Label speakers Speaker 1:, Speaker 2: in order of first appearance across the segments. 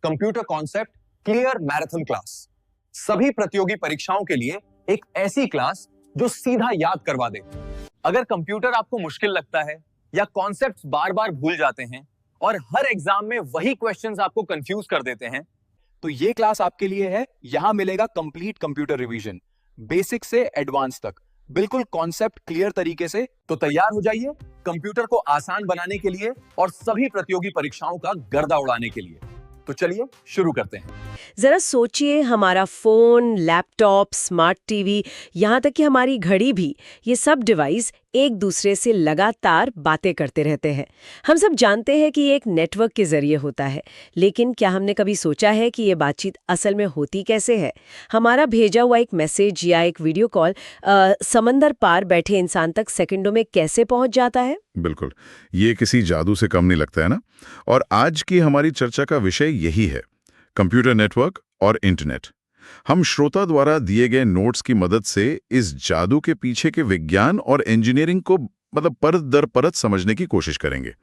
Speaker 1: Computer concept clear marathon class. सभी प्रतियोगी परीक्षाओं के लिए एक ऐसी क्लास जो सीधा याद करवा दे। अगर कंप्यूटर आपको मुश्किल लगता है या कॉन्सेप्ट्स बार-बार भूल जाते हैं और हर एग्जाम में वही क्वेश्चंस आपको कंफ्यूज कर देते हैं,
Speaker 2: तो ये क्लास आपके लिए है। यहां मिलेगा कंप्लीट कंप्यूटर रिवीजन, बेसिक से एडवांस तक, बिल्कुल कॉन्सेप्ट क्लियर तरीके से।
Speaker 1: तो तैयार हो जाइए कंप्यूटर को आसान बनाने के लिए और सभी प्रतियोगी परीक्षाओं का गर्दा उड़ाने के लिए। तो चलिए शुरू करते हैं।
Speaker 3: जरा सोचिए, हमारा फोन, लैपटॉप, स्मार्ट टीवी, यहाँ तक कि हमारी घड़ी भी, ये सब डिवाइस एक दूसरे से लगातार बातें करते रहते हैं। हम सब जानते हैं कि ये एक नेटवर्क के जरिए होता है, लेकिन क्या हमने कभी सोचा है कि ये बातचीत असल में होती कैसे है? हमारा भेजा हुआ एक मैसेज या एक वीडियो कॉल समंदर पार बैठे इंसान तक सेकंडों में कैसे पहुंच जाता है?
Speaker 4: बिल्कुल, ये किसी जादू से कम नहीं लगता है ना। और आज की हमारी चर्चा का विषय यही है, कंप्यूटर नेटवर्क और इंटरनेट। हम श्रोता द्वारा दिए गए नोट्स की मदद से इस जादू के पीछे के विज्ञान और इंजीनियरिंग को परत दर परत समझने की कोशिश करेंगे।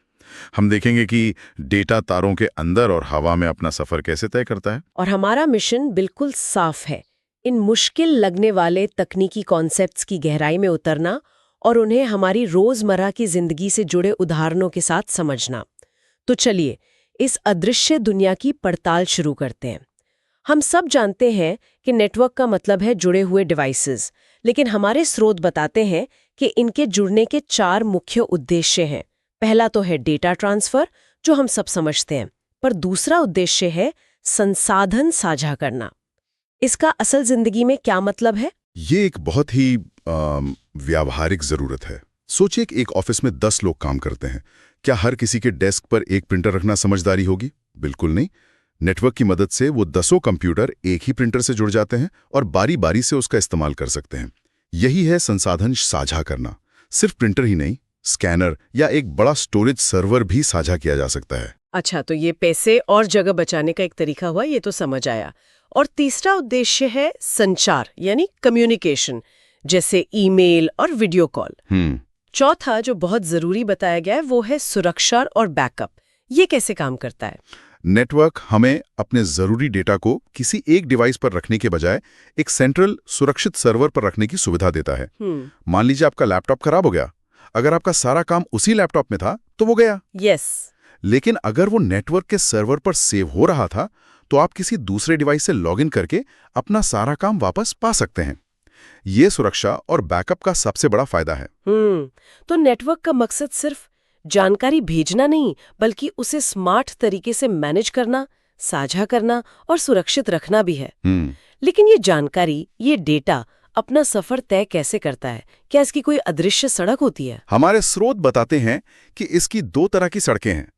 Speaker 4: हम देखेंगे कि डेटा तारों के अंदर और हवा में अपना सफर कैसे तय करता है।
Speaker 3: और हमारा मिशन बिल्कुल साफ है, इन मुश्किल लगने वाले तकनीकी कॉन्सेप्ट्स की गहराई में उतरना और उन्हें हमारी रोजमर्रा की जिंदगी से जुड़े उदाहरणों के साथ समझना। तो चलिए इस अदृश्य दुनिया की पड़ताल शुरू करते हैं। हम सब जानते हैं कि नेटवर्क का मतलब है जुड़े हुए डिवाइसेस, लेकिन हमारे स्रोत बताते हैं कि इनके जुड़ने के 4 मुख्य उद्देश्य हैं। पहला तो है डेटा ट्रांसफर, जो हम सब समझते हैं, पर दूसरा उद्देश्य है संसाधन साझा करना। इसका असल जिंदगी में क्या मतलब है?
Speaker 4: ये एक बहुत ही व्यावहारिक जरूरत है। सोचिए कि एक ऑफिस में 10 लोग काम करते हैं। क्या हर किसी के डेस्क पर एक प्रिंटर रखना समझदारी होगी? बिल्कुल नहीं। नेटवर्क की मदद से वो 10 कंप्यूटर एक ही प्रिंटर से जुड़ जाते हैं और बारी बारी से उसका इस्तेमाल कर सकते हैं। यही है संसाधन साझा करना। सिर्फ प्रिंटर ही नहीं, स्कैनर या एक बड़ा स्टोरेज सर्वर भी साझा किया जा सकता है।
Speaker 3: अच्छा, तो ये पैसे और जगह बचाने का एक तरीका हुआ, ये तो समझ आया। और तीसरा उद्देश्य है संचार, यानी कम्युनिकेशन, जैसे ईमेल और वीडियो कॉल। चौथा जो बहुत जरूरी बताया गया है वो है सुरक्षा और बैकअप। ये कैसे काम करता है?
Speaker 4: नेटवर्क हमें अपने जरूरी डेटा को किसी एक डिवाइस पर रखने के बजाय एक सेंट्रल सुरक्षित सर्वर पर रखने की सुविधा देता है। मान लीजिए आपका लैपटॉप खराब हो गया, अगर आपका सारा काम उसी लैपटॉप में था तो वो गया।
Speaker 3: यस।
Speaker 4: लेकिन अगर वो नेटवर्क के सर्वर पर सेव हो रहा था तो आप किसी दूसरे डिवाइस से लॉगिन करके अपना सारा काम वापस पा सकते हैं। ये सुरक्षा और बैकअप का सबसे बड़ा फायदा है।
Speaker 3: तो नेटवर्क का मकसद सिर्फ जानकारी भेजना नहीं, बल्कि उसे स्मार्ट तरीके से मैनेज करना, साझा करना और सुरक्षित रखना भी है। लेकिन ये जानकारी, ये डेटा अपना सफर तय कैसे करता है? क्या इसकी कोई अदृश्य सड़क होती है?
Speaker 4: हमारे स्रोत बताते हैं कि इसकी 2 तरह की सड़कें हैं,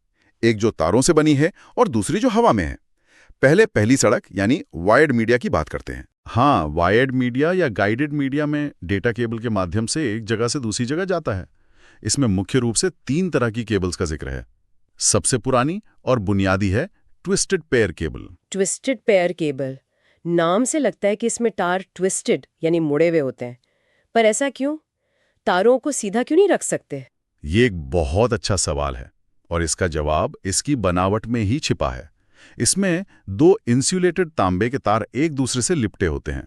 Speaker 4: एक जो तारों से बनी है और दूसरी जो हवा में है। पहली सड़क यानी वायर्ड मीडिया की बात करते हैं। हाँ, वायर्ड मीडिया या गाइडेड मीडिया में डेटा केबल के माध्यम से एक जगह से दूसरी जगह जाता है। इसमें मुख्य रूप से 3 तरह की केबल्स का जिक्र है। सबसे पुरानी और बुनियादी है twisted pair cable.
Speaker 3: Twisted pair cable, नाम से लगता है कि इसमें तार ट्विस्टेड यानी मुड़े हुए होते हैं, पर ऐसा क्यों? तारों को सीधा क्यों नहीं रख सकते?
Speaker 4: ये एक बहुत अच्छा सवाल है और इसका जवाब इसकी बनावट में ही छिपा है। इसमें 2 इंसुलेटेड तांबे के तार एक दूसरे से लिपटे होते हैं।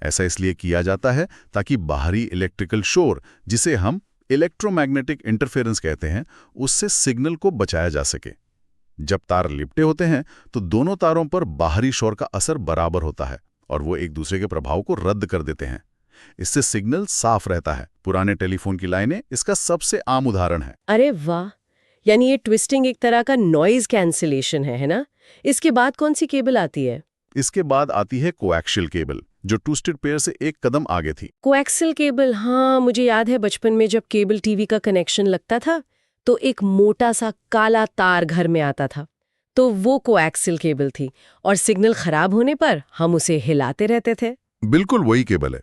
Speaker 4: ऐसा इसलिए किया जाता है ताकि बाहरी इलेक्ट्रिकल शोर, जिसे हम इलेक्ट्रोमैग्नेटिक इंटरफेरेंस कहते हैं, उससे सिग्नल को बचाया जा सके। जब तार लिपटे होते हैं तो दोनों तारों पर बाहरी शोर का असर बराबर होता है और वो एक दूसरे के प्रभाव को रद्द कर देते हैं। इससे सिग्नल साफ रहता है। पुराने टेलीफोन की लाइनें इसका सबसे आम उदाहरण है।
Speaker 3: अरे वाह, यानी ये ट्विस्टिंग एक तरह का नॉइज कैंसिलेशन है ना? इसके बाद कौन सी केबल आती है?
Speaker 4: इसके बाद आती है कोएक्सियल केबल, जो ट्विस्टेड पेयर से एक कदम आगे थी।
Speaker 3: कोएक्सियल केबल, हाँ मुझे याद है बचपन में जब केबल टीवी का कनेक्शन लगता था तो एक मोटा सा काला तार घर में आता था, तो वो कोएक्सियल केबल थी और सिग्नल खराब होने पर हम उसे हिलाते रहते थे।
Speaker 4: बिल्कुल वही केबल है।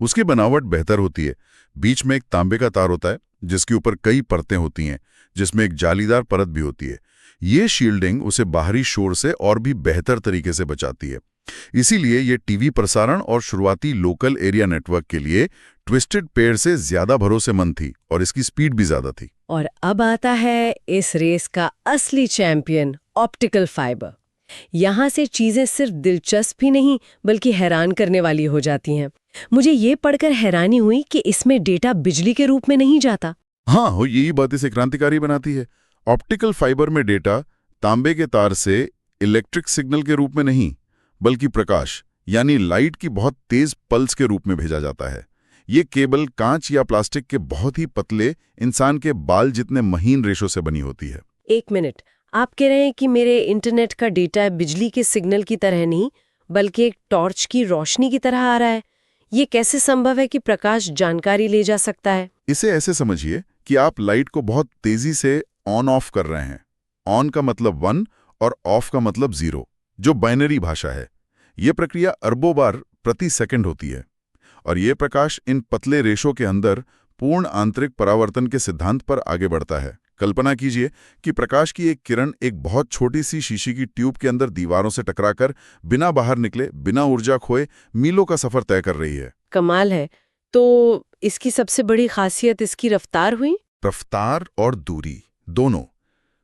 Speaker 4: उसकी बनावट बेहतर होती है। बीच में एक तांबे का तार होता है जिसके ऊपर कई परतें होती हैं, जिसमें एक जालीदार परत भी होती है। ये शील्डिंग उसे बाहरी शोर से और भी बेहतर तरीके से बचाती है। इसीलिए ये टीवी प्रसारण और शुरुआती लोकल एरिया नेटवर्क के लिए ट्विस्टेड पेयर से ज्यादा भरोसेमंद थी और इसकी स्पीड भी ज्यादा थी।
Speaker 3: और अब आता है इस रेस का असली चैंपियन, ऑप्टिकल फाइबर। यहाँ से चीजें सिर्फ दिलचस्प ही नहीं बल्कि हैरान करने वाली हो जाती हैं। मुझे ये पढ़कर हैरानी हुई कि इसमें डेटा बिजली के रूप में नहीं जाता।
Speaker 4: हाँ, हो यही बात इसे क्रांतिकारी बनाती है। ऑप्टिकल फाइबर में डेटा तांबे के तार से इलेक्ट्रिक सिग्नल के रूप में नहीं, बल्कि प्रकाश यानी लाइट की बहुत तेज पल्स के रूप में भेजा जाता है। ये केबल कांच या प्लास्टिक के बहुत ही पतले, इंसान के बाल जितने महीन रेशों से बनी होती है।
Speaker 3: एक मिनट, आप कह रहे हैं कि मेरे इंटरनेट का डेटा बिजली के सिग्नल की तरह नहीं बल्कि एक टॉर्च की रोशनी की तरह आ रहा है? ये कैसे संभव है कि प्रकाश जानकारी ले जा सकता है?
Speaker 4: इसे ऐसे समझिए कि आप लाइट को बहुत तेजी से ऑन ऑफ कर रहे हैं। ऑन का मतलब 1 और ऑफ का मतलब 0, जो बाइनरी भाषा है। ये प्रक्रिया अरबों बार प्रति सेकंड होती है और ये प्रकाश इन पतले रेशों के अंदर पूर्ण आंतरिक परावर्तन के सिद्धांत पर आगे बढ़ता है। कल्पना कीजिए कि प्रकाश की एक किरण एक बहुत छोटी सी शीशी की ट्यूब के अंदर दीवारों से टकराकर बिना बाहर निकले, बिना ऊर्जा खोए मीलों का सफर तय कर रही है।
Speaker 3: कमाल है। तो इसकी सबसे बड़ी खासियत इसकी रफ्तार हुई?
Speaker 4: रफ्तार और दूरी दोनों।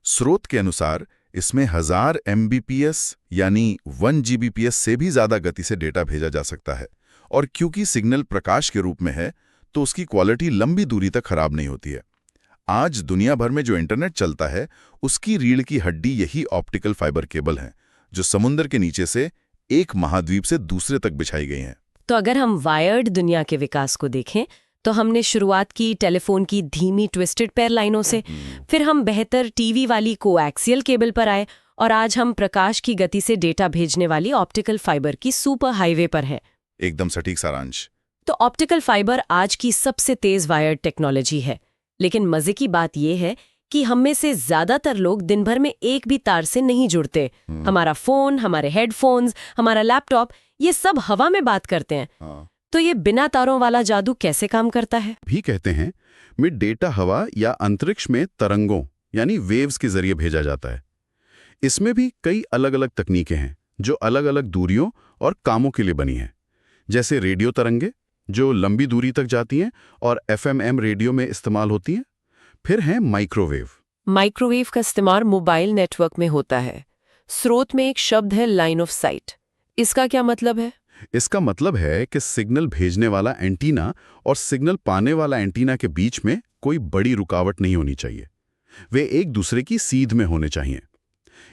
Speaker 4: स्रोत के अनुसार इसमें 1000 Mbps यानी 1 Gbps से भी ज्यादा गति से डेटा भेजा जा सकता है। और क्योंकि सिग्नल प्रकाश के रूप में है तो उसकी क्वालिटी लंबी दूरी तक खराब नहीं होती है। आज दुनिया भर में जो इंटरनेट चलता है उसकी रीढ़ की हड्डी यही ऑप्टिकल फाइबर केबल हैं, जो समुद्र के नीचे से एक महाद्वीप से दूसरे तक बिछाई गई हैं।
Speaker 3: तो अगर हम वायर्ड दुनिया के विकास को देखें तो हमने शुरुआत की टेलीफोन की धीमी ट्विस्टेड पेयर लाइनों से, फिर हम बेहतर टीवी वाली कोएक्सियल केबल पर आए और आज हम प्रकाश की गति से डेटा भेजने वाली ऑप्टिकल फाइबर की सुपर हाईवे पर हैं।
Speaker 4: एकदम सटीक सारांश।
Speaker 3: तो ऑप्टिकल फाइबर आज की सबसे तेज वायर्ड टेक्नोलॉजी है, लेकिन मजे की बात यह है कि हम में से ज्यादातर लोग दिन भर में एक भी तार से नहीं जुड़ते। हमारा फोन, हमारे हेडफोन्स, हमारा लैपटॉप, ये सब हवा में बात करते हैं। तो ये बिना तारों वाला जादू कैसे काम करता है?
Speaker 4: भी कहते हैं में डेटा हवा या अंतरिक्ष में तरंगों यानी वेव्स के जरिए भेजा जाता है। इसमें भी कई अलग अलग तकनीकें हैं जो अलग अलग दूरियों और कामों के लिए बनी हैं, जैसे रेडियो तरंगे जो लंबी दूरी तक जाती हैं और FM रेडियो में इस्तेमाल होती हैं। फिर हैं माइक्रोवेव।
Speaker 3: माइक्रोवेव का इस्तेमाल मोबाइल नेटवर्क में होता है। स्रोत में एक शब्द है लाइन ऑफ साइट। इसका क्या मतलब है?
Speaker 4: इसका मतलब है कि सिग्नल भेजने वाला एंटीना और सिग्नल पाने वाला एंटीना के बीच में कोई बड़ी रुकावट नहीं होनी चाहिए। वे एक दूसरे की सीध में होने चाहिए।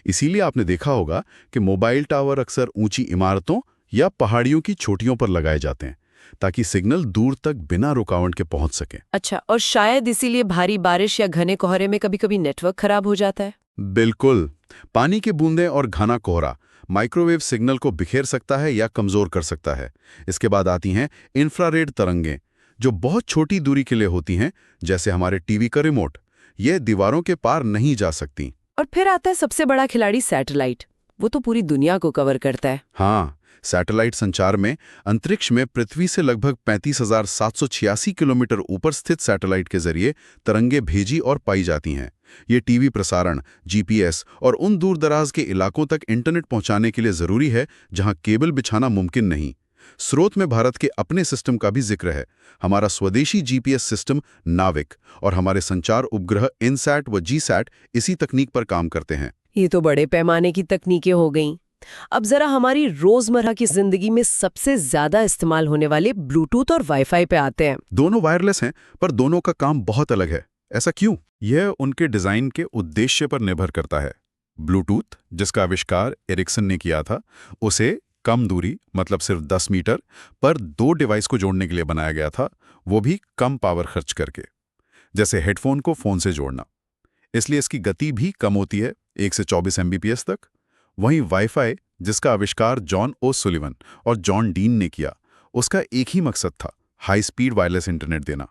Speaker 4: इसीलिए आपने देखा होगा कि मोबाइल टावर अक्सर ऊंची इमारतों या पहाड़ियों की चोटियों पर लगाए जाते हैं ताकि सिग्नल दूर तक बिना रुकावट के पहुंच सके।
Speaker 3: अच्छा, और शायद इसीलिए भारी बारिश या घने कोहरे में कभी-कभी नेटवर्क खराब हो जाता है।
Speaker 4: बिल्कुल। पानी की बूंदें और घना कोहरा माइक्रोवेव सिग्नल को बिखेर सकता है या कमजोर कर सकता है। इसके बाद आती हैं इंफ्रारेड तरंगें, जो बहुत छोटी दूरी के लिए होती हैं, जैसे हमारे टीवी का रिमोट। ये दीवारों के पार नहीं जा सकती।
Speaker 3: और फिर आता है सबसे बड़ा खिलाड़ी, सैटेलाइट। वो तो पूरी दुनिया को कवर करता है।
Speaker 4: हाँ, सैटेलाइट संचार में अंतरिक्ष में पृथ्वी से लगभग 35,786 किलोमीटर ऊपर स्थित सैटेलाइट के जरिए तरंगे भेजी और पाई जाती हैं। ये टीवी प्रसारण, GPS और उन दूर दराज के इलाकों तक इंटरनेट पहुंचाने के लिए जरूरी है जहां केबल बिछाना मुमकिन नहीं। स्रोत में भारत के अपने सिस्टम का भी जिक्र है। हमारा स्वदेशी GPS सिस्टम नाविक और हमारे संचार उपग्रह इनसैट व जीसैट इसी तकनीक पर काम करते हैं।
Speaker 3: ये तो बड़े पैमाने की तकनीकें हो गईं। अब जरा हमारी रोजमर्रा की जिंदगी में सबसे ज्यादा इस्तेमाल होने वाले ब्लूटूथ और वाईफाई पे आते हैं।
Speaker 4: दोनों वायरलेस हैं, पर दोनों का काम बहुत अलग है। ऐसा क्यों? यह उनके डिजाइन के उद्देश्य पर निर्भर करता है। ब्लूटूथ, जिसका आविष्कार एरिक्सन ने किया था, उसे कम दूरी मतलब सिर्फ 10 मीटर पर 2 डिवाइस को जोड़ने के लिए बनाया गया था, वो भी कम पावर खर्च करके, जैसे हेडफोन को फोन से जोड़ना। इसलिए इसकी गति भी कम होती है, 1 से 24 Mbps तक। वहीं वाईफाई, जिसका आविष्कार जॉन ओ सुलिवन और जॉन डीन ने किया, उसका एक ही मकसद था, हाई स्पीड वायरलेस इंटरनेट देना।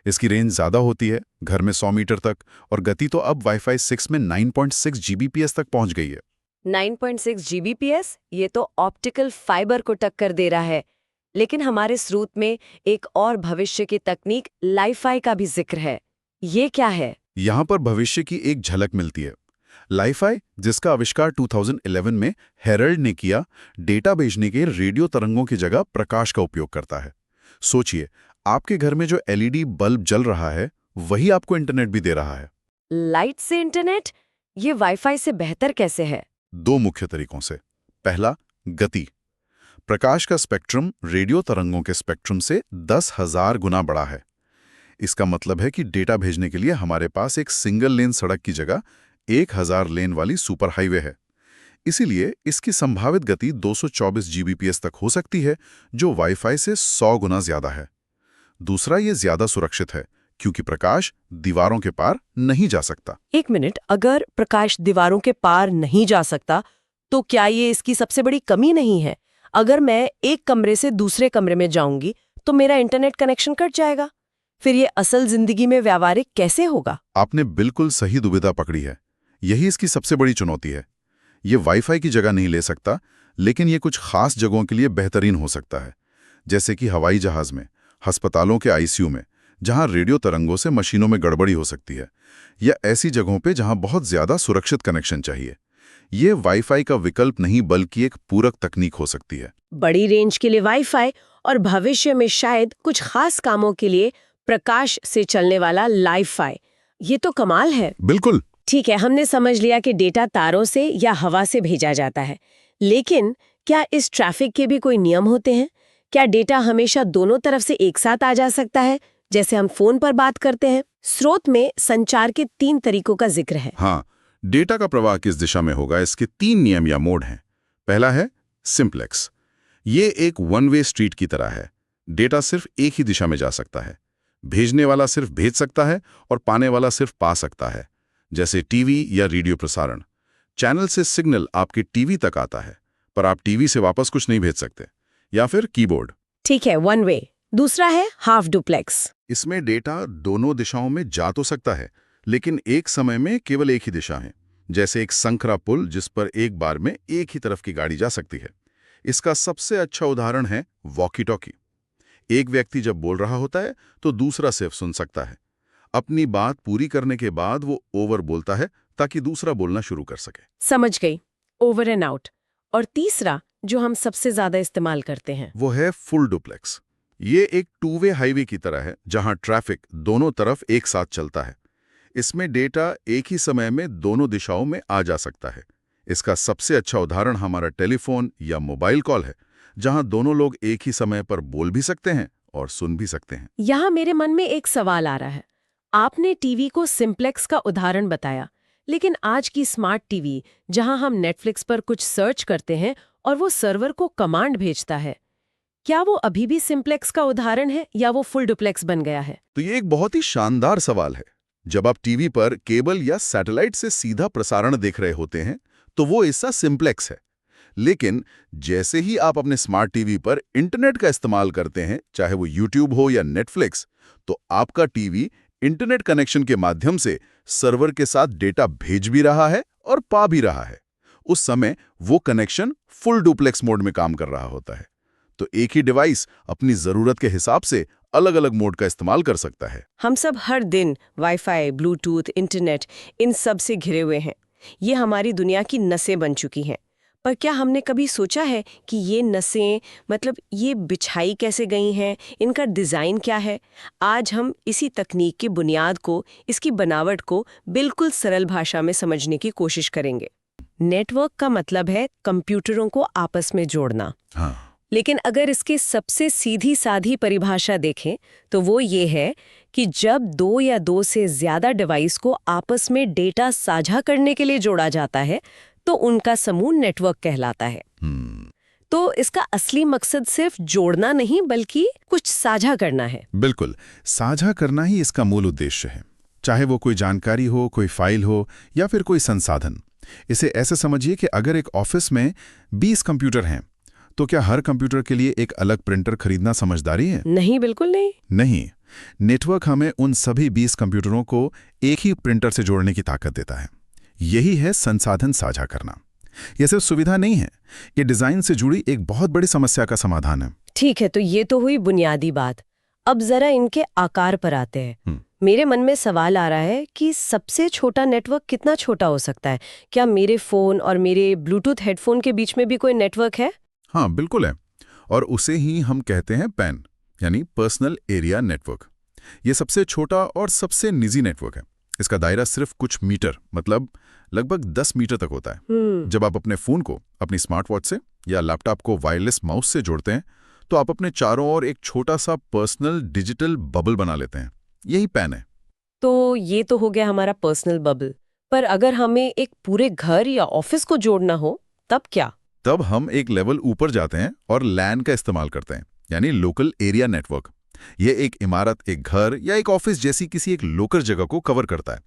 Speaker 4: इसकी रेंज ज्यादा होती है, घर में 100 मीटर तक, और गति तो अब वाईफाई 6 में 9.6 Gbps तक पहुंच गई है।
Speaker 3: 9.6 Gbps? ये तो ऑप्टिकल फाइबर को टक्कर दे रहा है। लेकिन हमारे स्रोत में एक और भविष्य की तकनीक लाईफाई का भी जिक्र है। ये क्या है?
Speaker 4: यहां पर भविष्य की एक झलक मिलती है। लाईफाई, जिसका आविष्कार 2011 में हेरल्ड ने किया, डेटा भेजने के रेडियो तरंगों की जगह प्रकाश का उपयोग करता है। सोचिए, आपके घर में जो LED बल्ब जल रहा है, वही आपको इंटरनेट भी दे रहा है।
Speaker 3: लाइट से इंटरनेट? ये वाईफाई से बेहतर कैसे है?
Speaker 4: दो मुख्य तरीकों से। पहला, गति। प्रकाश का स्पेक्ट्रम रेडियो तरंगों के स्पेक्ट्रम से 10,000 गुना बड़ा है। इसका मतलब है कि डेटा भेजने के लिए हमारे पास एक सिंगल लेन सड़क की जगह 1000 लेन वाली सुपर हाईवे है। इसीलिए इसकी संभावित गति 224 जीबीपीएस तक हो सकती है, जो वाईफाई से 100 गुना ज्यादा है। दूसरा, ये ज्यादा सुरक्षित है क्योंकि प्रकाश दीवारों के पार नहीं जा सकता।
Speaker 3: एक मिनट, अगर प्रकाश दीवारों के पार नहीं जा सकता तो क्या ये इसकी सबसे बड़ी कमी नहीं है? अगर मैं एक कमरे से दूसरे कमरे में जाऊंगी तो मेरा इंटरनेट कनेक्शन कट जाएगा। फिर ये असल जिंदगी में व्यावहारिक कैसे होगा?
Speaker 4: आपने बिल्कुल सही दुविधा पकड़ी है। यही इसकी सबसे बड़ी चुनौती है। ये वाईफाई की जगह नहीं ले सकता, लेकिन ये कुछ खास जगहों के लिए बेहतरीन हो सकता है, जैसे कि हवाई जहाज में, अस्पतालों के आईसीयू में, जहां रेडियो तरंगों से मशीनों में गड़बड़ी हो सकती है, या ऐसी जगहों पे जहां बहुत ज्यादा सुरक्षित कनेक्शन चाहिए। ये वाईफाई का विकल्प नहीं बल्कि एक पूरक तकनीक हो सकती है।
Speaker 3: बड़ी रेंज के लिए वाईफाई और भविष्य में शायद कुछ खास कामों के लिए प्रकाश से चलने वाला लाइफाई। ये तो कमाल है।
Speaker 4: बिल्कुल।
Speaker 3: ठीक है, हमने समझ लिया कि डेटा तारों से या हवा से भेजा जाता है, लेकिन क्या इस ट्रैफिक के भी कोई नियम होते हैं? क्या डेटा हमेशा दोनों तरफ से एक साथ आ जा सकता है, जैसे हम फोन पर बात करते हैं? स्रोत में संचार के 3 तरीकों का जिक्र है।
Speaker 4: हाँ, डेटा का प्रवाह किस दिशा में होगा, इसके 3 नियम या मोड हैं। पहला है सिंप्लेक्स। ये एक वन वे स्ट्रीट की तरह है। डेटा सिर्फ एक ही दिशा में जा सकता है। भेजने वाला सिर्फ भेज सकता है और पाने वाला सिर्फ पा सकता है, जैसे टीवी या रेडियो प्रसारण। चैनल से सिग्नल आपके टीवी तक आता है, पर आप टीवी से वापस कुछ नहीं भेज सकते। या फिर कीबोर्ड।
Speaker 3: ठीक है, वन वे। दूसरा है हाफ डुप्लेक्स।
Speaker 4: इसमें डेटा दोनों दिशाओं में जा तो सकता है, लेकिन एक समय में केवल एक ही दिशा है, जैसे एक संकरा पुल जिस पर एक बार में एक ही तरफ की गाड़ी जा सकती है। इसका सबसे अच्छा उदाहरण है वॉकी टॉकी। एक व्यक्ति जब बोल रहा होता है तो दूसरा सिर्फ सुन सकता है। अपनी बात पूरी करने के बाद वो ओवर बोलता है ताकि दूसरा बोलना शुरू कर सके।
Speaker 3: समझ गई, ओवर एंड आउट। और तीसरा, जो हम सबसे ज्यादा इस्तेमाल करते हैं,
Speaker 4: वो है फुल डुप्लेक्स। ये एक 2 वे हाईवे की तरह है, जहां ट्रैफिक दोनों तरफ एक साथ चलता है। इसमें डेटा एक ही समय में दोनों दिशाओं में आ जा सकता है। इसका सबसे अच्छा उदाहरण हमारा टेलीफोन या मोबाइल कॉल है, जहां दोनों लोग एक ही समय पर बोल भी सकते हैं और सुन भी सकते हैं।
Speaker 3: यहाँ मेरे मन में एक सवाल आ रहा है। आपने टीवी को सिंप्लेक्स का उदाहरण बताया, लेकिन आज की स्मार्ट टीवी, जहां हम नेटफ्लिक्स पर कुछ सर्च करते हैं और वो सर्वर को कमांड भेजता है, क्या वो अभी भी सिंप्लेक्स का उदाहरण है या वो फुल डुप्लेक्स बन गया है?
Speaker 4: तो ये एक बहुत ही शानदार सवाल है। जब आप टीवी पर केबल या सैटेलाइट से सीधा प्रसारण देख रहे होते हैं तो वो हिस्सा सिंप्लेक्स है। लेकिन जैसे ही आप अपने स्मार्ट टीवी पर इंटरनेट का इस्तेमाल करते हैं, चाहे वो यूट्यूब हो या नेटफ्लिक्स, तो आपका टीवी इंटरनेट कनेक्शन के माध्यम से सर्वर के साथ डेटा भेज भी रहा है और पा भी रहा है। उस समय वो कनेक्शन फुल डुप्लेक्स मोड में काम कर रहा होता है। तो एक ही डिवाइस अपनी जरूरत के हिसाब से अलग अलग मोड का इस्तेमाल कर सकता है।
Speaker 3: हम सब हर दिन वाईफाई, ब्लूटूथ, इंटरनेट, इन सब से घिरे हुए हैं। ये हमारी दुनिया की नसें बन चुकी हैं। पर क्या हमने कभी सोचा है कि ये नसें, मतलब ये बिछाई कैसे गई हैं, इनका डिज़ाइन क्या है? आज हम इसी तकनीक की बुनियाद को, इसकी बनावट को बिल्कुल सरल भाषा में समझने की कोशिश करेंगे। नेटवर्क का मतलब है कंप्यूटरों को आपस में जोड़ना।
Speaker 4: हाँ।
Speaker 3: लेकिन अगर इसकी सबसे सीधी साधी परिभाषा देखें तो वो ये है कि जब 2 या 2 से ज्यादा डिवाइस को आपस में डेटा साझा करने के लिए जोड़ा जाता है तो उनका समूह नेटवर्क कहलाता है। तो इसका असली मकसद सिर्फ जोड़ना नहीं बल्कि कुछ साझा करना है।
Speaker 4: बिल्कुल, साझा करना ही इसका मूल उद्देश्य है। चाहे वो कोई जानकारी हो, कोई फाइल हो या फिर कोई संसाधन। इसे ऐसे समझिए कि अगर एक ऑफिस में 20 कंप्यूटर हैं तो क्या हर कंप्यूटर के लिए एक अलग प्रिंटर खरीदना समझदारी है?
Speaker 3: नहीं, बिल्कुल नहीं।
Speaker 4: नहीं। नेटवर्क हमें उन सभी 20 कंप्यूटरों को एक ही प्रिंटर से जोड़ने की ताकत देता है। यही है संसाधन साझा करना। यह सिर्फ सुविधा नहीं है, ये डिजाइन से जुड़ी एक बहुत बड़ी समस्या का समाधान है।
Speaker 3: ठीक है, तो ये तो हुई बुनियादी बात। अब जरा इनके आकार पर आते हैं। मेरे मन में सवाल आ रहा है कि सबसे छोटा नेटवर्क कितना छोटा हो सकता है? क्या मेरे फोन और मेरे ब्लूटूथ हेडफोन के बीच में भी कोई नेटवर्क है?
Speaker 4: हाँ, बिल्कुल है। और उसे ही हम कहते हैं पैन, यानी पर्सनल एरिया नेटवर्क। ये सबसे छोटा और सबसे निजी नेटवर्क है। इसका दायरा सिर्फ कुछ मीटर मतलब लगभग 10 मीटर तक होता है। जब आप अपने फोन को अपनी स्मार्ट वॉच से या लैपटॉप को वायरलेस माउस से जोड़ते हैं तो आप अपने चारों ओर एक छोटा सा पर्सनल डिजिटल बबल बना लेते हैं। यही पैन है।
Speaker 3: तो ये तो हो गया हमारा पर्सनल बबल। पर अगर हमें एक पूरे घर या ऑफिस को जोड़ना हो तब क्या?
Speaker 4: तब हम एक लेवल ऊपर जाते हैं और लैन का इस्तेमाल करते हैं, यानी लोकल एरिया नेटवर्क। ये एक इमारत, एक घर या एक ऑफिस जैसी किसी एक लोकल जगह को कवर करता है।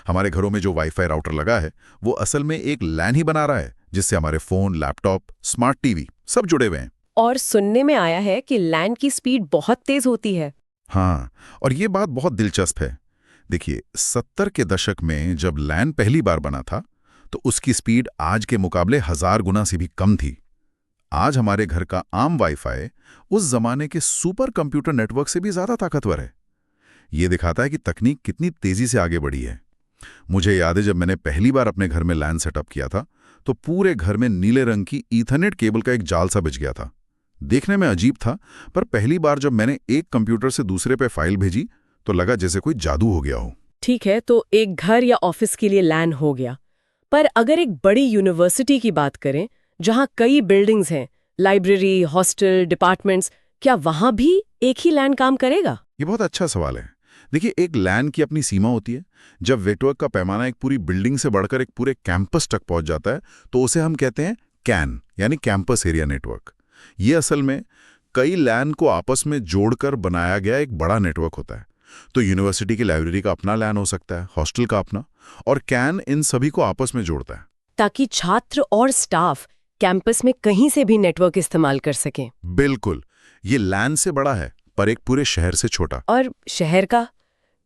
Speaker 4: हमारे घरों में जो वाईफाई राउटर लगा है वो असल में एक लैन ही बना रहा है, जिससे हमारे फोन, लैपटॉप, स्मार्ट टीवी सब जुड़े हुए हैं।
Speaker 3: और सुनने में आया है कि लैन की स्पीड बहुत तेज होती है।
Speaker 4: हाँ, और ये बात बहुत दिलचस्प है। देखिए, 70 के दशक में जब लैन पहली बार बना था तो उसकी स्पीड आज के मुकाबले 1000 गुना से भी कम थी। आज हमारे घर का आम वाईफाई उस जमाने के सुपर कंप्यूटर नेटवर्क से भी ज्यादा ताकतवर है। ये दिखाता है कि तकनीक कितनी तेजी से आगे बढ़ी है। मुझे याद है जब मैंने पहली बार अपने घर में लैन सेटअप किया था तो पूरे घर में नीले रंग की ईथरनेट केबल का एक जाल सा बिछ गया था। देखने में अजीब था, पर पहली बार जब मैंने एक कंप्यूटर से दूसरे पे फाइल भेजी तो लगा जैसे कोई जादू हो गया हो।
Speaker 3: ठीक है, तो एक घर या ऑफिस के लिए लैन हो गया। पर अगर एक बड़ी यूनिवर्सिटी की बात करें जहां कई बिल्डिंग्स हैं, लाइब्रेरी, हॉस्टल, डिपार्टमेंट्स, क्या वहां भी एक ही लैन काम करेगा?
Speaker 4: ये बहुत अच्छा सवाल है। देखिए, एक लैन की अपनी सीमा होती है। जब नेटवर्क का पैमाना एक पूरी बिल्डिंग से बढ़कर एक पूरे कैंपस तक पहुंच जाता है तो उसे हम कहते हैं कैन, यानी कैंपस एरिया नेटवर्क। ये असल में कई लैन को आपस में जोड़कर बनाया गया एक बड़ा नेटवर्क होता है। तो यूनिवर्सिटी की लाइब्रेरी का अपना लैन हो सकता है, हॉस्टल का अपना, और कैन इन सभी को आपस में जोड़ता है
Speaker 3: ताकि छात्र और स्टाफ कैंपस में कहीं से भी नेटवर्क इस्तेमाल कर सकें।
Speaker 4: बिल्कुल। ये लैन से बड़ा है पर एक पूरे शहर से छोटा।
Speaker 3: और शहर का?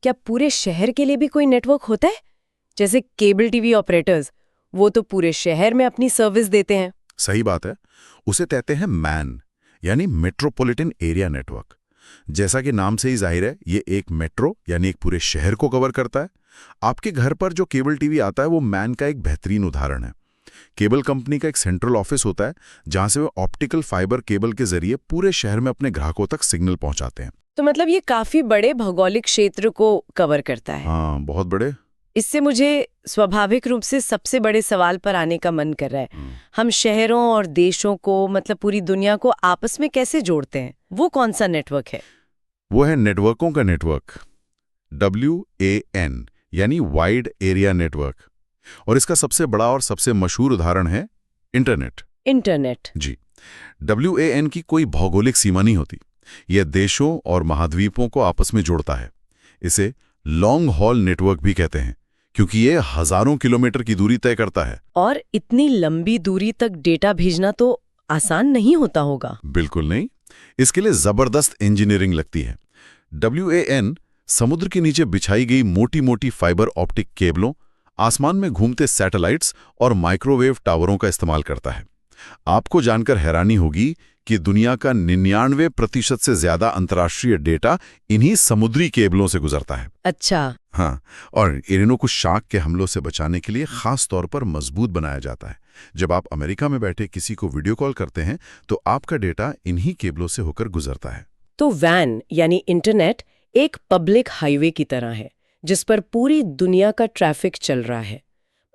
Speaker 3: क्या पूरे शहर के लिए भी कोई नेटवर्क होता है? जैसे केबल टीवी ऑपरेटर्स, वो तो पूरे शहर में अपनी सर्विस देते हैं।
Speaker 4: सही बात है। उसे कहते हैं मैन, यानी मेट्रोपॉलिटन एरिया नेटवर्क। जैसा कि नाम से ही जाहिर है, ये एक मेट्रो यानी एक पूरे शहर को कवर करता है। आपके घर पर जो केबल टीवी आता है वो मैन का एक बेहतरीन उदाहरण है। केबल कंपनी का एक सेंट्रल ऑफिस होता है जहां से वे ऑप्टिकल फाइबर केबल के जरिए पूरे शहर में अपने ग्राहकों तक सिग्नल पहुंचाते हैं।
Speaker 3: तो मतलब ये काफी बड़े भौगोलिक क्षेत्र को कवर करता है।
Speaker 4: हाँ, बहुत बड़े।
Speaker 3: इससे मुझे स्वाभाविक रूप से सबसे बड़े सवाल पर आने का मन कर रहा है। हम शहरों और देशों को, मतलब पूरी दुनिया को आपस में कैसे जोड़ते हैं? वो कौन सा नेटवर्क है?
Speaker 4: वो है नेटवर्कों का नेटवर्क, WAN, यानी वाइड एरिया नेटवर्क। और इसका सबसे बड़ा और सबसे मशहूर उदाहरण है इंटरनेट।
Speaker 3: इंटरनेट?
Speaker 4: जी। WAN की कोई भौगोलिक सीमा नहीं होती। यह देशों और महाद्वीपों को आपस में जोड़ता है। इसे लॉन्ग हॉल नेटवर्क भी कहते हैं क्योंकि ये हजारों किलोमीटर की दूरी तय करता है।
Speaker 3: और इतनी लंबी दूरी तक डेटा भेजना तो आसान नहीं होता होगा।
Speaker 4: बिल्कुल नहीं। इसके लिए जबरदस्त इंजीनियरिंग लगती है। WAN समुद्र के नीचे बिछाई गई मोटी मोटी फाइबर ऑप्टिक केबलों, आसमान में घूमते सैटेलाइट्स और माइक्रोवेव टावरों का इस्तेमाल करता है। आपको जानकर हैरानी होगी कि दुनिया का 99% से ज्यादा अंतर्राष्ट्रीय डेटा इन्हीं समुद्री केबलों से गुजरता है।
Speaker 3: अच्छा।
Speaker 4: हाँ, और इन्हें को शाक के हमलों से बचाने के लिए खास तौर पर मजबूत बनाया जाता है। जब आप अमेरिका में बैठे किसी को वीडियो कॉल करते हैं तो आपका डेटा इन्हीं केबलों से होकर गुजरता है।
Speaker 3: तो वैन यानी इंटरनेट एक पब्लिक हाईवे की तरह है जिस पर पूरी दुनिया का ट्रैफिक चल रहा है।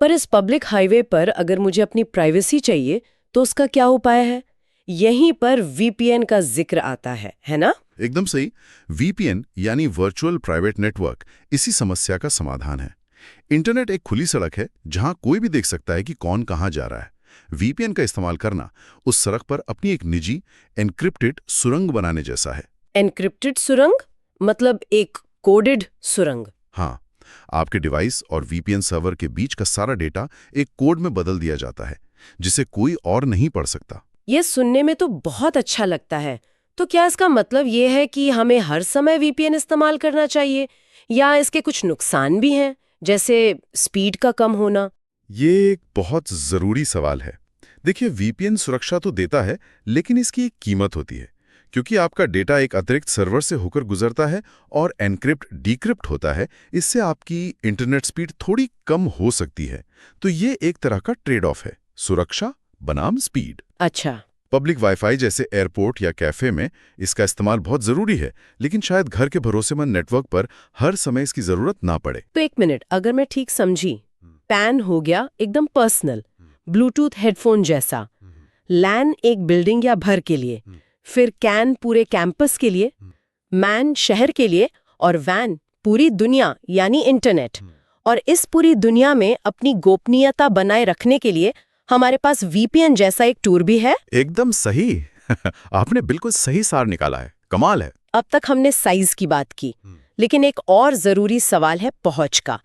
Speaker 3: पर इस पब्लिक हाईवे पर अगर मुझे अपनी प्राइवेसी चाहिए तो उसका क्या उपाय है? यहीं पर VPN का जिक्र आता है ना?
Speaker 4: एकदम सही। VPN यानी वर्चुअल प्राइवेट नेटवर्क इसी समस्या का समाधान है। इंटरनेट एक खुली सड़क है जहां कोई भी देख सकता है कि कौन कहां जा रहा है। VPN का इस्तेमाल करना उस सड़क पर अपनी एक निजी एन्क्रिप्टेड सुरंग बनाने जैसा है।
Speaker 3: एन्क्रिप्टेड सुरंग मतलब एक कोडेड सुरंग?
Speaker 4: हाँ, आपके डिवाइस और VPN सर्वर के बीच का सारा डेटा एक कोड में बदल दिया जाता है जिसे कोई और नहीं पढ़ सकता।
Speaker 3: ये सुनने में तो बहुत अच्छा लगता है। तो क्या इसका मतलब ये है कि हमें हर समय VPN इस्तेमाल करना चाहिए या इसके कुछ नुकसान भी हैं, जैसे स्पीड का कम होना?
Speaker 4: ये एक बहुत जरूरी सवाल है। देखिए, VPN सुरक्षा तो देता है लेकिन इसकी एक कीमत होती है। क्योंकि आपका डेटा एक अतिरिक्त सर्वर से होकर गुजरता है और एनक्रिप्ट डिक्रिप्ट होता है, इससे आपकी इंटरनेट स्पीड थोड़ी कम हो सकती है। तो ये एक तरह का ट्रेड ऑफ है, सुरक्षा बनाम स्पीड।
Speaker 3: अच्छा।
Speaker 4: पब्लिक वाईफाई जैसे एयरपोर्ट या कैफे में इसका इस्तेमाल बहुत जरूरी है, लेकिन शायद घर के भरोसेमंद नेटवर्क पर हर समय इसकी जरूरत ना पड़े।
Speaker 3: तो एक मिनट, अगर मैं ठीक समझी, पैन हो गया एकदम पर्सनल, ब्लूटूथ हेडफोन जैसा, लैन एक बिल्डिंग या घर के लिए, फिर कैन पूरे कैंपस के लिए, मैन शहर के लिए, और वैन पूरी दुनिया यानी इंटरनेट। और इस पूरी दुनिया में अपनी गोपनीयता बनाए रखने के लिए हमारे पास वीपीएन जैसा एक टूर भी है।
Speaker 4: एकदम सही। आपने बिल्कुल सही सार निकाला है, कमाल है।
Speaker 3: अब तक हमने साइज की बात की, लेकिन एक और जरूरी सवाल है पहुंच का।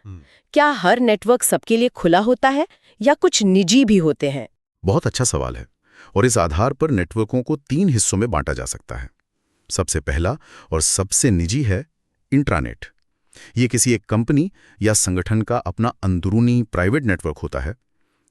Speaker 3: क्या हर नेटवर्क सबके लिए खुला होता है या कुछ निजी भी होते हैं?
Speaker 4: बहुत अच्छा सवाल है, और इस आधार पर नेटवर्कों को 3 हिस्सों में बांटा जा सकता है। सबसे पहला और सबसे निजी है इंट्रानेट। ये किसी एक कंपनी या संगठन का अपना अंदरूनी प्राइवेट नेटवर्क होता है।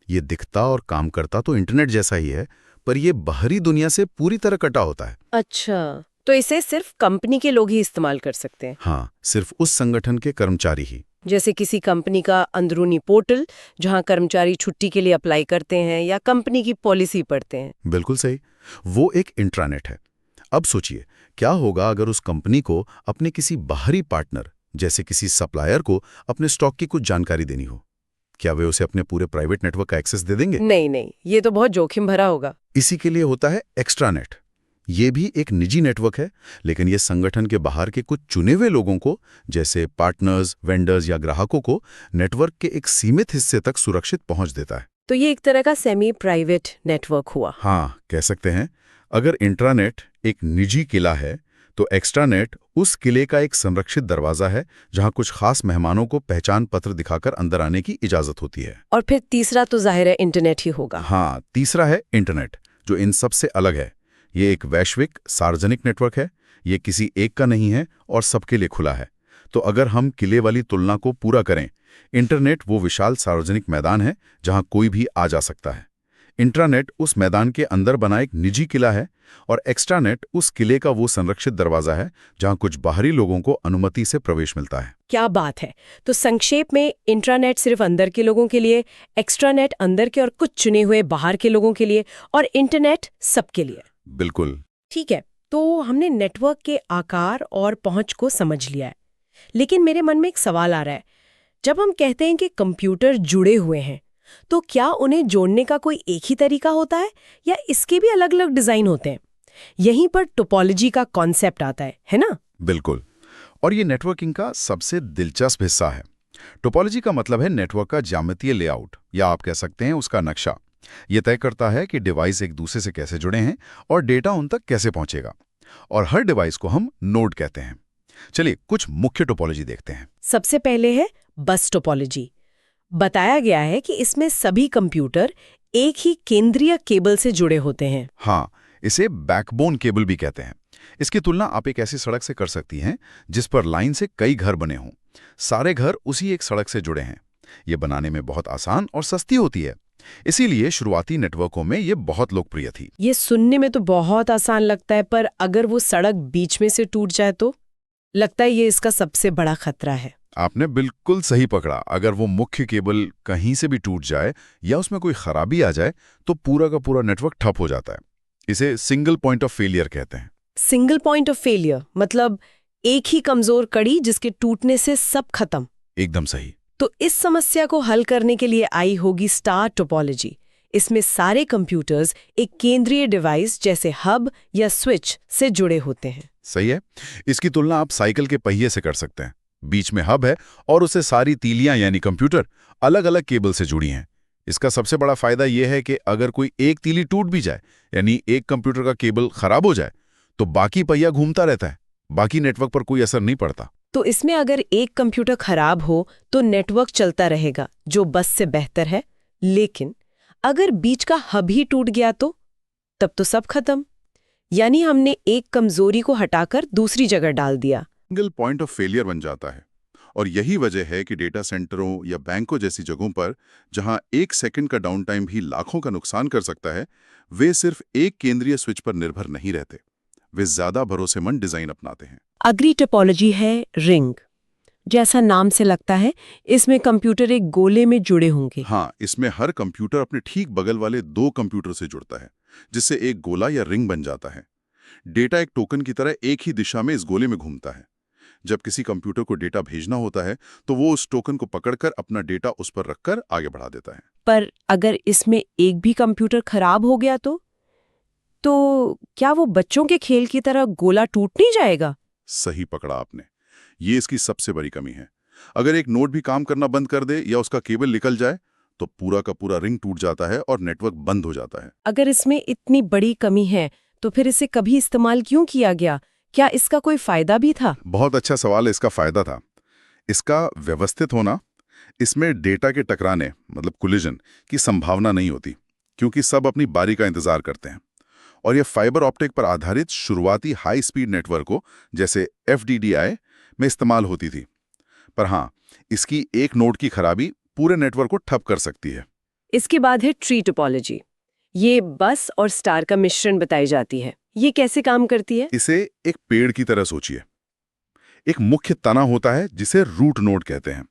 Speaker 4: ये दिखता और काम करता तो इंटरनेट जैसा ही है, पर यह बाहरी दुनिया से पूरी तरह कटा होता है।
Speaker 3: अच्छा, तो इसे सिर्फ कंपनी के लोग ही इस्तेमाल कर सकते हैं?
Speaker 4: हाँ, सिर्फ उस संगठन के कर्मचारी ही।
Speaker 3: जैसे किसी कंपनी का अंदरूनी पोर्टल जहां कर्मचारी छुट्टी के लिए अप्लाई करते हैं या कंपनी की पॉलिसी पढ़ते हैं।
Speaker 4: बिल्कुल सही, वो एक इंट्रानेट है। अब सोचिए, क्या होगा अगर उस कंपनी को अपने किसी बाहरी पार्टनर जैसे किसी सप्लायर को अपने स्टॉक की कुछ जानकारी देनी हो? क्या वे उसे अपने पूरे प्राइवेट नेटवर्क का एक्सेस दे देंगे?
Speaker 3: नहीं, ये तो बहुत जोखिम भरा होगा।
Speaker 4: इसी के लिए होता है एक्स्ट्रानेट। ये भी एक निजी नेटवर्क है, लेकिन ये संगठन के बाहर के कुछ चुने हुए लोगों को, जैसे पार्टनर्स, वेंडर्स या ग्राहकों को, नेटवर्क के एक सीमित हिस्से तक सुरक्षित पहुंच देता है।
Speaker 3: तो ये एक तरह का सेमी प्राइवेट नेटवर्क हुआ।
Speaker 4: हाँ, कह सकते हैं। अगर इंट्रानेट एक निजी किला है, तो एक्स्ट्रानेट उस किले का एक संरक्षित दरवाजा है, जहां कुछ खास मेहमानों को पहचान पत्र दिखाकर अंदर आने की इजाजत होती है।
Speaker 3: और फिर तीसरा तो जाहिर है इंटरनेट ही होगा।
Speaker 4: हाँ, तीसरा है इंटरनेट, जो इन सब से अलग है। ये एक वैश्विक सार्वजनिक नेटवर्क है। ये किसी एक का नहीं है और सबके लिए खुला है। तो अगर हम किले वाली तुलना को पूरा करें, इंटरनेट वो विशाल सार्वजनिक मैदान है जहां कोई भी आ जा सकता है। इंट्रानेट उस मैदान के अंदर बना एक निजी किला है, और एक्स्ट्रानेट उस किले का वो संरक्षित दरवाजा है जहां कुछ बाहरी लोगों को अनुमति से प्रवेश मिलता है।
Speaker 3: क्या बात है! तो संक्षेप में इंट्रानेट सिर्फ अंदर के लोगों के लिए, एक्स्ट्रानेट अंदर के और कुछ चुने हुए बाहर के लोगों के लिए, और इंटरनेट सबके लिए।
Speaker 4: बिल्कुल
Speaker 3: ठीक है, तो हमने नेटवर्क के आकार और पहुंच को समझ लिया है, लेकिन मेरे मन में एक सवाल आ रहा है। जब हम कहते हैं कि कंप्यूटर जुड़े हुए हैं, तो क्या उन्हें जोड़ने का कोई एक ही तरीका होता है या इसके भी अलग अलग डिजाइन होते हैं? यहीं पर टोपोलॉजी का कॉन्सेप्ट आता है ना?
Speaker 4: बिल्कुल, और ये नेटवर्किंग का सबसे दिलचस्प हिस्सा है। टोपोलॉजी का मतलब है नेटवर्क का ज्यामितीय लेआउट, या आप कह सकते हैं उसका नक्शा। ये तय करता है कि डिवाइस एक दूसरे से कैसे जुड़े हैं और डेटा उन तक कैसे पहुंचेगा। और हर डिवाइस को हम नोड कहते हैं। चलिए कुछ मुख्य टोपोलॉजी देखते हैं।
Speaker 3: सबसे पहले है बस टोपोलॉजी। बताया गया है कि इसमें सभी कंप्यूटर एक ही केंद्रीय केबल से जुड़े होते हैं।
Speaker 4: हाँ, इसे बैकबोन केबल भी कहते हैं। इसकी तुलना आप एक ऐसी सड़क से कर सकती हैं जिस पर लाइन से कई घर बने हों। सारे घर उसी एक सड़क से जुड़े हैं। ये बनाने में बहुत आसान और सस्ती होती है, इसीलिए शुरुआती नेटवर्कों में ये बहुत लोकप्रिय थी।
Speaker 3: ये सुनने में तो बहुत आसान लगता है, पर अगर वो सड़क बीच में से टूट जाए तो लगता है ये इसका सबसे बड़ा खतरा है।
Speaker 4: आपने बिल्कुल सही पकड़ा। अगर वो मुख्य केबल कहीं से भी टूट जाए या उसमें कोई खराबी आ जाए, तो पूरा का पूरा नेटवर्क ठप हो जाता है। इसे सिंगल पॉइंट ऑफ फेलियर कहते हैं।
Speaker 3: सिंगल पॉइंट ऑफ फेलियर मतलब एक ही कमजोर कड़ी जिसके टूटने से सब खत्म।
Speaker 4: एकदम सही।
Speaker 3: तो इस समस्या को हल करने के लिए आई होगी स्टार टोपोलॉजी। इसमें सारे कंप्यूटर्स एक केंद्रीय डिवाइस जैसे हब या स्विच से जुड़े होते हैं।
Speaker 4: सही है। इसकी तुलना आप साइकिल के पहिए से कर सकते हैं। बीच में हब है और उसे सारी तीलियां यानी कंप्यूटर अलग अलग केबल से जुड़ी हैं। इसका सबसे बड़ा फायदा यह है कि अगर कोई एक तीली टूट भी जाए, यानी एक कंप्यूटर का केबल खराब हो जाए, तो बाकी पहिया घूमता रहता है, बाकी नेटवर्क पर कोई असर नहीं पड़ता।
Speaker 3: तो इसमें अगर एक कंप्यूटर खराब हो तो नेटवर्क चलता रहेगा, जो बस से बेहतर है। लेकिन अगर बीच का हब ही टूट गया तो तब तो सब खत्म। यानी हमने एक कमजोरी को हटाकर दूसरी जगह डाल दिया।
Speaker 4: सिंगल पॉइंट ऑफ फेलियर बन जाता है। और यही वजह है कि डेटा सेंटरों या बैंकों जैसी जगहों पर, जहां 1 सेकंड का डाउन टाइम भी लाखों का नुकसान कर सकता है, वे सिर्फ एक केंद्रीय स्विच पर निर्भर नहीं रहते। वे ज्यादा भरोसेमंद डिजाइन अपनाते हैं।
Speaker 3: अगली टोपोलॉजी है रिंग। जैसा नाम से लगता है, इसमें कंप्यूटर एक गोले में जुड़े होंगे।
Speaker 4: हाँ, इसमें हर कंप्यूटर अपने ठीक बगल वाले 2 कंप्यूटर से जुड़ता है। जिससे एक गोला या रिंग बन जाता है। डेटा एक टोकन की तरह एक ही दिशा में इस गोले में घूमता है। जब किसी कंप्यूटर को डेटा भेजना होता है तो वो उस टोकन को पकड़कर अपना डेटा उस पर रखकर आगे बढ़ा देता है।
Speaker 3: पर अगर इसमें एक भी कंप्यूटर खराब हो गया तो क्या वो बच्चों के खेल की तरह गोला टूट नहीं जाएगा?
Speaker 4: सही पकड़ा आपने। ये इसकी सबसे बड़ी कमी है। अगर एक नोड भी काम करना बंद कर दे या उसका केबल निकल जाए तो पूरा का पूरा रिंग टूट जाता है और नेटवर्क बंद हो जाता है।
Speaker 3: अगर इसमें इतनी बड़ी कमी है तो फिर इसे कभी इस्तेमाल क्यों किया गया? क्या इसका कोई फायदा भी था?
Speaker 4: बहुत अच्छा सवाल है। इसका फायदा था इसका व्यवस्थित होना। इसमें डेटा के टकराने मतलब कोलिजन की संभावना नहीं होती, क्योंकि सब अपनी बारी का इंतजार करते हैं। और यह फाइबर ऑप्टिक पर आधारित शुरुआती हाई स्पीड नेटवर्कों जैसे FDDI में इस्तेमाल होती थी। पर हाँ, इसकी एक नोड की खराबी पूरे नेटवर्क को ठप कर सकती है।
Speaker 3: इसके बाद है ट्री टोपोलॉजी। ये बस और स्टार का मिश्रण बताई जाती है। ये कैसे काम करती है?
Speaker 4: इसे एक पेड़ की तरह सोचिए। एक मुख्य तना होता है जिसे रूट नोड कहते हैं।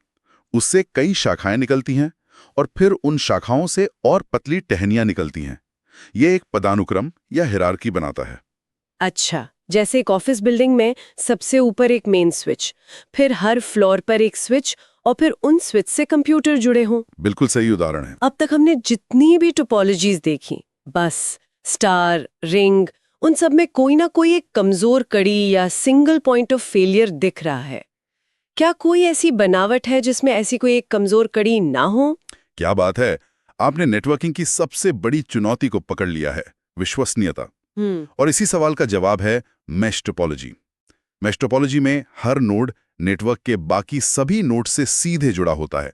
Speaker 4: उससे कई शाखाएं निकलती हैं और फिर उन शाखाओं से और पतली टहनियां निकलती हैं। ये एक पदानुक्रम या हिरार्की बनाता है।
Speaker 3: अच्छा, जैसे एक ऑफिस बिल्डिंग में सबसे ऊपर एक मेन स्विच, फिर हर फ्लोर पर एक स्विच और फिर उन स्विच से कंप्यूटर जुड़े हों।
Speaker 4: बिल्कुल सही उदाहरण है।
Speaker 3: अब तक हमने जितनी भी टोपोलॉजीज देखी, बस, स्टार, रिंग, उन सब में कोई ना कोई एक कमजोर कड़ी या सिंगल पॉइंट ऑफ फेलियर दिख रहा है। क्या कोई ऐसी बनावट है जिसमें ऐसी कोई एक कमजोर कड़ी ना हो?
Speaker 4: क्या बात है, आपने नेटवर्किंग की सबसे बड़ी चुनौती को पकड़ लिया है, विश्वसनीयता। और इसी सवाल का जवाब है मैश टोपोलॉजी। मैश टोपोलॉजी में हर नोड नेटवर्क के बाकी सभी नोड से सीधे जुड़ा होता है।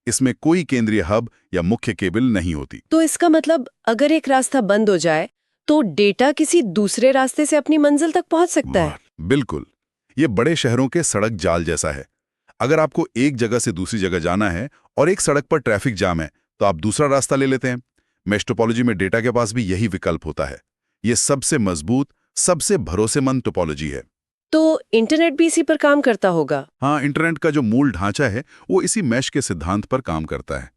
Speaker 4: इसमें कोई केंद्रीय हब या मुख्य केबल नहीं होती।
Speaker 3: तो इसका मतलब अगर एक रास्ता बंद हो जाए तो डेटा किसी दूसरे रास्ते से अपनी मंजिल तक पहुंच सकता है?
Speaker 4: बिल्कुल। ये बड़े शहरों के सड़क जाल जैसा है। अगर आपको एक जगह से दूसरी जगह जाना है और एक सड़क पर ट्रैफिक जाम है तो आप दूसरा रास्ता ले लेते हैं। मैश टोपोलॉजी में डेटा के पास भी यही विकल्प होता है। ये सबसे मजबूत, सबसे भरोसेमंद टोपोलॉजी है।
Speaker 3: तो इंटरनेट भी इसी पर काम करता होगा?
Speaker 4: हाँ, इंटरनेट का जो मूल ढांचा है वो इसी मैश के सिद्धांत पर काम करता है,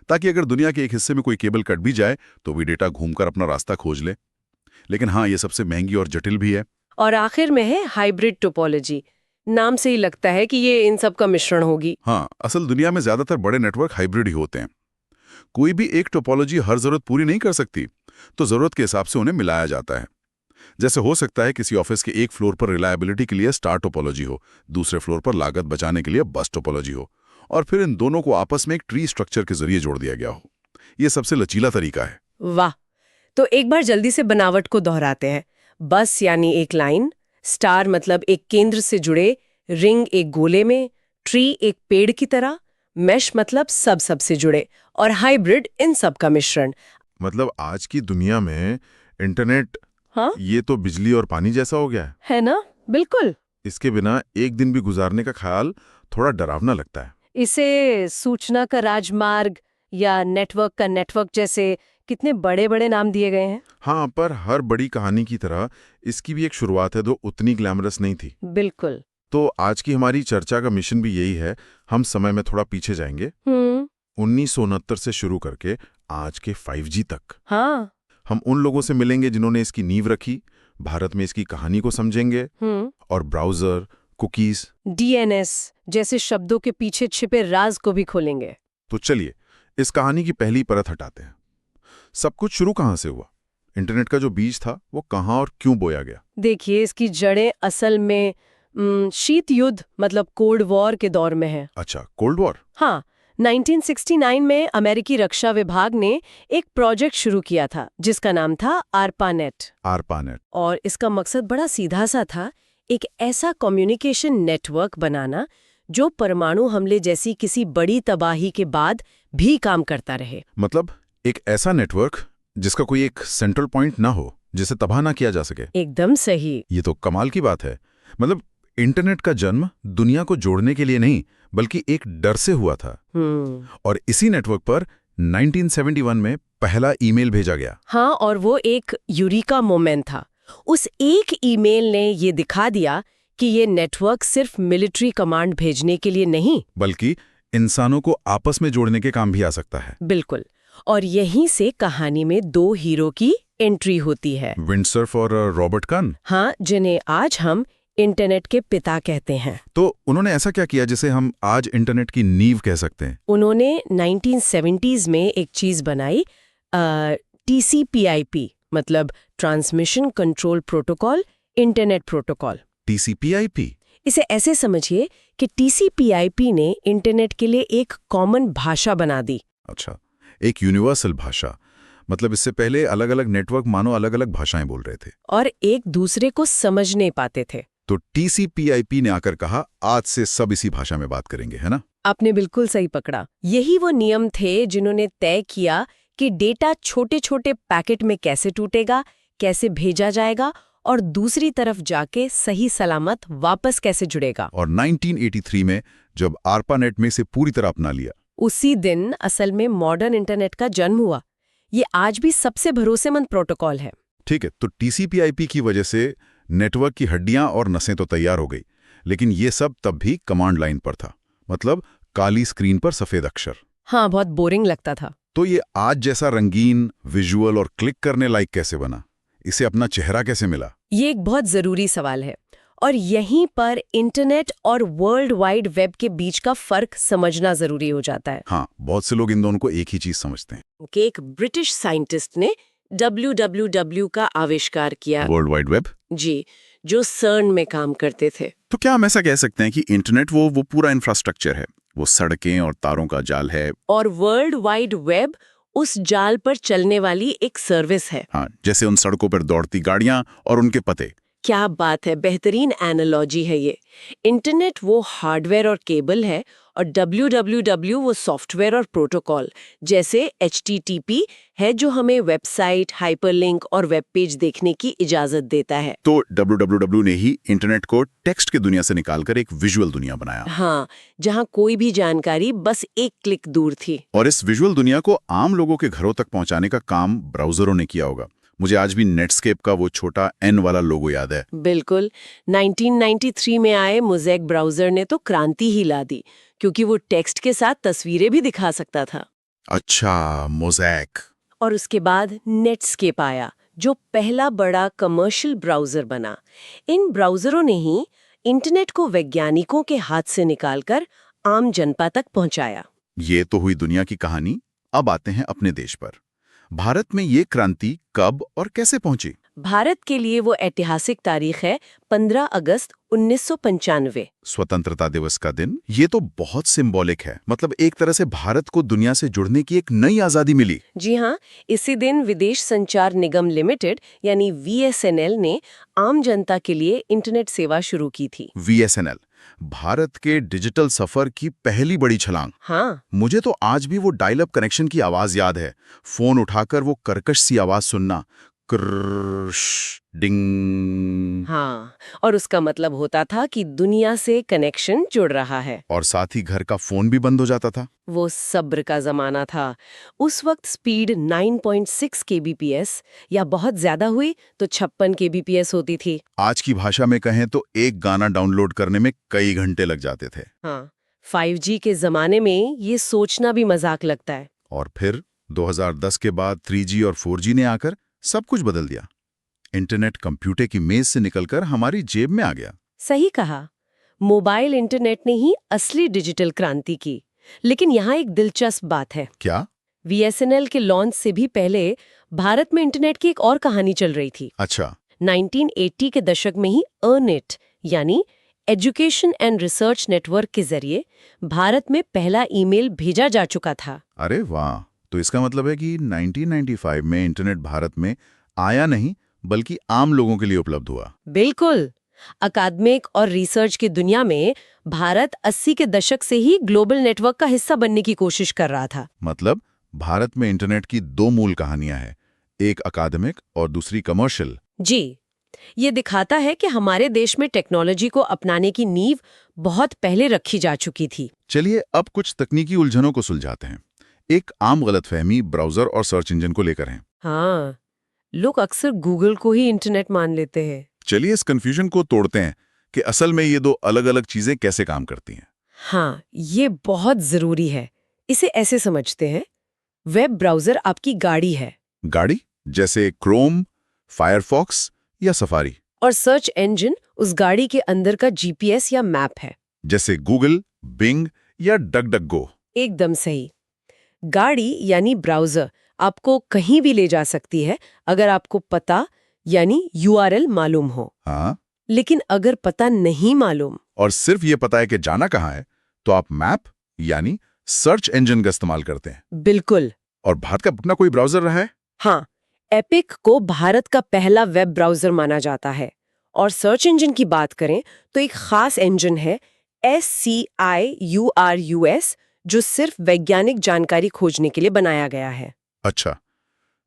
Speaker 4: ताकि अगर दुनिया के एक हिस्से में कोई केबल कट भी जाए तो भी डेटा घूमकर अपना रास्ता खोज ले। लेकिन हाँ, ये सबसे महंगी और जटिल भी है।
Speaker 3: और आखिर में है हाइब्रिड टोपोलॉजी। नाम से ही लगता है कि ये इन सब का मिश्रण होगी।
Speaker 4: हाँ, असल दुनिया में ज्यादातर बड़े नेटवर्क हाइब्रिड ही होते हैं। कोई भी एक टोपोलॉजी हर जरूरत पूरी नहीं कर सकती, तो जरूरत के हिसाब से उन्हें मिलाया जाता है। जैसे हो सकता है किसी ऑफिस के एक फ्लोर पर रिलायबिलिटी के लिए स्टार टोपोलॉजी हो, दूसरे फ्लोर पर लागत बचाने के लिए बस टोपोलॉजी हो, और फिर इन दोनों को आपस में एक ट्री स्ट्रक्चर के जरिए जोड़ दिया गया हो। यह सबसे लचीला तरीका है।
Speaker 3: वाह! तो एक बार जल्दी से बनावट को दोहराते हैं। बस यानी एक लाइन, स्टार मतलब एक केंद्र से जुड़े, रिंग एक गोले में, ट्री एक पेड़ की तरह, मैश मतलब सब से जुड़े, और हाइब्रिड इन सब का मिश्रण।
Speaker 5: मतलब आज की दुनिया में इंटरनेट,
Speaker 3: हाँ?
Speaker 5: ये तो बिजली और पानी जैसा हो गया
Speaker 3: है ना? बिल्कुल।
Speaker 5: इसके बिना एक दिन भी गुजारने का ख्याल थोड़ा डरावना लगता है।
Speaker 3: इसे सूचना का राजमार्ग या नेटवर्क का नेटवर्क जैसे कितने बड़े बड़े नाम दिए गए हैं।
Speaker 5: हाँ, पर हर बड़ी कहानी की तरह इसकी भी एक शुरुआत है जो उतनी ग्लैमरस नहीं थी।
Speaker 3: बिल्कुल।
Speaker 5: तो आज की हमारी चर्चा का मिशन भी यही है। हम समय में थोड़ा पीछे जाएंगे, 1969 से शुरू करके आज के 5G तक।
Speaker 3: हाँ।
Speaker 5: हम उन लोगों से मिलेंगे जिन्होंने इसकी नींव रखी, भारत में इसकी कहानी को समझेंगे, और ब्राउजर, कुकीज,
Speaker 3: DNS जैसे शब्दों के पीछे छिपे राज को भी खोलेंगे।
Speaker 5: तो चलिए इस कहानी की पहली परत हटाते हैं। सब कुछ शुरू कहाँ से हुआ? इंटरनेट का जो बीज था वो कहाँ और क्यों बोया गया?
Speaker 3: देखिए, इसकी जड़ें असल में शीत युद्ध मतलब कोल्ड वॉर के दौर में है।
Speaker 5: अच्छा, कोल्ड वॉर।
Speaker 3: हाँ, 1969 में अमेरिकी रक्षा विभाग ने एक प्रोजेक्ट शुरू किया था जिसका नाम था ARPANET।
Speaker 5: ARPANET।
Speaker 3: और इसका मकसद बड़ा सीधा सा था, एक ऐसा कम्युनिकेशन नेटवर्क बनाना जो परमाणु हमले जैसी किसी बड़ी तबाही के बाद भी काम करता रहे।
Speaker 5: मतलब एक ऐसा नेटवर्क जिसका कोई एक सेंट्रल पॉइंट ना हो, जिसे तबाह ना किया जा सके।
Speaker 3: एकदम सही।
Speaker 5: ये तो कमाल की बात है। मतलब इंटरनेट का जन्म दुनिया को जोड़ने के लिए नहीं, बल्कि एक डर से हुआ था। और इसी नेटवर्क पर 1971 में पहला ईमेल भेजा गया।
Speaker 3: हाँ, और वो एक यूरिका मोमेंट था। उस एक ईमेल ने ये दिखा दिया कि ये नेटवर्क सिर्फ मिलिट्री कमांड भेजने के लिए नहीं,
Speaker 5: बल्कि इंसानों को आपस में जोड़ने के काम भी आ सकता है।
Speaker 3: बिल्कुल। और यहीं से कहानी में दो हीरो की एंट्री होती है।
Speaker 5: विंडसर्फ और रॉबर्ट कहन।
Speaker 3: हाँ, जिन्हें आज हम इंटरनेट के पिता कहते हैं।
Speaker 5: तो उन्होंने ऐसा क्या किया जिसे हम आज इंटरनेट की नींव कह सकते हैं?
Speaker 3: उन्होंने 1970s में एक चीज बनाई, TCP/IP, मतलब transmission control protocol internet protocol.
Speaker 5: TCP/IP?
Speaker 3: इसे ऐसे समझिए कि TCP/IP ने इंटरनेट के लिए एक कॉमन भाषा बना दी।
Speaker 5: अच्छा, एक यूनिवर्सल भाषा। मतलब इससे पहले अलग अलग नेटवर्क मानो अलग अलग भाषाएं बोल रहे थे
Speaker 3: और एक दूसरे को समझ नहीं पाते थे।
Speaker 5: तो TCP/IP ने आकर कहा आज से सब इसी भाषा में बात करेंगे, है ना?
Speaker 3: आपने बिल्कुल सही पकड़ा। यही वो नियम थे जिन्होंने तय किया कि डेटा छोटे छोटे पैकेट में कैसे टूटेगा, कैसे भेजा जाएगा और दूसरी तरफ जाके सही सलामत वापस कैसे जुड़ेगा।
Speaker 5: और 1983 में जब ARPANET में इसे पूरी तरह अपना लिया,
Speaker 3: उसी दिन असल में मॉडर्न इंटरनेट का जन्म हुआ। ये आज भी सबसे भरोसेमंद प्रोटोकॉल है।
Speaker 5: ठीक है, तो TCP/IP की वजह से नेटवर्क की हड्डियां और नसें तो तैयार हो गई, लेकिन ये सब तब भी कमांड लाइन पर था, मतलब काली स्क्रीन पर सफेद अक्षर।
Speaker 3: हाँ, बहुत बोरिंग लगता था।
Speaker 5: तो ये आज जैसा रंगीन, विजुअल और क्लिक करने लायक कैसे बना? इसे अपना चेहरा कैसे मिला?
Speaker 3: ये एक बहुत जरूरी सवाल है और यहीं पर इंटरनेट और वर्ल्ड वाइड वेब के बीच का फर्क समझना जरूरी हो जाता है।
Speaker 5: हाँ, बहुत से लोग इन दोनों को एक ही चीज समझते हैं।
Speaker 3: कि एक ब्रिटिश साइंटिस्ट ने WWW का आविष्कार किया।
Speaker 5: World wide web?
Speaker 3: जी, जो सर्न में काम करते थे।
Speaker 5: तो क्या हम ऐसा कह सकते हैं कि इंटरनेट वो पूरा इंफ्रास्ट्रक्चर है, वो सड़कें और तारों का जाल है?
Speaker 3: और वर्ल्ड वाइड वेब उस जाल पर चलने वाली एक सर्विस है।
Speaker 5: हाँ, जैसे उन सड़कों पर दौड़ती गाड़ियां और उनके पते।
Speaker 3: क्या बात है, बेहतरीन एनालॉजी है ये। इंटरनेट वो हार्डवेयर और केबल है और WWW वो सॉफ्टवेयर और प्रोटोकॉल, जैसे HTTP है जो हमें वेबसाइट, हाइपरलिंक और वेब पेज देखने की इजाजत देता है।
Speaker 5: तो WWW ने ही इंटरनेट को टेक्स्ट की दुनिया से निकालकर एक विजुअल दुनिया बनाया।
Speaker 3: हाँ, जहाँ कोई भी जानकारी बस एक क्लिक दूर थी।
Speaker 5: और इस विजुअल दुनिया को आम लोगों के घरों तक पहुंचाने का काम ब्राउजरों ने किया होगा। मुझे आज भी नेटस्केप का वो छोटा N वाला लोगो याद है।
Speaker 3: बिल्कुल, 1993 में आए मोज़ेक ब्राउजर ने तो क्रांति ही ला दी, क्योंकि वो टेक्स्ट के साथ तस्वीरें भी दिखा सकता था।
Speaker 5: अच्छा, मोज़ेक।
Speaker 3: और उसके बाद नेटस्केप आया, जो पहला बड़ा कमर्शियल ब्राउजर बना। इन ब्राउजरों ने ही इंटरनेट को वैज्ञानिकों के हाथ से निकालकर आम जनता तक पहुंचाया।
Speaker 5: ये तो हुई दुनिया की कहानी। अब आते हैं अपने देश पर। भारत में ये क्रांति कब और कैसे पहुंची?
Speaker 3: भारत के लिए वो ऐतिहासिक तारीख है 15 अगस्त 1995।
Speaker 5: स्वतंत्रता दिवस का दिन। ये तो बहुत सिंबॉलिक है, मतलब एक तरह से भारत को दुनिया से जुड़ने की एक नई आजादी मिली।
Speaker 3: जी हाँ, इसी दिन विदेश संचार निगम लिमिटेड यानी VSNL ने आम जनता के लिए इंटरनेट सेवा शुरू की थी।
Speaker 5: VSNL, भारत के डिजिटल सफर की पहली बड़ी छलांग।
Speaker 3: हाँ,
Speaker 5: मुझे तो आज भी वो डायल अप कनेक्शन की आवाज याद है। फोन उठाकर वो कर्कश सी आवाज सुनना, कर्श डिंग।
Speaker 3: हाँ, और उसका मतलब होता था कि दुनिया से कनेक्शन जुड़ रहा है।
Speaker 5: और साथ ही घर का फोन भी बंद हो जाता था।
Speaker 3: वो सब्र का जमाना था। उस वक्त स्पीड 9.6 kbps या बहुत ज्यादा हुई तो 56 kbps होती थी।
Speaker 5: आज की भाषा में कहें तो एक गाना डाउनलोड करने में कई घंटे लग जाते थे।
Speaker 3: हाँ, 5G के जमाने में ये सोचना भी मजाक लगता है।
Speaker 5: और फिर 2010 के बाद 3G और 4G ने आकर सब कुछ बदल दिया। इंटरनेट कंप्यूटर की मेज से निकलकर हमारी जेब में आ गया।
Speaker 3: सही कहा, मोबाइल इंटरनेट ने ही असली डिजिटल क्रांति की। लेकिन यहाँ एक दिलचस्प बात है।
Speaker 5: क्या?
Speaker 3: VSNL के लॉन्च से भी पहले भारत में इंटरनेट की एक और कहानी चल रही थी।
Speaker 5: अच्छा।
Speaker 3: 1980 के दशक में ही अर्नेट यानी एजुकेशन एंड रिसर्च नेटवर्क के जरिए भारत में पहला ईमेल भेजा जा चुका था।
Speaker 5: अरे वाह, तो इसका मतलब है कि 1995 में इंटरनेट भारत में आया नहीं बल्कि आम लोगों के लिए उपलब्ध हुआ।
Speaker 3: बिल्कुल, अकादमिक और रिसर्च की दुनिया में भारत 80 के दशक से ही ग्लोबल नेटवर्क का हिस्सा बनने की कोशिश कर रहा था।
Speaker 5: मतलब भारत में इंटरनेट की दो मूल कहानियां हैं, एक अकादमिक और दूसरी कमर्शियल।
Speaker 3: जी, ये दिखाता है कि हमारे देश में टेक्नोलॉजी को अपनाने की नींव बहुत पहले रखी जा चुकी थी।
Speaker 5: चलिए अब कुछ तकनीकी उलझनों को सुलझाते हैं। एक आम गलतफहमी ब्राउजर और सर्च इंजन को लेकर है।
Speaker 3: हाँ, लोग अक्सर गूगल को ही इंटरनेट मान लेते हैं।
Speaker 5: चलिए इस कंफ्यूजन को तोड़ते हैं कि असल में ये दो अलग-अलग चीजें कैसे काम करती हैं।
Speaker 3: हाँ, ये बहुत जरूरी है। इसे ऐसे समझते हैं, वेब ब्राउजर आपकी गाड़ी है
Speaker 5: गाड़ी जैसे क्रोम, फायरफॉक्स या सफारी,
Speaker 3: और सर्च इंजन उस गाड़ी के अंदर का जीपीएस या मैप है।
Speaker 5: जैसे गूगल, बिंग या डकडकगो।
Speaker 3: एकदम सही। गाड़ी यानी ब्राउजर आपको कहीं भी ले जा सकती है अगर आपको पता यानी यूआरएल मालूम हो।
Speaker 5: हाँ,
Speaker 3: लेकिन अगर पता नहीं मालूम
Speaker 5: और सिर्फ ये पता है कि जाना कहाँ है, तो आप मैप यानी सर्च इंजन का इस्तेमाल करते हैं।
Speaker 3: बिल्कुल।
Speaker 5: और भारत का अपना कोई ब्राउजर रहा है?
Speaker 3: हाँ, एपिक को भारत का पहला वेब ब्राउजर माना जाता है। और सर्च इंजन की बात करें तो एक खास इंजन है SCIURUS, जो सिर्फ वैज्ञानिक जानकारी खोजने के लिए बनाया गया है।
Speaker 5: अच्छा,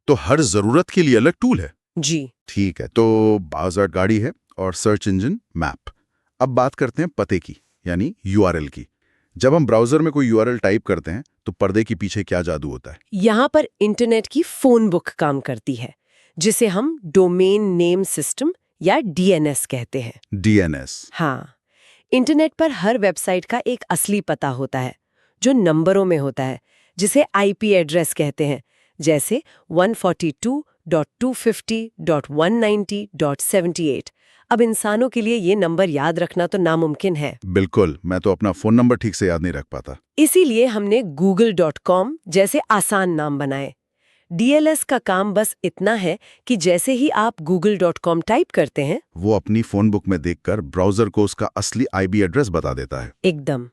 Speaker 5: तो हर जरूरत के लिए अलग टूल है।
Speaker 3: जी
Speaker 5: ठीक है, तो ब्राउजर गाड़ी है और सर्च इंजन मैप। अब बात करते हैं पते की, यानी यूआरएल की। जब हम ब्राउजर में कोई यूआरएल टाइप करते हैं तो पर्दे के पीछे क्या जादू होता है?
Speaker 3: यहाँ पर इंटरनेट की फोन बुक काम करती है, जिसे हम डोमेन नेम सिस्टम या डीएनएस कहते हैं।
Speaker 5: डीएनएस।
Speaker 3: हाँ, इंटरनेट पर हर वेबसाइट का एक असली पता होता है जो नंबरों में होता है, जिसे आईपी एड्रेस कहते हैं, जैसे 142.250.190.78। अब इंसानों के लिए ये नंबर याद रखना तो नामुमकिन है।
Speaker 5: बिल्कुल, मैं तो अपना फोन नंबर ठीक से याद नहीं रख पाता।
Speaker 3: इसीलिए हमने google.com जैसे आसान नाम बनाए। डीएलएस का काम बस इतना है कि जैसे ही आप google.com टाइप करते हैं,
Speaker 5: वो अपनी फोन बुक में देखकर ब्राउजर को उसका असली आईपी एड्रेस बता देता है।
Speaker 3: एकदम।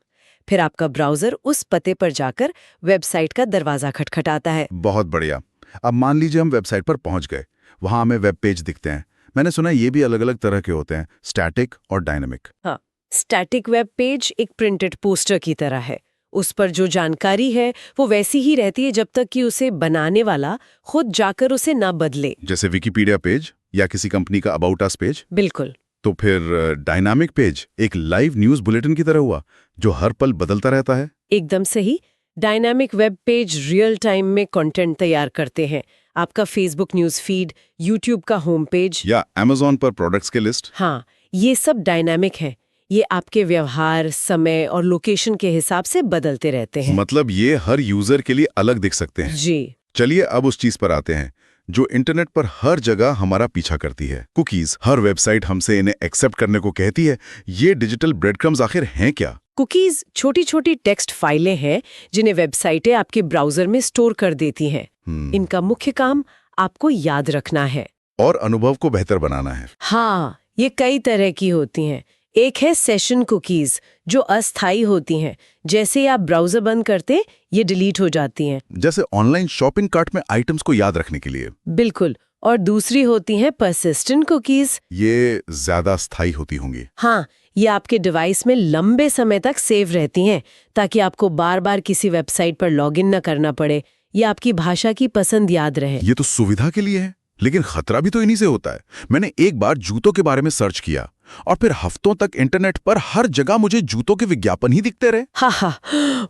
Speaker 3: फिर आपका ब्राउजर उस पते पर जाकर वेबसाइट का दरवाजा खटखटाता है।
Speaker 5: बहुत बढ़िया। अब मान लीजिए हम वेबसाइट पर पहुंच गए, वहां हमें वेब पेज दिखते हैं। मैंने सुना ये भी अलग अलग तरह के होते हैं, स्टैटिक और डायनेमिक।
Speaker 3: हाँ, स्टैटिक वेब पेज एक प्रिंटेड पोस्टर की तरह है। उस पर जो जानकारी है वो वैसी ही रहती है जब तक कि उसे बनाने वाला खुद जाकर उसे ना बदले।
Speaker 5: जैसे विकिपीडिया पेज या किसी कंपनी का अबाउट अस पेज।
Speaker 3: बिल्कुल।
Speaker 5: तो फिर डायनामिक पेज एक लाइव न्यूज बुलेटिन की तरह हुआ, जो हर पल बदलता रहता है।
Speaker 3: एकदम सही। Dynamic web page real time में कंटेंट तैयार करते हैं। आपका फेसबुक न्यूज़ फीड, यूट्यूब का होम पेज
Speaker 5: या अमेज़न पर प्रोडक्ट्स के लिस्ट।
Speaker 3: हाँ, ये सब डायनामिक है। ये आपके व्यवहार, समय और लोकेशन के हिसाब से बदलते रहते हैं।
Speaker 5: मतलब ये हर यूजर के लिए अलग दिख सकते हैं।
Speaker 3: जी।
Speaker 5: चलिए अब उस चीज पर आते हैं जो इंटरनेट पर हर जगह हमारा पीछा करती है, कुकीज। हर वेबसाइट हमसे इन्हें एक्सेप्ट करने को कहती है। ये डिजिटल ब्रेडक्रम्स आखिर हैं क्या?
Speaker 3: कुकीज छोटी छोटी टेक्स्ट फाइलें हैं जिन्हें वेबसाइटें आपके ब्राउजर में स्टोर कर देती हैं। इनका मुख्य काम आपको याद रखना है
Speaker 5: और अनुभव को बेहतर बनाना है।
Speaker 3: हाँ, ये कई तरह की होती हैं। एक है सेशन कुकीज, जो अस्थायी होती हैं। जैसे ही आप ब्राउजर बंद करते ये डिलीट हो जाती हैं।
Speaker 5: जैसे ऑनलाइन शॉपिंग कार्ट में आइटम्स को याद रखने के लिए।
Speaker 3: बिल्कुल। और दूसरी होती हैं परसिस्टेंट कुकीज।
Speaker 5: ये ज्यादा स्थायी होती होंगी।
Speaker 3: हाँ, ये आपके डिवाइस में लंबे समय तक सेव रहती हैं, ताकि आपको बार बार किसी वेबसाइट पर लॉगिन न करना पड़े या आपकी भाषा की पसंद याद रहे।
Speaker 5: ये तो सुविधा के लिए है, लेकिन खतरा भी तो इन्हीं से होता है। मैंने एक बार जूतों के बारे में सर्च किया और फिर हफ्तों तक इंटरनेट पर हर जगह मुझे जूतों के विज्ञापन ही दिखते रहे।
Speaker 3: हाँ,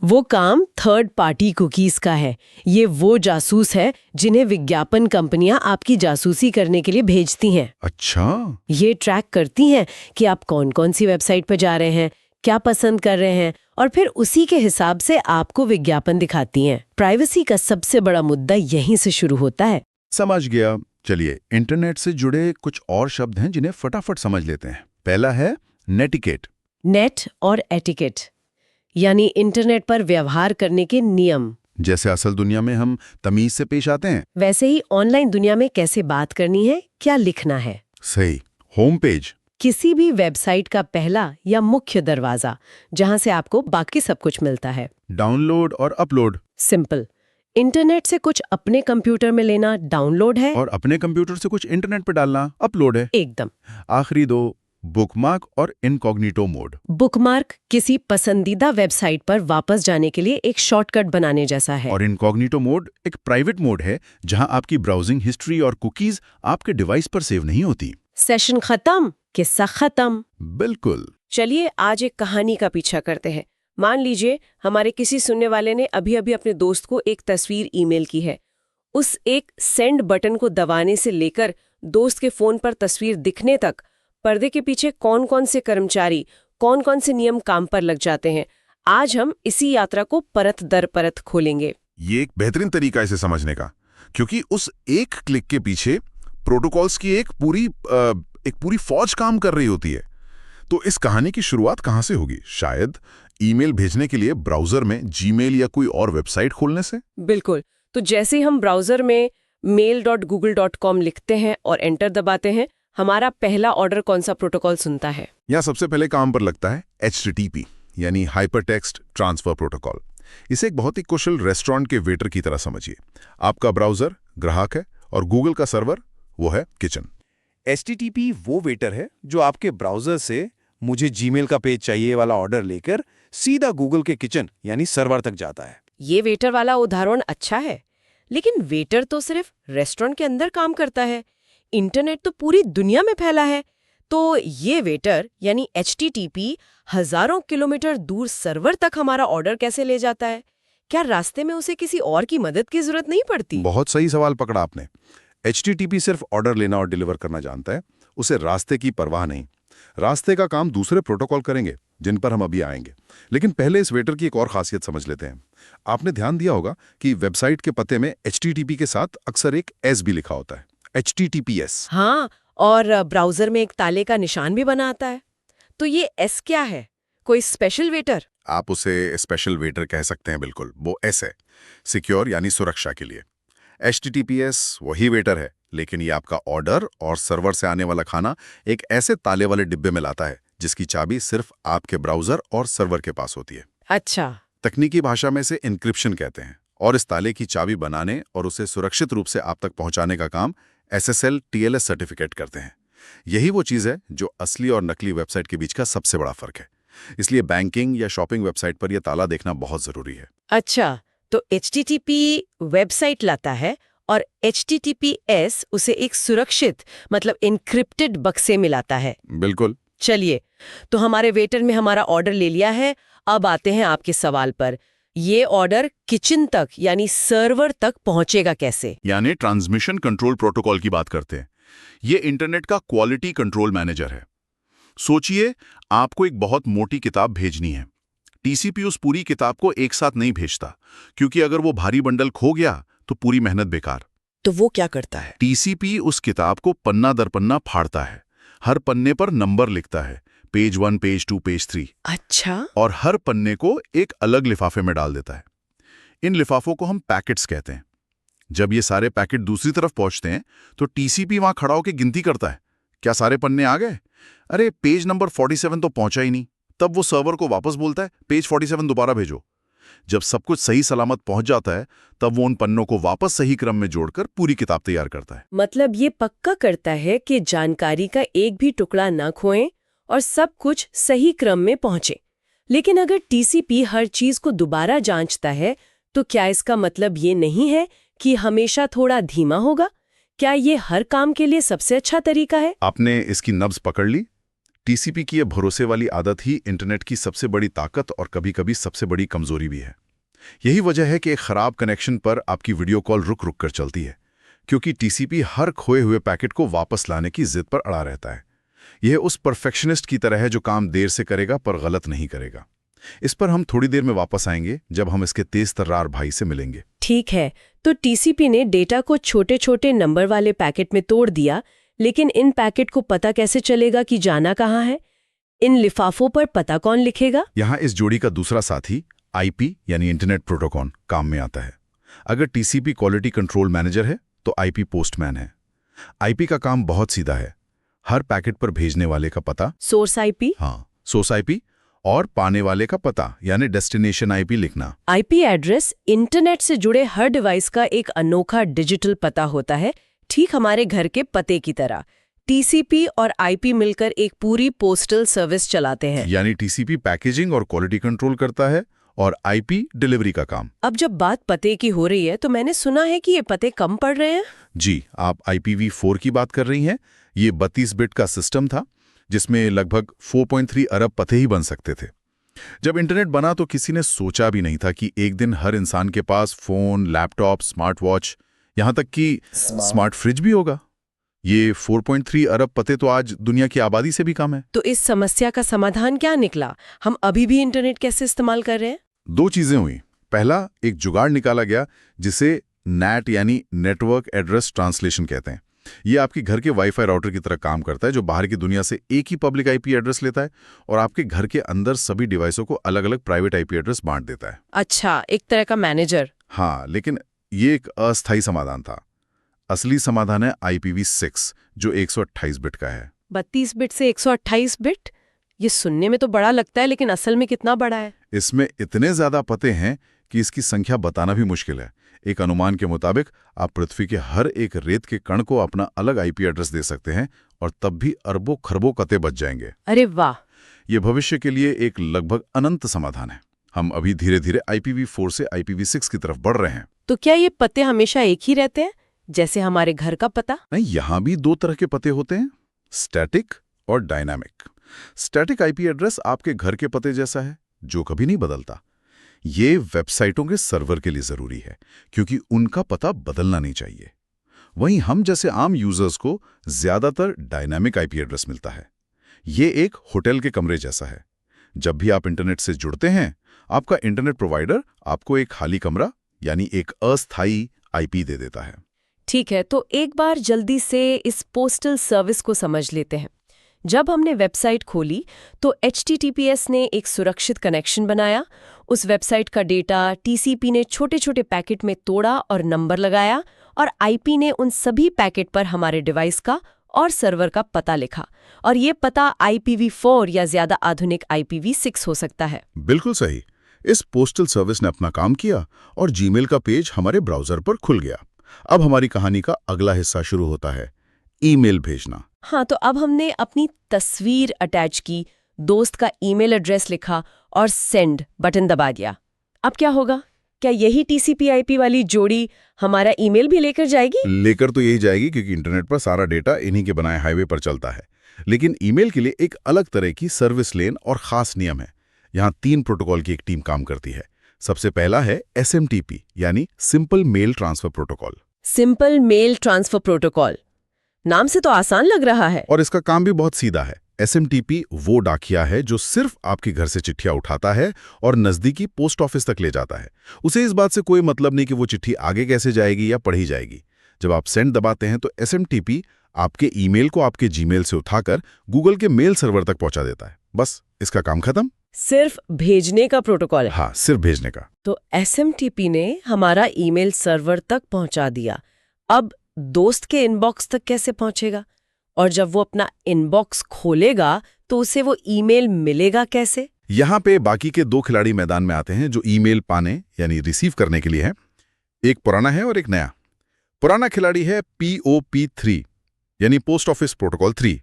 Speaker 3: वो काम थर्ड पार्टी कुकीज का है। ये वो जासूस है जिन्हें विज्ञापन कंपनियां आपकी जासूसी करने के लिए भेजती हैं।
Speaker 5: अच्छा।
Speaker 3: ये ट्रैक करती हैं कि आप कौन कौन सी वेबसाइट पर जा रहे हैं, क्या पसंद कर रहे हैं, और फिर उसी के हिसाब से आपको विज्ञापन दिखाती हैं। प्राइवेसी का सबसे बड़ा मुद्दा यहीं से शुरू होता है।
Speaker 5: समझ गया। चलिए, इंटरनेट से जुड़े कुछ और शब्द हैं जिन्हें फटाफट समझ लेते हैं। पहला है नेटिकेट।
Speaker 3: नेट और एटिकेट यानी इंटरनेट पर व्यवहार करने के नियम।
Speaker 5: जैसे असल दुनिया में हम तमीज से पेश आते हैं,
Speaker 3: वैसे ही ऑनलाइन दुनिया में कैसे बात करनी है, क्या लिखना है।
Speaker 5: सही। होम पेज
Speaker 3: किसी भी वेबसाइट का पहला या मुख्य दरवाजा, जहां से आपको बाकी सब कुछ मिलता है।
Speaker 5: डाउनलोड और अपलोड।
Speaker 3: सिंपल। इंटरनेट से कुछ अपने कंप्यूटर में लेना डाउनलोड है,
Speaker 5: और अपने कंप्यूटर से कुछ इंटरनेट पर डालना अपलोड है।
Speaker 3: एकदम।
Speaker 5: आखिरी दो, बुकमार्क और इनकॉग्निटो मोड।
Speaker 3: बुकमार्क किसी पसंदीदा वेबसाइट पर वापस जाने के लिए एक शॉर्टकट बनाने जैसा है।
Speaker 5: और इनकॉग्निटो मोड एक प्राइवेट मोड है जहां आपकी ब्राउजिंग हिस्ट्री और कुकीज आपके डिवाइस पर सेव नहीं होती।
Speaker 3: सेशन खत्म, किस्सा खत्म।
Speaker 5: बिल्कुल।
Speaker 3: चलिए आज एक कहानी का पीछा करते हैं। मान लीजिए हमारे किसी सुनने वाले ने अभी अभी अपने दोस्त को एक तस्वीर ईमेल की है। उस एक सेंड बटन को दबाने से लेकर दोस्त के फोन पर तस्वीर दिखने तक पर्दे के पीछे कौन कौन से कर्मचारी, कौन कौन से नियम काम पर लग जाते हैं, आज हम इसी यात्रा को परत दर परत खोलेंगे।
Speaker 5: ये एक बेहतरीन तरीका है इसे समझने का, क्योंकि उस एक क्लिक के पीछे प्रोटोकॉल्स की एक पूरी फौज काम कर रही होती है। तो इस कहानी की शुरुआत कहां से होगी? शायद ईमेल भेजने के लिए ब्राउजर में जीमेल या कोई और वेबसाइट खोलने से।
Speaker 3: बिल्कुल। तो जैसे ही हम ब्राउजर में mail.google.com लिखते हैं और एंटर दबाते हैं, हमारा पहला ऑर्डर कौन सा प्रोटोकॉल सुनता है?
Speaker 5: यहाँ सबसे पहले काम पर लगता है HTTP यानी हाइपरटेक्स्ट ट्रांसफर प्रोटोकॉल। इसे एक बहुत ही कुशल रेस्टोरेंट के वेटर की तरह समझिए। आपका ब्राउजर ग्राहक है और गूगल का सर्वर वो है किचन।
Speaker 6: HTTP वो वेटर है जो आपके ब्राउजर से मुझे जीमेल का पेज चाहिए वाला ऑर्डर लेकर सीधा गूगल के किचन यानी सर्वर तक जाता है।
Speaker 3: ये वेटर वाला उदाहरण अच्छा है, लेकिन वेटर तो सिर्फ रेस्टोरेंट के अंदर काम करता है। इंटरनेट तो पूरी दुनिया में फैला है। तो ये वेटर यानी HTTP हजारों किलोमीटर दूर सर्वर तक हमारा ऑर्डर कैसे ले जाता है? क्या रास्ते में उसे किसी और की मदद की जरूरत नहीं पड़ती?
Speaker 5: बहुत सही सवाल पकड़ा आपने। HTTP सिर्फ ऑर्डर लेना और डिलीवर करना जानता है, उसे रास्ते की परवाह नहीं। रास्ते का काम दूसरे प्रोटोकॉल करेंगे जिन पर हम अभी आएंगे। लेकिन पहले इस वेटर की एक और खासियत समझ लेते हैं। आपने ध्यान दिया होगा कि वेबसाइट के पते में HTTP के साथ अक्सर एक S भी लिखा होता है, HTTPS।
Speaker 3: हाँ, और ब्राउजर में एक ताले का निशान भी बना आता है। तो ये S क्या है? कोई स्पेशल वेटर?
Speaker 5: आप उसे स्पेशल वेटर कह सकते हैं, बिल्कुल। वो S है, सिक्योर यानी सुरक्षा के लिए। HTTPS वही वेटर है, लेकिन ये आपका ऑर्डर और सर्वर से आने वाला खाना एक ऐसे ताले वाले डिब्बे में लाता है जिसकी चाबी सिर्फ आपके ब्राउजर और सर्वर के पास होती है।
Speaker 3: अच्छा।
Speaker 5: तकनीकी भाषा में इसे एन्क्रिप्शन कहते हैं, और इस ताले की चाबी बनाने और उसे सुरक्षित रूप से आप तक पहुंचाने का काम SSL TLS सर्टिफिकेट करते हैं। यही वो चीज़ है जो असली और नकली वेबसाइट के बीच का सबसे बड़ा फर्क है। इसलिए बैंकिंग या शॉपिंग वेबसाइट पर यह ताला देखना बहुत जरूरी है।
Speaker 3: अच्छा, तो HTTP वेबसाइट लाता है और HTTPS उसे एक सुरक्षित मतलब एन्क्रिप्टेड बक्से में लाता है।
Speaker 5: बिल्कुल।
Speaker 3: चलिए, तो हमारे वेटर में हमारा ऑर्डर ले लिया है। अब आते हैं आपके सवाल पर। ये ऑर्डर किचन तक यानी सर्वर तक पहुंचेगा कैसे?
Speaker 5: यानी ट्रांसमिशन कंट्रोल प्रोटोकॉल की बात करते हैं। ये इंटरनेट का क्वालिटी कंट्रोल मैनेजर है। सोचिए, आपको एक बहुत मोटी किताब भेजनी है। TCP उस पूरी किताब को एक साथ नहीं भेजता, क्योंकि अगर वो भारी बंडल खो गया तो पूरी मेहनत बेकार।
Speaker 3: तो वो क्या करता है?
Speaker 5: TCP उस किताब को पन्ना दर पन्ना फाड़ता है, हर पन्ने पर नंबर लिखता है, पेज 1, पेज 2, पेज 3।
Speaker 3: अच्छा।
Speaker 5: और हर पन्ने को एक अलग लिफाफे में डाल देता है। इन लिफाफों को हम पैकेट्स कहते हैं। जब ये सारे पैकेट दूसरी तरफ पहुंचते हैं तो TCP वहां खड़ा होकर गिनती करता है, क्या सारे पन्ने आ गए? अरे पेज नंबर 47 तो पहुंचा ही नहीं। तब वो सर्वर को वापस बोलता है, पेज 47 दोबारा भेजो। जब सब कुछ सही सलामत पहुंच जाता है तब वो उन पन्नों को वापस सही क्रम में जोड़कर पूरी किताब तैयार करता है।
Speaker 3: मतलब ये पक्का करता है कि जानकारी का एक भी टुकड़ा ना खोएं और सब कुछ सही क्रम में पहुंचे। लेकिन अगर TCP हर चीज को दोबारा जांचता है तो क्या इसका मतलब ये नहीं है कि हमेशा थोड़ा धीमा होगा? क्या ये हर काम के लिए सबसे अच्छा तरीका है?
Speaker 5: आपने इसकी नब्ज पकड़ ली। TCP की यह भरोसे वाली आदत ही इंटरनेट की सबसे बड़ी ताकत और कभी-कभी सबसे बड़ी कमजोरी भी है। यही वजह है कि एक खराब कनेक्शन पर आपकी वीडियो कॉल रुक रुक कर चलती है, क्योंकि TCP हर खोए हुए पैकेट को वापस लाने की जिद पर अड़ा रहता है। यह उस परफेक्शनिस्ट की तरह है जो काम देर से करेगा पर गलत नहीं करेगा। इस पर हम थोड़ी देर में वापस आएंगे जब हम इसके तेज तर्रार भाई से मिलेंगे।
Speaker 3: ठीक है, तो TCP ने डेटा को छोटे छोटे नंबर वाले पैकेट में तोड़ दिया, लेकिन इन पैकेट को पता कैसे चलेगा कि जाना कहाँ है? इन लिफाफों पर पता कौन लिखेगा?
Speaker 5: यहाँ इस जोड़ी का दूसरा साथी IP यानी इंटरनेट प्रोटोकॉल काम में आता है। अगर TCP क्वालिटी कंट्रोल मैनेजर है तो IP पोस्टमैन है। IP का काम बहुत सीधा है, हर पैकेट पर भेजने वाले का पता
Speaker 3: सोर्स IP?
Speaker 5: हाँ, सोर्स IP, और पाने वाले का पता यानी डेस्टिनेशन IP लिखना।
Speaker 3: IP एड्रेस इंटरनेट से जुड़े हर डिवाइस का एक अनोखा डिजिटल पता होता है, ठीक हमारे घर के पते की तरह। TCP और IP मिलकर एक पूरी पोस्टल सर्विस चलाते हैं।
Speaker 5: यानी TCP पैकेजिंग और क्वालिटी कंट्रोल करता है और IP डिलीवरी का काम।
Speaker 3: अब जब बात पते की हो रही है तो मैंने सुना है कि ये पते कम पड़ रहे हैं।
Speaker 5: जी, आप IPv4 की बात कर रही हैं। ये 32 बिट का सिस्टम था जिसमें लगभग 4.3 अरब पते ही बन सकते थे। जब इंटरनेट बना तो किसी ने सोचा भी नहीं था कि एक दिन हर इंसान के पास फोन, लैपटॉप, स्मार्ट वॉच, यहाँ तक कि स्मार्ट फ्रिज भी होगा। ये 4.3 अरब पते तो आज दुनिया की आबादी से भी कम है।
Speaker 3: तो इस समस्या का समाधान क्या निकला? हम अभी भी इंटरनेट कैसे इस्तेमाल कर रहे हैं?
Speaker 5: दो चीजें हुई। पहला एक जुगाड़ निकाला गया जिसे NAT यानी नेटवर्क एड्रेस ट्रांसलेशन कहते हैं। ये आपके घर के वाईफाई राउटर की तरह काम करता है, जो बाहर की दुनिया से एक ही पब्लिक आईपी एड्रेस लेता है और आपके घर के अंदर सभी डिवाइसों को अलग अलग प्राइवेट आईपी एड्रेस बांट देता है।
Speaker 3: अच्छा, एक तरह का मैनेजर।
Speaker 5: हाँ, लेकिन ये एक अस्थायी समाधान था। असली समाधान है IPv6, जो 128 बिट का है।
Speaker 3: 32 बिट से 128 बिट? ये सुनने में तो बड़ा लगता है, लेकिन असल में कितना बड़ा है?
Speaker 5: इसमें इतने ज्यादा पते हैं कि इसकी संख्या बताना भी मुश्किल है। एक अनुमान के मुताबिक आप पृथ्वी के हर एक रेत के कण को अपना अलग आईपी एड्रेस दे सकते हैं और तब भी अरबों खरबों पते बच जाएंगे।
Speaker 3: अरे वाह!
Speaker 5: ये भविष्य के लिए एक लगभग अनंत समाधान है। हम अभी धीरे धीरे IPv4 से IPv6 की तरफ बढ़ रहे हैं।
Speaker 3: तो क्या ये पते हमेशा एक ही रहते हैं, जैसे हमारे घर का पता?
Speaker 5: नहीं, यहां भी दो तरह के पते होते हैं, स्टैटिक और डायनामिक। स्टैटिक आईपी एड्रेस आपके घर के पते जैसा है, जो कभी नहीं बदलता। ये वेबसाइटों के सर्वर के लिए जरूरी है, क्योंकि उनका पता बदलना नहीं चाहिए। वहीं हम जैसे आम यूजर्स को ज्यादातर डायनामिक आईपी एड्रेस मिलता है। ये एक होटल के कमरे जैसा है। जब भी आप इंटरनेट से जुड़ते हैं, आपका इंटरनेट प्रोवाइडर आपको एक खाली कमरा यानी एक अस्थायी आईपी दे देता है।
Speaker 3: ठीक है, तो एक बार जल्दी से इस पोस्टल सर्विस को समझ लेते हैं। जब हमने वेबसाइट खोली तो HTTPS ने एक सुरक्षित कनेक्शन बनाया। उस वेबसाइट का डेटा TCP ने छोटे छोटे पैकेट में तोड़ा और नंबर लगाया, और IP ने उन सभी पैकेट पर हमारे डिवाइस का और सर्वर का पता लिखा। और ये पता IPv4 या ज्यादा आधुनिक IPv6 हो सकता है।
Speaker 5: बिल्कुल सही। इस पोस्टल सर्विस ने अपना काम किया और जीमेल का पेज हमारे ब्राउजर पर खुल गया। अब हमारी कहानी का अगला हिस्सा शुरू होता है, ईमेल भेजना।
Speaker 3: हाँ, तो अब हमने अपनी तस्वीर अटैच की, दोस्त का ईमेल एड्रेस लिखा और सेंड बटन दबा दिया। अब क्या होगा? क्या यही TCP/IP वाली जोड़ी हमारा ईमेल भी लेकर जाएगी?
Speaker 5: लेकर तो यही जाएगी, क्योंकि इंटरनेट पर सारा डेटा इन्हीं के बनाए हाईवे पर चलता है। लेकिन ईमेल के लिए एक अलग तरह की सर्विस लेन और खास नियम है। यहाँ 3 प्रोटोकॉल की एक टीम काम करती है। सबसे पहला है SMTP यानी simple mail transfer protocol.
Speaker 3: Simple mail transfer protocol, नाम से तो आसान लग रहा है।
Speaker 5: और इसका काम भी बहुत सीधा है। SMTP वो डाकिया है जो सिर्फ आपके घर से चिट्ठियां उठाता है और नजदीकी पोस्ट ऑफिस तक ले जाता है। उसे इस बात से कोई मतलब नहीं कि वो चिट्ठी आगे कैसे जाएगी या पढ़ी जाएगी। जब आप सेंड दबाते हैं तो SMTP आपके ईमेल को आपके जीमेल से उठाकर गूगल के मेल सर्वर तक पहुंचा देता है। बस, इसका काम खत्म।
Speaker 3: सिर्फ भेजने का प्रोटोकॉल है।
Speaker 5: हाँ, सिर्फ भेजने का।
Speaker 3: तो SMTP ने हमारा ईमेल सर्वर तक पहुंचा दिया। अब दोस्त के इनबॉक्स तक कैसे पहुंचेगा? और जब वो अपना इनबॉक्स खोलेगा तो उसे वो ईमेल मिलेगा कैसे?
Speaker 5: यहाँ पे बाकी के 2 खिलाड़ी मैदान में आते हैं जो ईमेल पाने यानी रिसीव करने के लिए हैं। एक पुराना है और एक नया। पुराना खिलाड़ी है POP3 यानी पोस्ट ऑफिस प्रोटोकॉल 3।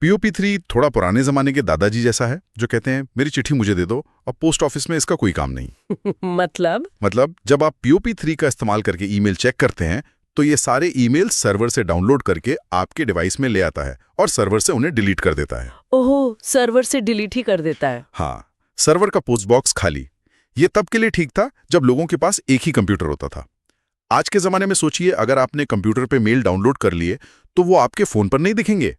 Speaker 5: POP3 थोड़ा पुराने जमाने के दादाजी जैसा है, जो कहते हैं मेरी चिट्ठी मुझे दे दो और पोस्ट ऑफिस में इसका कोई काम नहीं। मतलब जब आप POP3 का इस्तेमाल करके ईमेल चेक करते हैं तो ये सारे ईमेल सर्वर से डाउनलोड करके आपके डिवाइस में ले आता है और सर्वर से उन्हें डिलीट कर देता है।
Speaker 3: ओहो, सर्वर से डिलीट ही कर देता है।
Speaker 5: हाँ, सर्वर का पोस्ट बॉक्स खाली। ये तब के लिए ठीक था जब लोगों के पास एक ही कंप्यूटर होता था। आज के जमाने में सोचिए, अगर आपने कंप्यूटर पे मेल डाउनलोड कर लिए तो वो आपके फोन पर नहीं दिखेंगे,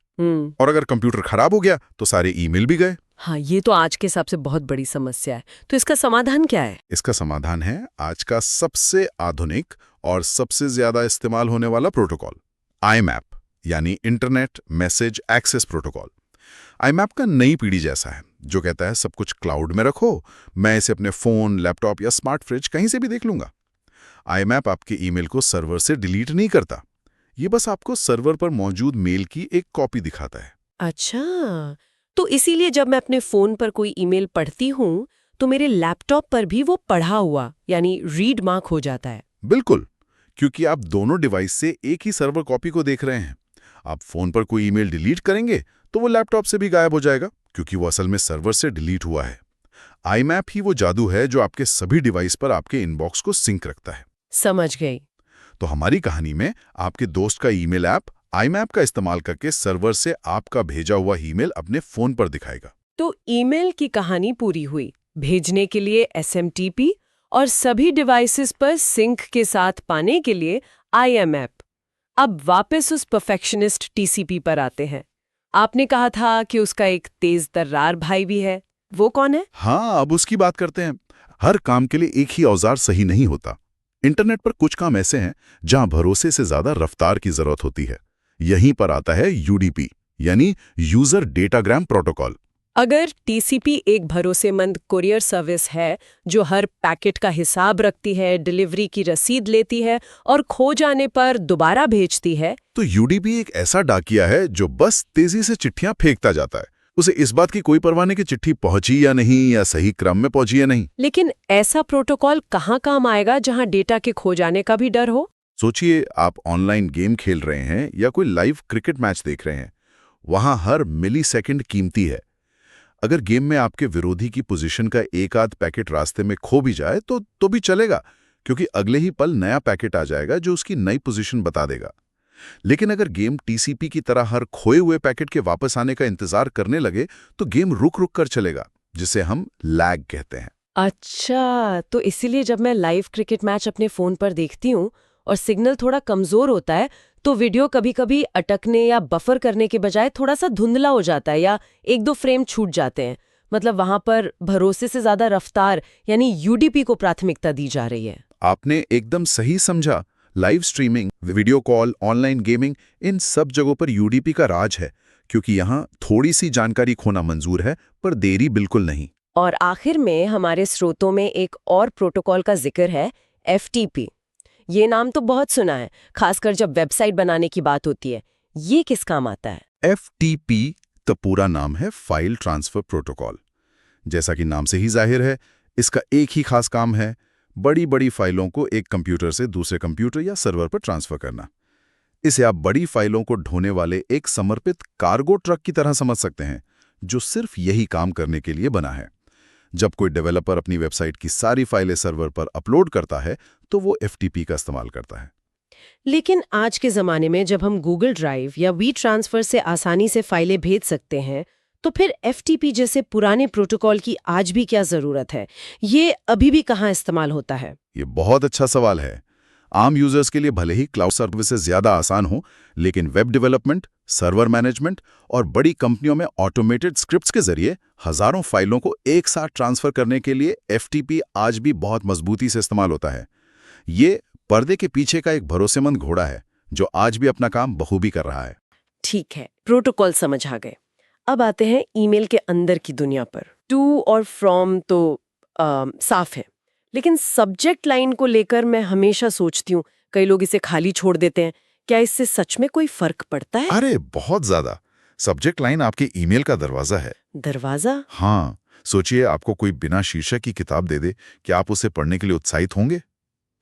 Speaker 5: और अगर कंप्यूटर खराब हो गया तो सारे ईमेल भी गए।
Speaker 3: हाँ, ये तो आज के हिसाब से बहुत बड़ी समस्या है। तो इसका समाधान क्या है?
Speaker 5: इसका समाधान है आज का सबसे आधुनिक और सबसे ज्यादा इस्तेमाल होने वाला प्रोटोकॉल, IMAP यानी internet message access protocol. IMAP का नई पीढ़ी जैसा है, जो कहता है सब कुछ क्लाउड में रखो, मैं इसे अपने फोन, लैपटॉप या स्मार्ट फ्रिज कहीं से भी देख लूंगा। IMAP आपके ईमेल को सर्वर से डिलीट नहीं करता, ये बस आपको सर्वर पर मौजूद मेल की एक कॉपी दिखाता है।
Speaker 3: अच्छा, तो इसीलिए जब मैं अपने फोन पर कोई ईमेल पढ़ती हूँ तो मेरे लैपटॉप पर भी वो पढ़ा हुआ यानी रीड मार्क हो जाता है।
Speaker 5: बिल्कुल, क्योंकि आप दोनों डिवाइस से एक ही सर्वर कॉपी को देख रहे हैं। आप फोन पर कोई ईमेल डिलीट करेंगे तो वो लैपटॉप से भी गायब हो जाएगा, क्योंकि वो असल में सर्वर से डिलीट हुआ है। IMAP ही वो जादू है जो आपके सभी डिवाइस पर आपके इनबॉक्स को सिंक रखता है।
Speaker 3: समझ गई।
Speaker 5: तो हमारी कहानी में आपके दोस्त का ईमेल ऐप IMAP का इस्तेमाल करके सर्वर से आपका भेजा हुआ ईमेल अपने फोन पर दिखाएगा।
Speaker 3: तो ईमेल की कहानी पूरी हुई। भेजने के लिए SMTP और सभी डिवाइसेस पर सिंक के साथ पाने के लिए IMAP। अब वापस उस परफेक्शनिस्ट TCP पर आते हैं। आपने कहा था कि उसका एक तेज तर्रार भाई भी है, वो कौन है?
Speaker 5: हाँ, अब उसकी बात करते हैं। हर काम के लिए एक ही औजार सही नहीं होता। इंटरनेट पर कुछ काम ऐसे हैं जहां भरोसे से ज्यादा रफ्तार की जरूरत होती है। यहीं पर आता है यूडीपी, यानी यूजर डेटाग्राम प्रोटोकॉल।
Speaker 3: अगर टीसीपी एक भरोसेमंद कुरियर सर्विस है जो हर पैकेट का हिसाब रखती है, डिलीवरी की रसीद लेती है और खो जाने पर दोबारा भेजती है,
Speaker 5: तो यूडीपी एक ऐसा डाकिया है जो बस तेजी से चिट्ठियां फेंकता जाता है। उसे इस बात की कोई परवाह नहीं कि चिट्ठी पहुंची या नहीं, या सही क्रम में पहुंची या नहीं।
Speaker 3: लेकिन ऐसा प्रोटोकॉल कहाँ काम आएगा जहाँ डेटा के खो जाने का भी डर हो?
Speaker 5: सोचिए, आप ऑनलाइन गेम खेल रहे हैं या कोई लाइव क्रिकेट मैच देख रहे हैं। वहां हर मिलीसेकंड कीमती है। अगर गेम में आपके विरोधी की पोजीशन का एक आध पैकेट रास्ते में खो भी जाए तो भी चलेगा, क्योंकि अगले ही पल नया पैकेट आ जाएगा जो उसकी नई पोजीशन बता देगा। लेकिन अगर गेम टीसीपी की तरह हर खोए हुए पैकेट के वापस आने का इंतजार करने लगे तो गेम रुक रुक कर चलेगा, जिसे हम लैग कहते हैं।
Speaker 3: अच्छा, तो इसीलिए जब मैं लाइव क्रिकेट मैच अपने फोन पर देखती हूँ और सिग्नल थोड़ा कमजोर होता है तो वीडियो कभी-कभी अटकने या बफर करने के बजाय थोड़ा सा धुंधला हो जाता है या एक दो फ्रेम छूट जाते हैं। मतलब वहां पर भरोसे से ज्यादा रफ्तार यानी यूडीपी को प्राथमिकता दी जा रही है।
Speaker 5: आपने एकदम सही समझा। Live streaming, video call, online gaming, इन सब जगहों पर यूडीपी का राज है, क्योंकि यहाँ थोड़ी सी जानकारी खोना मंजूर है पर देरी बिल्कुल नहीं।
Speaker 3: और आखिर में हमारे स्रोतों में एक और प्रोटोकॉल का जिक्र है, एफटीपी। ये नाम तो बहुत सुना है, खासकर जब वेबसाइट बनाने की बात होती है। ये किस काम आता है?
Speaker 5: FTP तो पूरा नाम है फाइल ट्रांसफर प्रोटोकॉल। जैसा कि नाम से ही जाहिर है, इसका एक ही खास काम है, बड़ी बड़ी फाइलों को एक कंप्यूटर से दूसरे कंप्यूटर या सर्वर पर ट्रांसफर करना। इसे आप बड़ी फाइलों को ढोने वाले एक समर्पित कार्गो ट्रक की तरह समझ सकते हैं, जो सिर्फ यही काम करने के लिए बना है। जब कोई डेवलपर अपनी वेबसाइट की सारी फाइलें सर्वर पर अपलोड करता है तो वो FTP का इस्तेमाल करता है।
Speaker 3: लेकिन आज के ज़माने में जब हम गूगल ड्राइव या वी ट्रांसफ़र से आसानी से फाइलें भेज सकते हैं, तो फिर FTP जैसे पुराने प्रोटोकॉल की आज भी क्या ज़रूरत है? ये अभी भी कहाँ इस्तेमाल होता है?
Speaker 5: ये बहुत अच्छा सवाल है। आम यूजर्स के लिए भले ही क्लाउड सर्विसेज ज्यादा आसान हो, लेकिन वेब डेवलपमेंट, सर्वर मैनेजमेंट और बड़ी कंपनियों में ऑटोमेटेड स्क्रिप्ट्स के जरिए हजारों फाइलों को एक साथ ट्रांसफर करने के लिए FTP आज भी बहुत मजबूती से इस्तेमाल होता है। ये पर्दे के पीछे का एक भरोसेमंद घोड़ा है जो आज भी अपना काम बखूबी कर रहा है।
Speaker 3: ठीक है, प्रोटोकॉल समझ आ गए। अब आते हैं ईमेल के अंदर की दुनिया पर। टू और फ्रॉम तो साफ है, लेकिन सब्जेक्ट लाइन को लेकर मैं हमेशा सोचती हूँ, कई लोग इसे खाली छोड़ देते हैं। क्या इससे सच में कोई फर्क पड़ता है?
Speaker 5: अरे बहुत ज्यादा। सब्जेक्ट लाइन आपके ईमेल का दरवाजा है।
Speaker 3: दरवाजा?
Speaker 5: हाँ, सोचिए आपको कोई बिना शीर्षक की किताब दे दे, क्या आप उसे पढ़ने के लिए उत्साहित होंगे?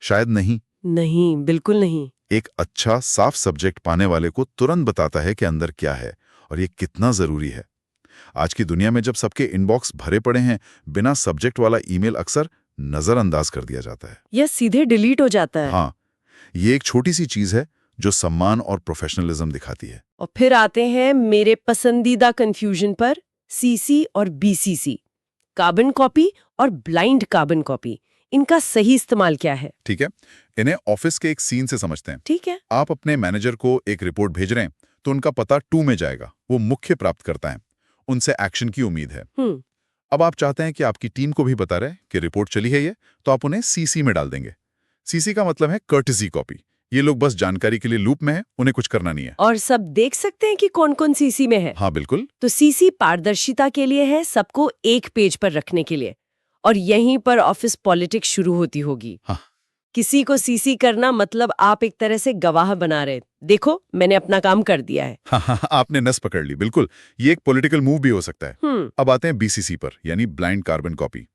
Speaker 5: शायद नहीं।
Speaker 3: नहीं, बिल्कुल नहीं।
Speaker 5: एक अच्छा साफ सब्जेक्ट पाने वाले को तुरंत बताता है कि अंदर क्या है और ये कितना जरूरी है। आज की दुनिया में जब सबके इनबॉक्स भरे पड़े हैं, बिना सब्जेक्ट वाला ईमेल अक्सर नजरअंदाज कर दिया जाता है
Speaker 3: या सीधे डिलीट हो जाता है।
Speaker 5: हाँ, ये एक छोटी सी चीज है जो सम्मान और प्रोफेशनलिज्म दिखाती है।
Speaker 3: और फिर आते हैं मेरे पसंदीदा कंफ्यूजन पर, CC और BCC, कार्बन कॉपी और ब्लाइंड कार्बन कॉपी। इनका सही इस्तेमाल क्या है?
Speaker 5: ठीक है, इन्हें ऑफिस के एक सीन से समझते हैं।
Speaker 3: ठीक है।
Speaker 5: आप अपने मैनेजर को एक रिपोर्ट भेज रहे हैं तो उनका पता 2 में जाएगा, वो मुख्य प्राप्त करता है, उनसे एक्शन की उम्मीद है। अब आप चाहते हैं कि आपकी टीम को भी बता रहे कि रिपोर्ट चली है ये, तो आप उन्हें CC में डाल देंगे। CC का मतलब है कर्टेसी कॉपी। ये लोग बस जानकारी के लिए लूप में हैं, उन्हें कुछ करना नहीं है।
Speaker 3: और सब देख सकते हैं कि कौन कौन CC में है।
Speaker 5: हाँ बिल्कुल।
Speaker 3: तो CC पारदर्शिता के लिए है, सबको एक पेज पर रखने के लिए। और यहीं पर ऑफिस पॉलिटिक्स शुरू होती होगी।
Speaker 5: हाँ।
Speaker 3: किसी को CC करना मतलब आप एक तरह से गवाह बना रहे, देखो मैंने अपना काम कर दिया है।
Speaker 5: हाँ, आपने नस पकड़ ली, बिल्कुल। ये एक पॉलिटिकल मूव भी हो सकता है। अब आते हैं BCC पर, यानी ब्लाइंड कार्बन कॉपी।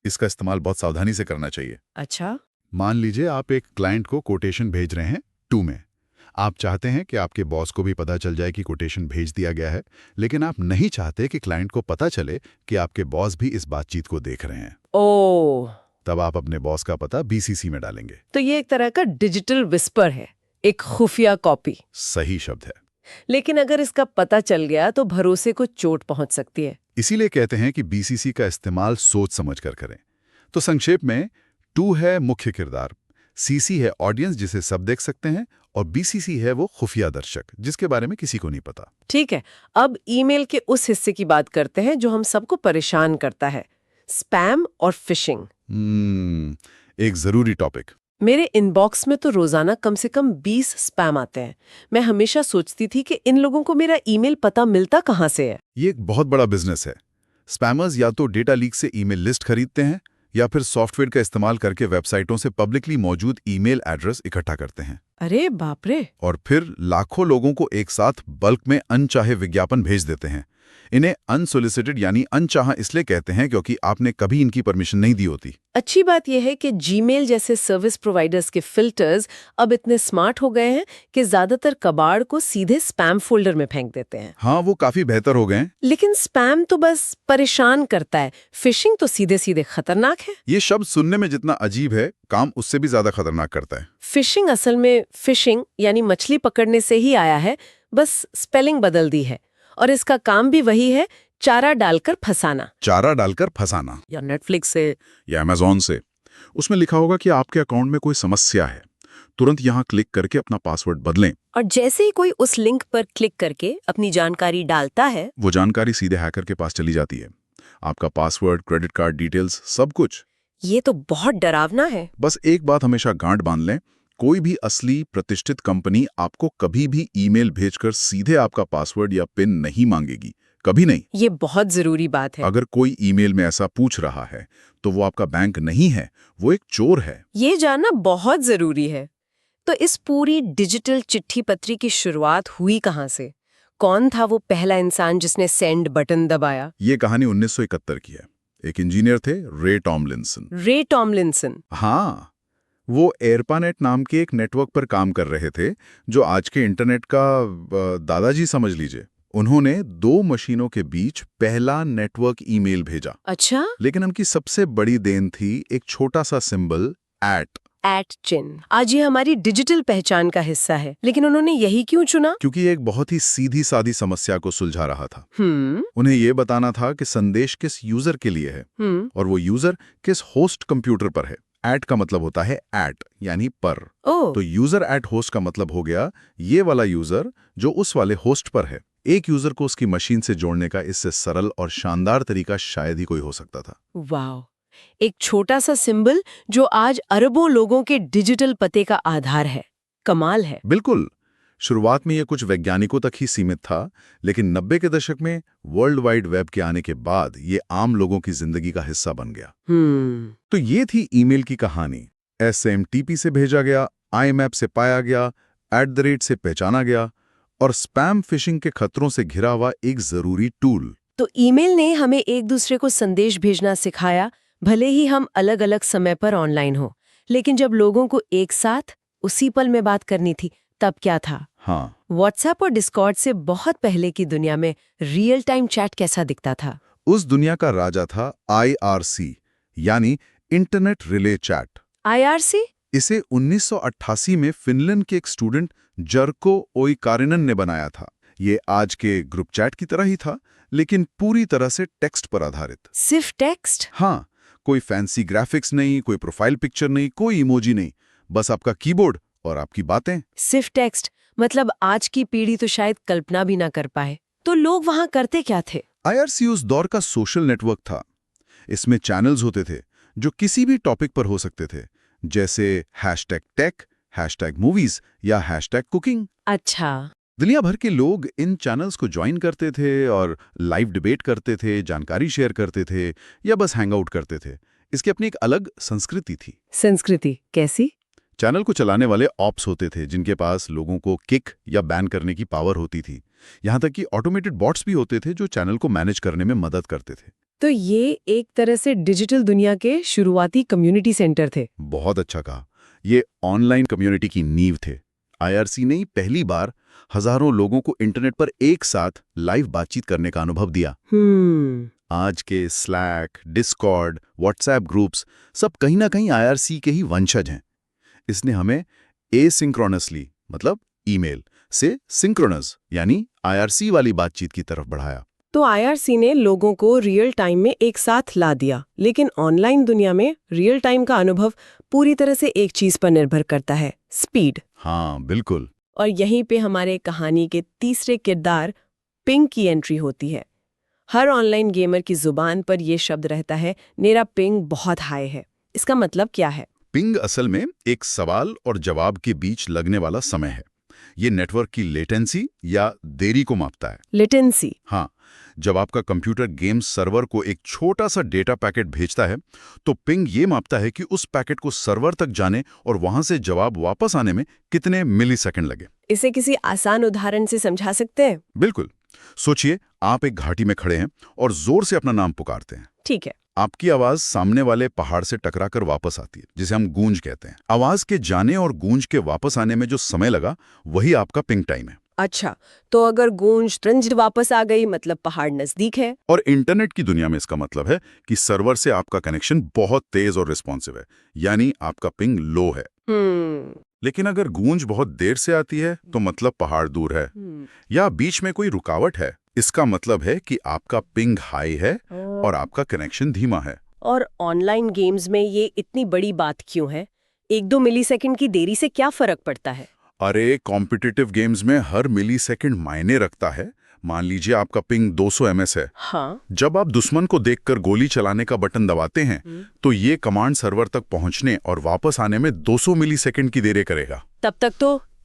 Speaker 5: इसका इस्तेमाल बहुत सावधानी से करना चाहिए।
Speaker 3: अच्छा।
Speaker 5: मान लीजिए आप एक क्लाइंट को कोटेशन भेज रहे हैं 2 में। आप चाहते हैं कि आपके बॉस को भी पता चल जाए कि कोटेशन भेज दिया गया है, लेकिन आप नहीं चाहते कि क्लाइंट को पता चले कि आपके बॉस भी इस बातचीत को देख रहे हैं।
Speaker 3: ओह।
Speaker 5: तब आप अपने बॉस का पता BCC में डालेंगे।
Speaker 3: तो ये एक तरह का डिजिटल विस्पर है, एक खुफिया कॉपी।
Speaker 5: सही शब्द है।
Speaker 3: लेकिन अगर इसका पता चल गया तो भरोसे को चोट पहुंच सकती है।
Speaker 5: इसीलिए कहते हैं कि BCC का इस्तेमाल सोच समझ कर करें। तो संक्षेप में 2 है मुख्य किरदार, CC है ऑडियंस जिसे सब देख सकते हैं, और BCC है वो खुफिया दर्शक जिसके बारे में किसी को नहीं पता।
Speaker 3: ठीक है, अब ईमेल के उस हिस्से की बात करते हैं जो हम सबको परेशान करता है, स्पैम और फिशिंग।
Speaker 5: एक जरूरी टॉपिक।
Speaker 3: मेरे इनबॉक्स में तो रोजाना कम से कम 20 स्पैम आते हैं। मैं हमेशा सोचती थी कि इन लोगों को मेरा ईमेल पता मिलता कहाँ से है।
Speaker 5: ये एक बहुत बड़ा बिजनेस है। स्पैमर्स या तो डेटा लीक से ईमेल लिस्ट खरीदते हैं या फिर सॉफ्टवेयर का इस्तेमाल करके वेबसाइटों से पब्लिकली मौजूद ईमेल एड्रेस इकट्ठा करते हैं
Speaker 3: अरे बाप रे।
Speaker 5: और फिर लाखों लोगों को एक साथ बल्क में अनचाहे विज्ञापन भेज देते हैं। इन्हें अनसोलिसिटेड यानी अनचाहा इसलिए कहते हैं क्योंकि आपने कभी इनकी परमिशन नहीं दी होती।
Speaker 3: अच्छी बात यह है कि जीमेल जैसे सर्विस प्रोवाइडर्स के फिल्टर्स अब इतने स्मार्ट हो गए हैं कि ज्यादातर कबाड़ को सीधे स्पैम फोल्डर में फेंक देते हैं।
Speaker 5: हाँ, वो काफी बेहतर हो गए हैं।
Speaker 3: लेकिन स्पैम तो बस परेशान करता है, फिशिंग तो सीधे सीधे खतरनाक है।
Speaker 5: ये शब्द सुनने में जितना अजीब है, काम उससे भी ज्यादा खतरनाक करता है।
Speaker 3: फिशिंग असल में फिशिंग यानी मछली पकड़ने से ही आया है, बस स्पेलिंग बदल दी है। और इसका काम भी वही है, चारा डालकर फंसाना।
Speaker 5: चारा डालकर फंसाना।
Speaker 3: या नेटफ्लिक्स से
Speaker 5: या अमेज़न से। उसमें लिखा होगा कि आपके अकाउंट में कोई समस्या है, तुरंत यहाँ क्लिक करके अपना पासवर्ड बदलें।
Speaker 3: और जैसे ही कोई उस लिंक पर क्लिक करके अपनी जानकारी डालता है,
Speaker 5: वो जानकारी सीधे हैकर के पास चली जाती है। आपका पासवर्ड, क्रेडिट कार्ड डिटेल्स, सब कुछ।
Speaker 3: ये तो बहुत डरावना है।
Speaker 5: बस एक बात हमेशा गांठ बांध लें, कोई भी असली प्रतिष्ठित कंपनी आपको कभी भी ईमेल भेजकर सीधे आपका पासवर्ड या पिन नहीं मांगेगी, कभी नहीं।
Speaker 3: ये बहुत जरूरी बात है।
Speaker 5: अगर कोई ईमेल में ऐसा पूछ रहा है तो वो आपका बैंक नहीं है, वो एक चोर है।
Speaker 3: ये जानना बहुत जरूरी है। तो इस पूरी डिजिटल चिट्ठी पत्री की शुरुआत हुई कहाँ से? कौन था वो पहला इंसान जिसने सेंड बटन दबाया?
Speaker 5: ये कहानी 1971 की है। एक इंजीनियर थे, रे टॉमलिंसन।
Speaker 3: रे टॉमलिंसन।
Speaker 5: हाँ, वो एयरपानेट नाम के एक नेटवर्क पर काम कर रहे थे, जो आज के इंटरनेट का दादाजी समझ लीजिए। उन्होंने 2 मशीनों के बीच पहला नेटवर्क ईमेल भेजा।
Speaker 3: अच्छा।
Speaker 5: लेकिन उनकी सबसे बड़ी देन थी एक छोटा सा सिंबल,
Speaker 3: एट चिन्ह। आज ये हमारी डिजिटल पहचान का हिस्सा है। लेकिन उन्होंने यही क्यों चुना?
Speaker 5: क्योंकि ये एक बहुत ही सीधी सादी समस्या को सुलझा रहा था।
Speaker 3: हम्म।
Speaker 5: उन्हें ये बताना था कि संदेश किस यूजर के लिए है और वो यूजर किस होस्ट कंप्यूटर पर है। एट का मतलब होता है एट यानी पर। तो यूजर एट होस्ट का मतलब हो गया ये वाला यूजर जो उस वाले होस्ट पर है। एक यूजर को उसकी मशीन से जोड़ने का इससे सरल और शानदार तरीका शायद ही कोई हो सकता था।
Speaker 3: वाह, एक छोटा सा सिंबल जो आज अरबों लोगों के डिजिटल पते का आधार है। कमाल है।
Speaker 5: बिल्कुल। शुरुआत में यह कुछ वैज्ञानिकों तक ही सीमित था, लेकिन 90 के दशक में वर्ल्ड वाइड वेब के आने के बाद ये आम लोगों की जिंदगी का हिस्सा बन गया। तो ये थी ईमेल की कहानी। SMTP से भेजा गया, IMAP से पाया गया, @ से पहचाना गया और स्पैम फिशिंग के खतरों से घिरा हुआ एक जरूरी टूल।
Speaker 3: तो ईमेल ने हमें एक दूसरे को संदेश भेजना सिखाया, भले ही हम अलग अलग समय पर ऑनलाइन हो। लेकिन जब लोगों को एक साथ उसी पल में बात करनी थी, तब क्या था?
Speaker 5: हाँ,
Speaker 3: व्हाट्सएप और डिस्कॉर्ड से बहुत पहले की दुनिया में रियल टाइम चैट कैसा दिखता था?
Speaker 5: उस दुनिया का राजा था IRC यानी इंटरनेट रिले चैट।
Speaker 3: IRC?
Speaker 5: इसे 1988 में फिनलैंड के एक स्टूडेंट जर्को ओइकारिनन ने बनाया था। ये आज के ग्रुप चैट की तरह ही था, लेकिन पूरी तरह से टेक्स्ट पर आधारित।
Speaker 3: सिर्फ टेक्स्ट?
Speaker 5: हाँ, कोई फैंसी ग्राफिक्स नहीं, कोई प्रोफाइल पिक्चर नहीं, कोई इमोजी नहीं, बस आपका कीबोर्ड और आपकी बातें।
Speaker 3: सिर्फ टेक्स्ट? मतलब आज की पीढ़ी तो शायद कल्पना भी ना कर पाए। तो लोग वहां करते क्या थे?
Speaker 5: IRC उस दौर का सोशल नेटवर्क था। इसमें चैनल्स होते थे जो किसी भी टॉपिक पर हो सकते थे, जैसे #tech, #movies या #cooking।
Speaker 3: अच्छा।
Speaker 5: दुनिया भर के लोग इन चैनल्स को ज्वाइन करते थे और लाइव डिबेट करते थे, जानकारी शेयर करते थे या बस हैंगआउट करते थे। इसकी अपनी एक अलग संस्कृति थी।
Speaker 3: संस्कृति कैसी?
Speaker 5: चैनल को चलाने वाले ऑप्स होते थे जिनके पास लोगों को किक या बैन करने की पावर होती थी। यहाँ तक कि ऑटोमेटेड बॉट्स भी होते थे जो चैनल को मैनेज करने में मदद करते थे।
Speaker 3: तो ये एक तरह से डिजिटल दुनिया के शुरुआती कम्युनिटी सेंटर थे।
Speaker 5: बहुत अच्छा कहा। ये ऑनलाइन कम्युनिटी की नींव थे। IRC ने पहली बार हजारों लोगों को इंटरनेट पर एक साथ लाइव बातचीत करने का अनुभव दिया। आज के स्लैक, डिस्कॉर्ड, व्हाट्सएप ग्रुप्स सब कहीं ना कहीं IRC के ही वंशज हैं। इसने हमें एसिंक्रोनसली मतलब ईमेल से सिंक्रोनस यानी IRC वाली बातचीत की तरफ बढ़ाया।
Speaker 3: तो IRC ने लोगों को रियल टाइम में एक साथ ला दिया, लेकिन ऑनलाइन दुनिया में रियल टाइम का अनुभव पूरी तरह से एक चीज पर निर्भर करता है, स्पीड।
Speaker 5: हाँ, बिल्कुल।
Speaker 3: और यहीं पे हमारे कहानी के तीसरे किरदार पिंग की एंट्री होती है। हर ऑनलाइन गेमर की जुबान पर यह शब्द रहता है, मेरा पिंग बहुत हाई है। इसका मतलब क्या है?
Speaker 5: पिंग असल में एक सवाल और जवाब के बीच लगने वाला समय है। ये नेटवर्क की लेटेंसी या देरी को मापता है।
Speaker 3: लेटेंसी।
Speaker 5: हाँ, जब आपका कंप्यूटर गेम सर्वर को एक छोटा सा डेटा पैकेट भेजता है तो पिंग ये मापता है कि उस पैकेट को सर्वर तक जाने और वहां से जवाब वापस आने में कितने मिलीसेकंड लगे।
Speaker 3: इसे किसी आसान उदाहरण से समझा सकते हैं?
Speaker 5: बिल्कुल। सोचिए, आप एक घाटी में खड़े हैं और जोर से अपना नाम पुकारते हैं।
Speaker 3: ठीक है।
Speaker 5: आपकी आवाज सामने वाले पहाड़ से टकराकर वापस आती है, जिसे हम गूंज कहते हैं। आवाज के जाने और गूंज के वापस आने में जो समय लगा, वही आपका पिंग टाइम है।
Speaker 3: अच्छा, तो अगर गूंज तुरंत वापस आ गई मतलब पहाड़ नजदीक है।
Speaker 5: और इंटरनेट की दुनिया में इसका मतलब है कि सर्वर से आपका कनेक्शन बहुत तेज और रिस्पॉन्सिव है, यानी आपका पिंग लो है। लेकिन अगर गूंज बहुत देर से आती है तो मतलब पहाड़ दूर है या बीच में कोई रुकावट है। इसका मतलब है कि आपका पिंग हाई है और आपका कनेक्शन धीमा है।
Speaker 3: और ऑनलाइन गेम्स में ये इतनी बड़ी बात क्यों है? 1-2 मिलीसेकंड की देरी से क्या फर्क पड़ता है?
Speaker 5: अरे, कॉम्पिटिटिव गेम्स में हर मिलीसेकंड मायने रखता है। मान लीजिए आपका पिंग 200 ms है।
Speaker 3: हाँ।
Speaker 5: जब आप दुश्मन को देखकर गोली चलाने का बटन दबाते हैं तो ये कमांड सर्वर तक पहुंचने और वापस आने में 200 मिलीसेकंड की देरी करेगा।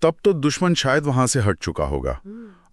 Speaker 5: तब तो दुश्मन शायद वहां से हट चुका होगा।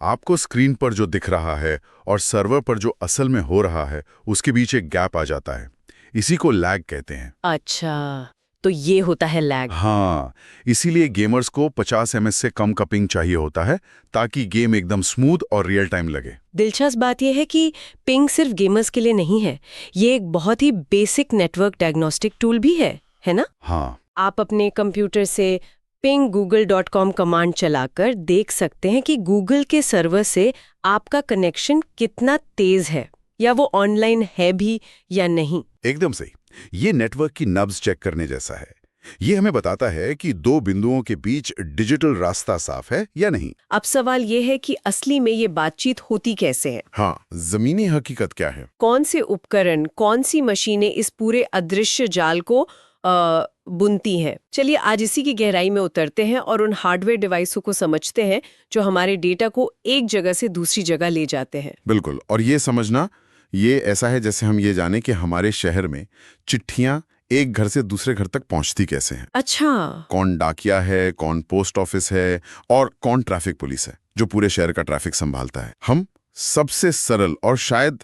Speaker 5: आपको स्क्रीन पर जो दिख रहा है और सर्वर पर जो असल में हो रहा है, उसके बीच एक गैप आ जाता है। इसी को लैग कहते हैं।
Speaker 3: अच्छा, तो ये होता है लैग।
Speaker 5: हाँ, इसीलिए गेमर्स को 50 ms से कम का पिंग चाहिए होता है ताकि गेम एकदम स्मूथ और रियल टाइम लगे।
Speaker 3: दिलचस्प बात यह है कि पिंग सिर्फ गेमर्स के लिए नहीं है, ये एक बहुत ही बेसिक नेटवर्क डायग्नोस्टिक टूल भी है ना?
Speaker 5: हाँ।
Speaker 3: आप अपने कंप्यूटर से ping.google.com कमांड चलाकर देख सकते हैं कि गूगल के सर्वर से आपका कनेक्शन कितना तेज है, या वो ऑनलाइन है भी या नहीं।
Speaker 5: एकदम सही। ये नेटवर्क की नब्ज चेक करने जैसा है। ये हमें बताता है कि दो बिंदुओं के बीच डिजिटल रास्ता साफ है या नहीं।
Speaker 3: अब सवाल ये है कि असली में ये बातचीत होती कैसे है?
Speaker 5: हाँ, जमीनी हकीकत क्या है?
Speaker 3: कौन से उपकरण, कौन सी मशीनें इस पूरे अदृश्य जाल को बुनती हैं? चलिए आज इसी की गहराई में उतरते हैं और उन हार्डवेयर डिवाइसों को समझते हैं जो हमारे डेटा को एक जगह से दूसरी जगह ले जाते हैं।
Speaker 5: बिल्कुल। और ये समझना, ये ऐसा है जैसे हम ये जाने कि हमारे शहर में चिट्ठियां एक घर से दूसरे घर तक पहुंचती कैसे हैं।
Speaker 3: अच्छा।
Speaker 5: कौन डाकिया है, कौन पोस्ट ऑफिस है और कौन ट्रैफिक पुलिस है जो पूरे शहर का ट्रैफिक संभालता है। हम सबसे सरल और शायद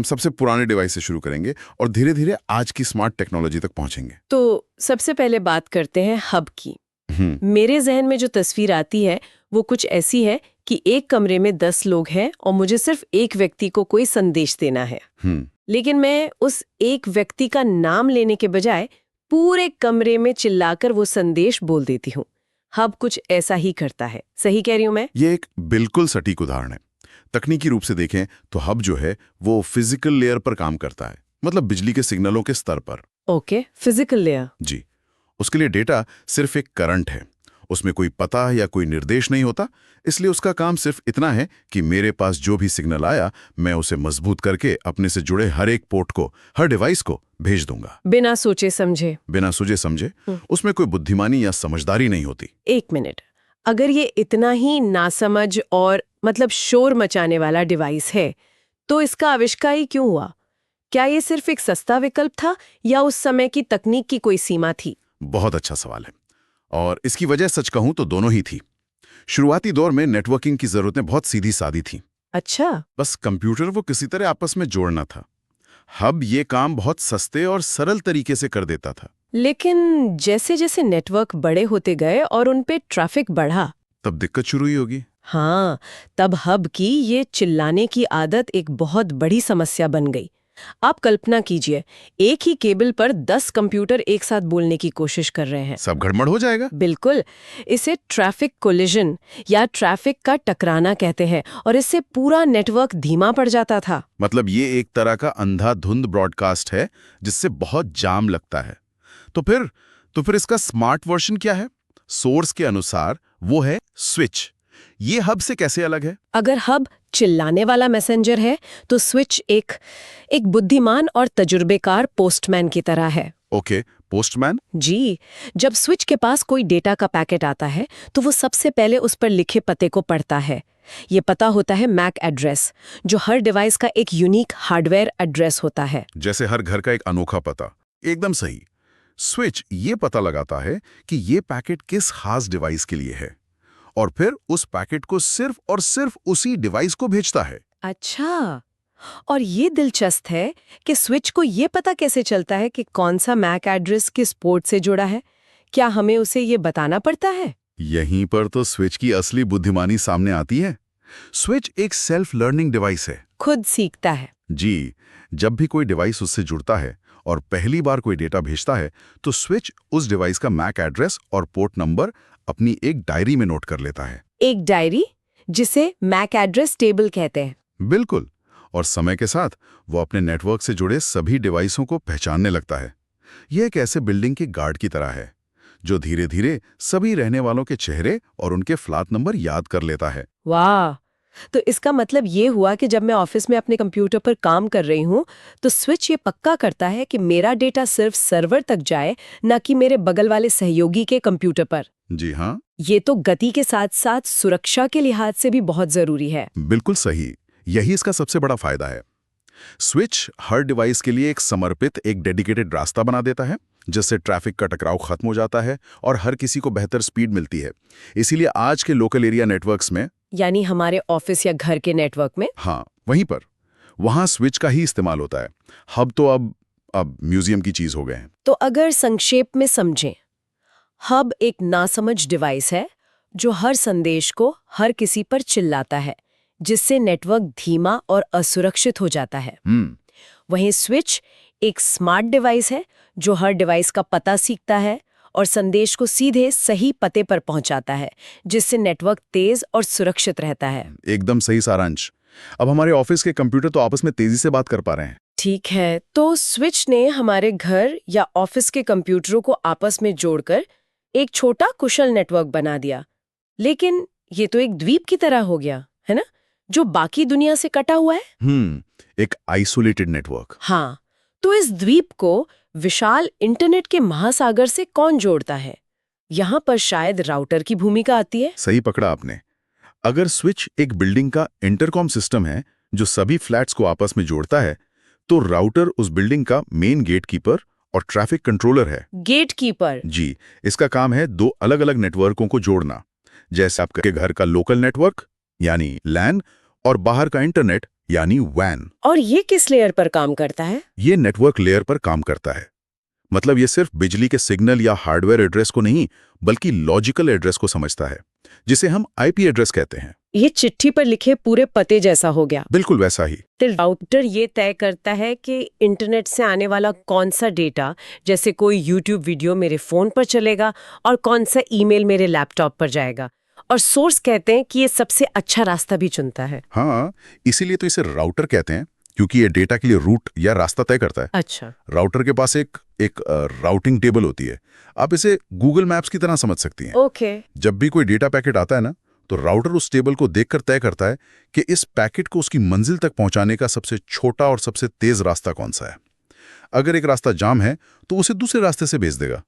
Speaker 5: सबसे पुराने डिवाइस से शुरू करेंगे और धीरे धीरे आज की स्मार्ट टेक्नोलॉजी तक पहुंचेंगे।
Speaker 3: तो सबसे पहले बात करते हैं हब की। मेरे जहन में जो तस्वीर आती है वो कुछ ऐसी है कि एक कमरे में 10 लोग हैं और मुझे सिर्फ एक व्यक्ति को कोई संदेश देना है। लेकिन मैं उस एक व्यक्ति का नाम लेने के बजाय पूरे कमरे में चिल्लाकर वो संदेश बोल देती हूँ। हब कुछ ऐसा ही करता है। सही कह रही हूँ मैं?
Speaker 5: ये एक बिल्कुल सटीक उदाहरण है। तकनीकी रूप से देखें तो हब जो है वो फिजिकल लेयर पर काम करता है, मतलब बिजली के सिग्नलों के स्तर पर।
Speaker 3: Okay, physical layer.
Speaker 5: जी। उसके लिए डेटा सिर्फ एक करंट है, उसमें कोई पता या कोई निर्देश नहीं होता। इसलिए उसका काम सिर्फ इतना है कि मेरे पास जो भी सिग्नल आया मैं उसे मजबूत करके अपने से जुड़े हर एक पोर्ट को, हर डिवाइस को भेज दूंगा।
Speaker 3: बिना सोचे समझे।
Speaker 5: बिना सोचे समझे। उसमें कोई बुद्धिमानी या समझदारी नहीं होती।
Speaker 3: 1 मिनट, अगर ये इतना ही नासमझ और मतलब शोर मचाने वाला डिवाइस है तो इसका आविष्कार ही क्यों हुआ? क्या ये सिर्फ एक सस्ता विकल्प था या उस समय की तकनीक की कोई सीमा थी?
Speaker 5: बहुत अच्छा सवाल है और इसकी वजह सच कहूं तो दोनों ही थी। शुरुआती दौर में नेटवर्किंग की जरूरतें बहुत सीधी सादी थी।
Speaker 3: अच्छा।
Speaker 5: बस कंप्यूटर वो किसी तरह आपस में जोड़ना था। हब ये काम बहुत सस्ते और सरल तरीके से कर देता था।
Speaker 3: लेकिन जैसे जैसे नेटवर्क बड़े होते गए और उन पे ट्रैफिक बढ़ा,
Speaker 5: तब दिक्कत शुरू ही होगी।
Speaker 3: हाँ, तब हब की ये चिल्लाने की आदत एक बहुत बड़ी समस्या बन गई। आप कल्पना कीजिए, एक ही केबल पर 10 कंप्यूटर एक साथ बोलने की कोशिश कर रहे हैं।
Speaker 5: सब गड़बड़ हो जाएगा।
Speaker 3: बिल्कुल। इसे ट्रैफिक कोलिजन या ट्रैफिक का टकराना कहते हैं और इससे पूरा नेटवर्क धीमा पड़ जाता था।
Speaker 5: मतलब ये एक तरह का अंधाधुंध ब्रॉडकास्ट है जिससे बहुत जाम लगता है। तो फिर इसका स्मार्ट वर्जन क्या है? सोर्स के अनुसार वो है स्विच। ये हब से कैसे अलग है?
Speaker 3: अगर हब चिल्लाने वाला मैसेंजर है तो स्विच एक बुद्धिमान और तजुर्बेकार पोस्टमैन की तरह है।
Speaker 5: Okay, postman?
Speaker 3: जी, जब स्विच के पास कोई डेटा का पैकेट आता है तो वो सबसे पहले उस पर लिखे पते को पढ़ता है। ये पता होता है मैक एड्रेस, जो हर डिवाइस का एक यूनिक हार्डवेयर एड्रेस होता है।
Speaker 5: जैसे हर घर का एक अनोखा पता। एकदम सही। स्विच ये पता लगाता है कि ये पैकेट किस खास डिवाइस के लिए है और फिर उस पैकेट को सिर्फ और सिर्फ उसी डिवाइस को भेजता है।
Speaker 3: अच्छा, और ये दिलचस्प है कि स्विच को ये पता कैसे चलता है कि कौन सा मैक एड्रेस किस पोर्ट से जुड़ा है? क्या हमें उसे ये बताना पड़ता है?
Speaker 5: यहीं पर तो स्विच की असली बुद्धिमानी सामने आती है। स्विच एक सेल्फ लर्निंग डिवाइस है।
Speaker 3: खुद सीखता है।
Speaker 5: जी, जब भी कोई डिवाइस उससे जुड़ता है और पहली बार कोई डेटा भेजता है तो स्विच उस डिवाइस का मैक एड्रेस और पोर्ट नंबर अपनी एक डायरी में नोट कर लेता है।
Speaker 3: एक डायरी जिसे मैक एड्रेस टेबल कहते हैं।
Speaker 5: बिल्कुल, और समय के साथ वो अपने नेटवर्क से जुड़े सभी डिवाइसों को पहचानने लगता है। यह एक ऐसे बिल्डिंग के गार्ड की तरह है जो धीरे धीरे सभी रहने वालों के चेहरे और उनके फ्लैट नंबर याद कर लेता है।
Speaker 3: वाह, तो इसका मतलब ये हुआ कि जब मैं ऑफिस में अपने कंप्यूटर पर काम कर रही हूँ तो स्विच ये पक्का करता है कि मेरा डेटा सिर्फ सर्वर तक जाए, न कि मेरे बगल वाले सहयोगी के कंप्यूटर पर।
Speaker 5: जी हाँ,
Speaker 3: ये तो गति के साथ साथ सुरक्षा के लिहाज से भी बहुत जरूरी है।
Speaker 5: बिल्कुल सही। यही इसका सबसे बड़ा फायदा है। स्विच हर डिवाइस के लिए एक समर्पित, एक डेडिकेटेड रास्ता बना देता है, जिससे ट्रैफिक का टकराव खत्म हो जाता है और हर किसी को बेहतर स्पीड मिलती है। इसीलिए आज के लोकल एरिया नेटवर्क्स में,
Speaker 3: यानी हमारे ऑफिस या घर के नेटवर्क में,
Speaker 5: हाँ वहीं पर, वहां स्विच का ही इस्तेमाल होता है। हब तो अब म्यूजियम की चीज हो गए हैं।
Speaker 3: तो अगर संक्षेप में समझें, हब एक नासमझ डिवाइस है जो हर संदेश को हर किसी पर चिल्लाता है, जिससे नेटवर्क धीमा और असुरक्षित हो जाता है। वहीं स्विच एक स्मार्ट डिवाइस है जो हर डिवाइस का पता सीखता है और संदेश को सीधे सही पते पर पहुंचाता है, जिससे नेटवर्क तेज और सुरक्षित रहता है।
Speaker 5: एकदम सही सारांश। अब हमारे ऑफिस के कंप्यूटर तो आपस में तेजी से बात कर पा रहे हैं।
Speaker 3: ठीक है, तो स्विच ने हमारे घर या ऑफिस के कंप्यूटरों को आपस में जोड़कर एक छोटा कुशल नेटवर्क बना दिया। लेकिन ये तो एक द्वीप की तरह हो गया, है ना, जो बाकी दुनिया से कटा हुआ है।
Speaker 5: एक आइसोलेटेड नेटवर्क।
Speaker 3: हाँ, तो इस द्वीप को विशाल इंटरनेट के महासागर से कौन जोड़ता है? यहाँ पर शायद राउटर की भूमिका आती है।
Speaker 5: सही पकड़ा आपने। अगर स्विच एक बिल्डिंग का इंटरकॉम सिस्टम है जो सभी फ्लैट्स को आपस में जोड़ता है, तो राउटर उस बिल्डिंग का मेन गेटकीपर और ट्रैफिक कंट्रोलर है।
Speaker 3: गेटकीपर?
Speaker 5: जी, इसका काम है दो अलग अलग नेटवर्कों को जोड़ना, जैसे आपके घर का लोकल नेटवर्क यानी लैन और बाहर का इंटरनेट यानी वैन।
Speaker 3: और ये किस लेयर पर काम करता है?
Speaker 5: ये नेटवर्क लेयर पर काम करता है। मतलब ये सिर्फ बिजली के सिग्नल या हार्डवेयर एड्रेस को नहीं, बल्कि लॉजिकल एड्रेस को समझता है, जिसे हम आईपी एड्रेस कहते हैं।
Speaker 3: ये चिट्ठी पर लिखे पूरे पते जैसा हो गया।
Speaker 5: बिल्कुल वैसा ही।
Speaker 3: तो राउटर ये तय करता है कि इंटरनेट से आने वाला कौन सा डेटा, जैसे कोई यूट्यूब वीडियो मेरे फोन पर चलेगा और कौन सा ईमेल मेरे लैपटॉप पर जाएगा, और सोर्स कहते हैं कि ये सबसे अच्छा रास्ता भी चुनता है।
Speaker 5: हाँ, इसीलिए तो इसे राउटर कहते हैं, क्योंकि ये डेटा के लिए रूट या रास्ता तय करता है।
Speaker 3: अच्छा।
Speaker 5: राउटर के पास एक राउटिंग टेबल होती है। आप इसे गूगल मैप्स की तरह समझ सकती हैं।
Speaker 3: ओके।
Speaker 5: जब भी कोई डेटा पैकेट आता है ना, तो राउटर उस टेबल को देखकर तय करता है कि इस पैकेट को उसकी मंजिल तक पहुंचाने का सबसे छोटा और सबसे तेज रास्ता कौन सा है। अगर एक रास्ता जाम है तो उसे दूसरे रास्ते से भेज देगा।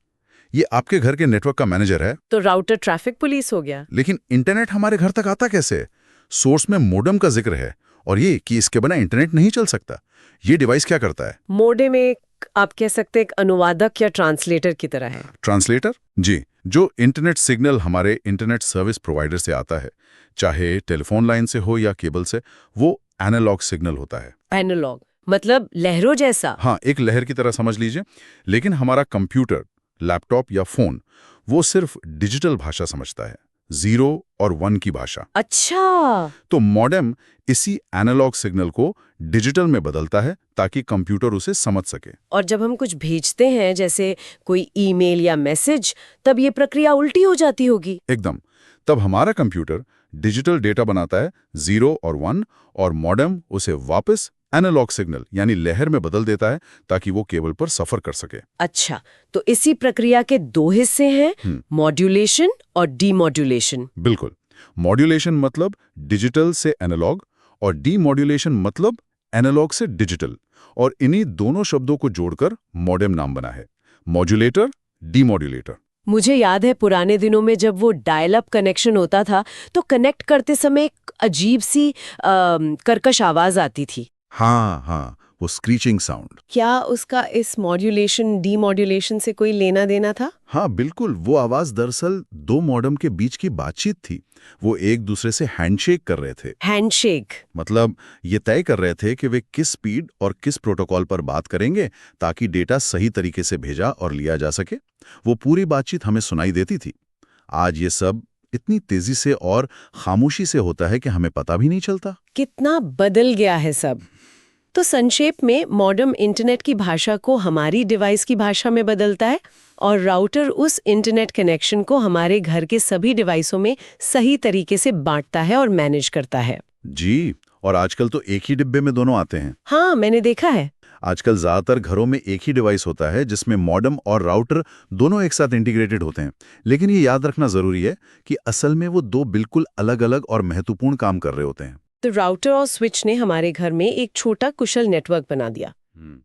Speaker 5: ये आपके घर के नेटवर्क का मैनेजर है।
Speaker 3: तो राउटर ट्रैफिक पुलिस हो गया।
Speaker 5: लेकिन इंटरनेट हमारे घर तक आता कैसे? सोर्स में मोडेम का जिक्र है, और ये कि इसके बिना इंटरनेट नहीं चल सकता। ये डिवाइस क्या करता है?
Speaker 3: मोडेम एक, आप कह सकते हैं, एक अनुवादक या ट्रांसलेटर की तरह है।
Speaker 5: ट्रांसलेटर? जी, जो इंटरनेट सिग्नल हमारे इंटरनेट सर्विस प्रोवाइडर से आता है, चाहे टेलीफोन लाइन से हो या केबल से, वो एनालॉग सिग्नल होता है।
Speaker 3: एनालॉग मतलब लहरों जैसा?
Speaker 5: हाँ, एक लहर की तरह समझ लीजिए। लेकिन हमारा कंप्यूटर, लैपटॉप या फोन वो सिर्फ डिजिटल भाषा समझता है, 0 और 1 की भाषा।
Speaker 3: अच्छा।
Speaker 5: तो मॉडेम इसी एनालॉग सिग्नल को डिजिटल में बदलता है ताकि कंप्यूटर उसे समझ सके।
Speaker 3: और जब हम कुछ भेजते हैं, जैसे कोई ईमेल या मैसेज, तब ये प्रक्रिया उल्टी हो जाती होगी।
Speaker 5: एकदम। तब हमारा कंप्यूटर डिजिटल डेटा बनाता है 0 और 1, और मॉडेम उसे वापस एनालॉग सिग्नल यानी लहर में बदल देता है ताकि वो केबल पर सफर कर सके।
Speaker 3: अच्छा, तो इसी प्रक्रिया के दो हिस्से हैं, मॉड्यूलेशन और डीमॉड्यूलेशन।
Speaker 5: बिल्कुल। मॉड्यूलेशन मतलब डिजिटल से एनालॉग, और डीमॉड्यूलेशन मतलब एनालॉग से डिजिटल, और इन्हीं दोनों शब्दों को जोड़कर मॉडेम नाम बना है। Modulator, demodulator.
Speaker 3: मुझे याद है पुराने दिनों में जब वो डायल अप कनेक्शन होता था तो कनेक्ट करते समय एक अजीब सी कर्कश आवाज आती थी।
Speaker 5: हाँ, वो स्क्रीचिंग साउंड।
Speaker 3: क्या उसका इस मॉड्यूलेशन डीमॉड्यूलेशन से कोई लेना देना था?
Speaker 5: हाँ बिल्कुल, वो आवाज दरअसल दो मॉडेम के बीच की बातचीत थी। वो एक दूसरे से हैंडशेक कर रहे थे।
Speaker 3: हैंडशेक?
Speaker 5: मतलब ये तय कर रहे थे कि वे किस स्पीड और किस प्रोटोकॉल पर बात करेंगे ताकि डेटा सही तरीके से भेजा और लिया जा सके। वो पूरी बातचीत हमें सुनाई देती थी। आज ये सब इतनी तेजी से और खामोशी से होता है कि हमें पता भी नहीं चलता।
Speaker 3: कितना बदल गया है सब। तो संक्षेप में, मॉडेम इंटरनेट की भाषा को हमारी डिवाइस की भाषा में बदलता है और राउटर उस इंटरनेट कनेक्शन को हमारे घर के सभी डिवाइसों में सही तरीके से बांटता है और मैनेज करता है।
Speaker 5: जी, और आजकल तो एक ही डिब्बे में दोनों आते हैं।
Speaker 3: हाँ, मैंने देखा है।
Speaker 5: आजकल ज्यादातर घरों में एक ही डिवाइस होता है जिसमें मॉडेम और राउटर दोनों एक साथ इंटीग्रेटेड होते हैं। लेकिन ये याद रखना जरूरी है कि असल में वो दो बिल्कुल अलग-अलग और महत्वपूर्ण काम कर रहे होते हैं।
Speaker 3: तो राउटर और स्विच ने हमारे घर में एक छोटा कुशल नेटवर्क बना दिया।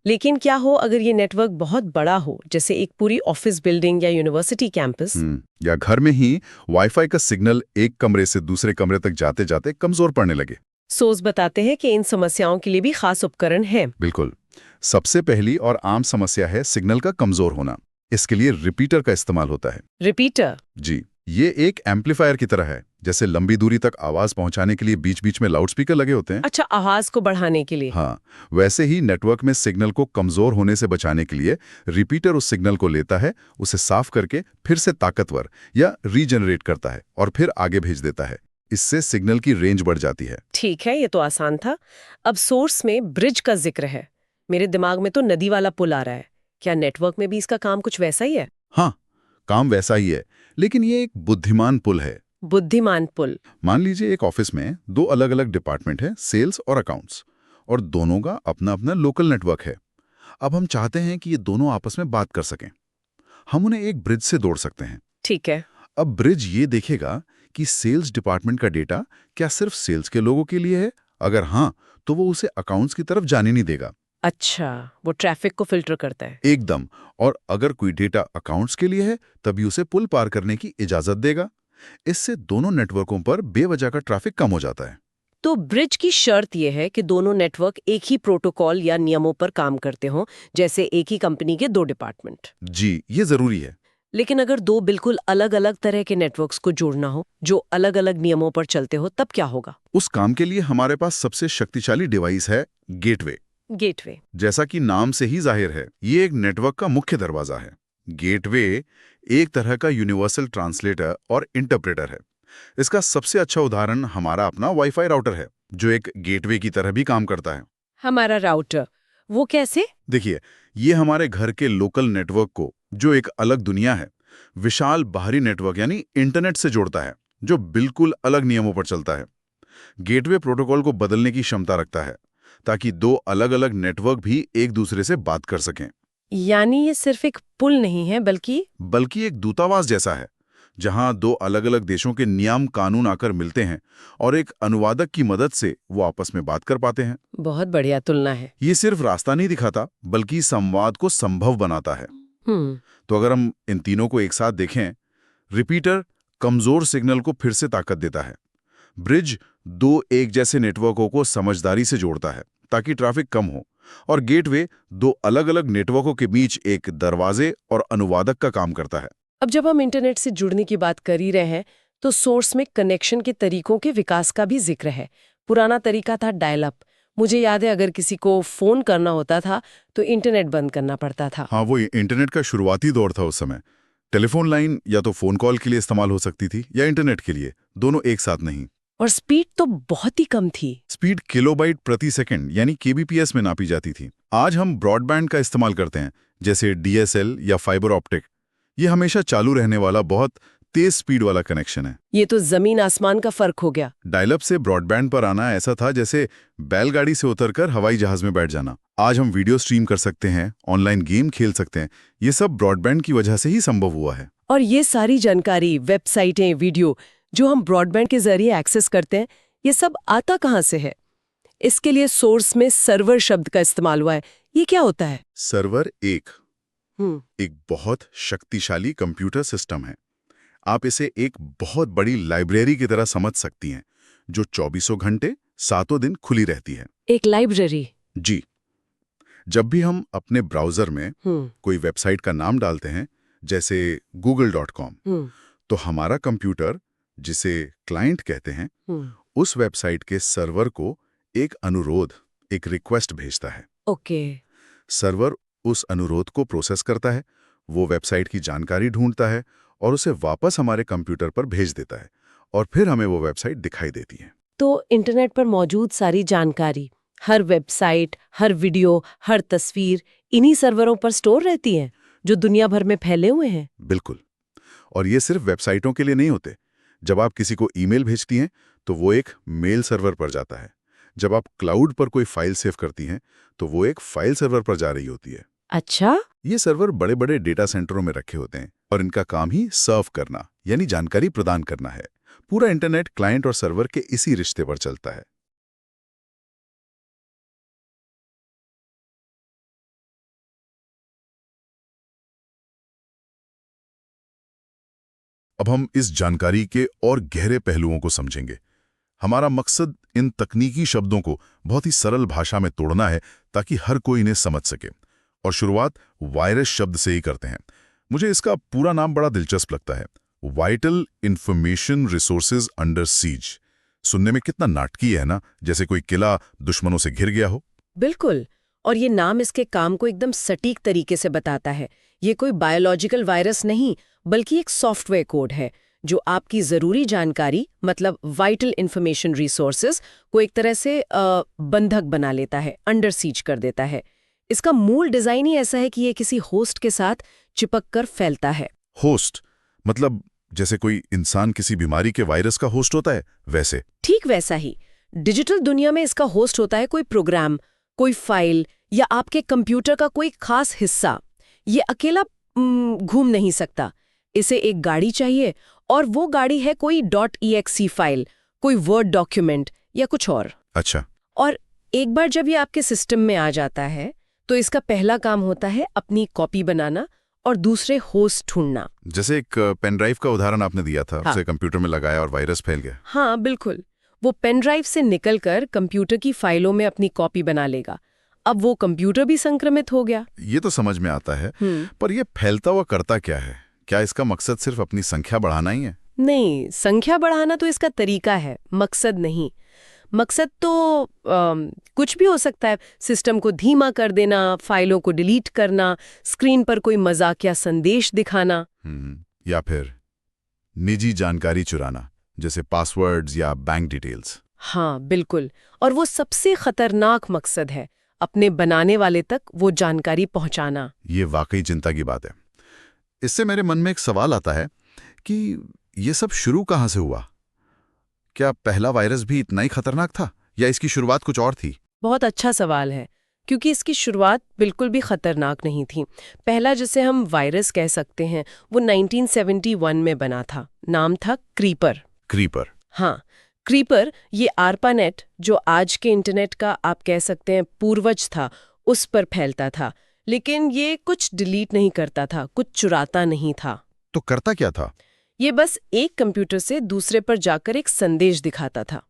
Speaker 3: लेकिन क्या हो अगर ये नेटवर्क बहुत बड़ा हो, जैसे एक पूरी ऑफिस बिल्डिंग या यूनिवर्सिटी कैंपस?
Speaker 5: या घर में ही वाईफाई का सिग्नल एक कमरे से दूसरे कमरे तक जाते जाते कमजोर पड़ने लगे।
Speaker 3: सोर्स बताते हैं कि इन समस्याओं के लिए भी खास उपकरण हैं।
Speaker 5: बिल्कुल। सबसे पहली और आम समस्या है सिग्नल का कमजोर होना। इसके लिए रिपीटर का इस्तेमाल होता है।
Speaker 3: रिपीटर?
Speaker 5: जी, ये एक एम्पलीफायर की तरह है। जैसे लंबी दूरी तक आवाज पहुंचाने के लिए बीच बीच में लाउडस्पीकर लगे होते हैं।
Speaker 3: अच्छा, आवाज को बढ़ाने के लिए?
Speaker 5: हाँ, वैसे ही नेटवर्क में सिग्नल को कमजोर होने से बचाने के लिए रिपीटर उस सिग्नल को लेता है, उसे साफ करके फिर से ताकतवर या रीजनरेट करता है और फिर आगे भेज देता है। इससे सिग्नल की रेंज बढ़ जाती है।
Speaker 3: ठीक है, ये तो आसान था। अब सोर्स में ब्रिज का जिक्र है। मेरे दिमाग में तो नदी वाला पुल आ रहा है। क्या नेटवर्क में भी इसका काम कुछ वैसा ही है?
Speaker 5: हाँ, काम वैसा ही है, लेकिन ये एक बुद्धिमान पुल है।
Speaker 3: बुद्धिमान पुल?
Speaker 5: मान लीजिए एक ऑफिस में दो अलग अलग डिपार्टमेंट है, सेल्स और अकाउंट्स, और दोनों का अपना अपना लोकल नेटवर्क है। अब हम चाहते हैं कि ये दोनों आपस में बात कर सकें। हम उन्हें एक ब्रिज से जोड़ सकते हैं।
Speaker 3: ठीक है।
Speaker 5: अब ब्रिज ये देखेगा कि सेल्स डिपार्टमेंट का डेटा क्या सिर्फ सेल्स के लोगों के लिए है। अगर हाँ, तो वो उसे अकाउंट्स की तरफ जाने नहीं देगा।
Speaker 3: अच्छा, वो ट्रैफिक को फिल्टर करता है।
Speaker 5: एकदम। और अगर कोई डेटा अकाउंट्स के लिए है तभी उसे पुल पार करने की इजाजत देगा। इससे दोनों नेटवर्कों पर बेवजह का ट्रैफिक कम हो जाता है।
Speaker 3: तो ब्रिज की शर्त यह है कि दोनों नेटवर्क एक ही प्रोटोकॉल या नियमों पर काम करते हों, जैसे एक ही कंपनी के दो डिपार्टमेंट।
Speaker 5: जी, ये जरूरी है।
Speaker 3: लेकिन अगर दो बिल्कुल अलग अलग तरह के नेटवर्क्स को जोड़ना हो, जो अलग अलग नियमों पर चलते हो, तब क्या होगा?
Speaker 5: उस काम के लिए हमारे पास सबसे शक्तिशाली डिवाइस है गेटवे।
Speaker 3: गेटवे?
Speaker 5: जैसा कि नाम से ही जाहिर है, ये एक नेटवर्क का मुख्य दरवाजा है। गेटवे एक तरह का यूनिवर्सल ट्रांसलेटर और इंटरप्रेटर है। इसका सबसे अच्छा उदाहरण हमारा अपना वाईफाई राउटर है, जो एक गेटवे की तरह भी काम करता है।
Speaker 3: हमारा राउटर, वो कैसे?
Speaker 5: देखिए, ये हमारे घर के लोकल नेटवर्क को, जो एक अलग दुनिया है, विशाल बाहरी नेटवर्क यानी इंटरनेट से जोड़ता है, जो बिल्कुल अलग नियमों पर चलता है। गेटवे प्रोटोकॉल को बदलने की क्षमता रखता है ताकि दो अलग अलग नेटवर्क भी एक दूसरे से बात कर सकें।
Speaker 3: यानी ये सिर्फ एक पुल नहीं है, बल्कि
Speaker 5: एक दूतावास जैसा है, जहां दो अलग अलग देशों के नियम कानून आकर मिलते हैं और एक अनुवादक की मदद से वो आपस में बात कर पाते हैं।
Speaker 3: बहुत बढ़िया तुलना है।
Speaker 5: ये सिर्फ रास्ता नहीं दिखाता, बल्कि संवाद को संभव बनाता है। तो अगर हम इन तीनों को एक साथ देखें, रिपीटर कमजोर सिग्नल को फिर से ताकत देता है। ब्रिज दो एक जैसे नेटवर्कों को समझदारी से जोड़ता है ताकि ट्रैफिक कम हो, और गेटवे दो अलग अलग नेटवर्कों के बीच एक दरवाजे और अनुवादक का काम करता है।
Speaker 3: अब जब हम इंटरनेट से जुड़ने की बात कर ही रहे हैं, तो सोर्स में कनेक्शन के तरीकों के विकास का भी जिक्र है। पुराना तरीका था डायल अप। मुझे याद है, अगर किसी को फोन करना होता था तो इंटरनेट बंद करना पड़ता था।
Speaker 5: हाँ, वो इंटरनेट का शुरुआती दौर था उस समय। टेलीफोन लाइन या तो फोन कॉल के लिए इस्तेमाल हो सकती थी या इंटरनेट के लिए, दोनों एक साथ नहीं।
Speaker 3: और स्पीड तो बहुत ही कम थी।
Speaker 5: स्पीड किलोबाइट प्रति सेकंड यानी केबीपीएस में नापी जाती थी। आज हम ब्रॉडबैंड का इस्तेमाल करते हैं, जैसे डीएसएल या फाइबर ऑप्टिक। ये हमेशा चालू रहने वाला बहुत तेज स्पीड वाला कनेक्शन है।
Speaker 3: ये तो जमीन आसमान का फर्क हो गया।
Speaker 5: डायलअप से ब्रॉडबैंड पर आना ऐसा था जैसे बैलगाड़ी से उतरकर हवाई जहाज में बैठ जाना। आज हम वीडियो स्ट्रीम कर सकते हैं, ऑनलाइन गेम खेल सकते हैं। ये सब ब्रॉडबैंड की वजह से ही संभव हुआ है।
Speaker 3: और ये सारी जानकारी, वेबसाइटें, वीडियो जो हम ब्रॉडबैंड के जरिए एक्सेस करते हैं, ये सब आता कहाँ से है? इसके लिए सोर्स में सर्वर शब्द का इस्तेमाल हुआ है। ये क्या होता है?
Speaker 5: सर्वर एक बहुत शक्तिशाली कंप्यूटर सिस्टम है। आप इसे एक बहुत बड़ी लाइब्रेरी की तरह समझ सकती हैं, जो 24 घंटे 7 दिन खुली रहती है।
Speaker 3: एक लाइब्रेरी?
Speaker 5: जी। जब भी हम अपने ब्राउजर में
Speaker 3: हम्म
Speaker 5: कोई वेबसाइट का नाम डालते हैं, जैसे google.com,
Speaker 3: हम्म
Speaker 5: तो हमारा कंप्यूटर, जिसे क्लाइंट कहते हैं,
Speaker 3: हम्म
Speaker 5: उस वेबसाइट के सर्वर को एक अनुरोध, एक रिक्वेस्ट भेजता है।
Speaker 3: ओके।
Speaker 5: सर्वर उस अनुरोध को प्रोसेस करता है, वो वेबसाइट की जानकारी ढूंढता है और उसे वापस हमारे कंप्यूटर पर भेज देता है, और फिर हमें वो वेबसाइट दिखाई देती है।
Speaker 3: तो इंटरनेट पर मौजूद सारी जानकारी, हर वेबसाइट, हर वीडियो, हर तस्वीर इन्हीं सर्वरों पर स्टोर रहती है जो दुनिया भर में फैले हुए हैं।
Speaker 5: बिल्कुल। और ये सिर्फ वेबसाइटों के लिए नहीं होते। जब आप किसी को ईमेल भेजती हैं, तो वो एक मेल सर्वर पर जाता है। जब आप क्लाउड पर कोई फाइल सेव करती हैं, तो वो एक फाइल सर्वर पर जा रही होती है।
Speaker 3: अच्छा।
Speaker 5: ये सर्वर बड़े बड़े डेटा सेंटरों में रखे होते हैं और इनका काम ही सर्व करना, यानी जानकारी प्रदान करना है। पूरा इंटरनेट क्लाइंट और सर्वर के इसी रिश्ते पर चलता है। अब हम इस जानकारी के और गहरे पहलुओं को समझेंगे। हमारा मकसद इन तकनीकी शब्दों को बहुत ही सरल भाषा में तोड़ना है ताकि हर कोई इन्हें समझ सके। और शुरुआत वायरस शब्द से ही करते हैं। मुझे इसका पूरा नाम बड़ा दिलचस्प लगता है, vital information resources under seize. सुनने में कितना नाटकीय है ना, जैसे कोई किला दुश्मनों से घिर गया हो।
Speaker 3: बिल्कुल। और ये नाम इसके काम को एकदम सटीक तरीके से बताता है। ये कोई बायोलॉजिकल वायरस नहीं, बल्कि एक सॉफ्टवेयर कोड है जो आपकी जरूरी जानकारी, मतलब वाइटल इंफॉर्मेशन रिसोर्सेज को एक तरह से बंधक बना लेता है, अंडर सीज कर देता है। इसका मूल डिजाइन ही ऐसा है कि ये किसी होस्ट के साथ चिपक कर फैलता है।
Speaker 5: होस्ट मतलब जैसे कोई इंसान किसी बीमारी के वायरस का होस्ट होता है, वैसे?
Speaker 3: ठीक वैसा ही। डिजिटल दुनिया में इसका होस्ट होता है कोई प्रोग्राम, कोई फाइल या आपके कंप्यूटर का कोई खास हिस्सा। ये अकेला घूम नहीं सकता। इसे एक गाड़ी चाहिए, और वो गाड़ी है कोई .exe फाइल, कोई वर्ड डॉक्यूमेंट या कुछ और।
Speaker 5: अच्छा।
Speaker 3: और एक बार जब ये आपके सिस्टम में आ जाता है, तो इसका पहला काम होता है अपनी कॉपी बनाना और दूसरे होस्ट ढूंढना।
Speaker 5: जैसे एक पेन ड्राइव का उदाहरण आपने दिया था,
Speaker 3: हाँ।
Speaker 5: उसे कंप्यूटर में लगाया और वायरस फैल गया।
Speaker 3: हाँ बिल्कुल। वो पेन ड्राइव से निकलकर कंप्यूटर की फाइलों में अपनी कॉपी बना लेगा। अब वो कंप्यूटर भी संक्रमित हो गया।
Speaker 5: ये तो समझ में आता है, पर ये फैलता हुआ करता क्या है? क्या इसका मकसद सिर्फ अपनी संख्या बढ़ाना ही है?
Speaker 3: नहीं, संख्या बढ़ाना तो इसका तरीका है, मकसद नहीं। मकसद तो कुछ भी हो सकता है। सिस्टम को धीमा कर देना, फाइलों को डिलीट करना, स्क्रीन पर कोई मजाकिया संदेश दिखाना।
Speaker 5: या फिर निजी जानकारी चुराना, जैसे पासवर्ड्स या बैंक डिटेल्स।
Speaker 3: हाँ बिल्कुल। और वो सबसे खतरनाक मकसद है, अपने बनाने वाले तक वो जानकारी पहुंचाना।
Speaker 5: ये वाकई चिंता की बात है। इससे मेरे मन में एक सवाल आता है कि ये सब शुरू कहाँ से हुआ? क्या पहला वायरस भी इतना ही खतरनाक था, या इसकी शुरुआत कुछ और थी?
Speaker 3: बहुत अच्छा सवाल है, क्योंकि इसकी शुरुआत बिल्कुल भी खतरनाक नहीं थी। पहला जिसे हम वायरस कह सकते हैं वो 1971 में बना था। नाम था क्रीपर।
Speaker 5: क्रीपर?
Speaker 3: हाँ, क्रीपर ये आरपानेट, जो आज के इंटरनेट का आप कह सकते हैं पूर्वज था, उस पर फैलता था। लेकिन ये कुछ डिलीट नहीं करता था, कुछ चुराता नहीं था।
Speaker 5: तो करता क्या था?
Speaker 3: ये बस एक कंप्यूटर से दूसरे पर जाकर एक संदेश दिखाता था।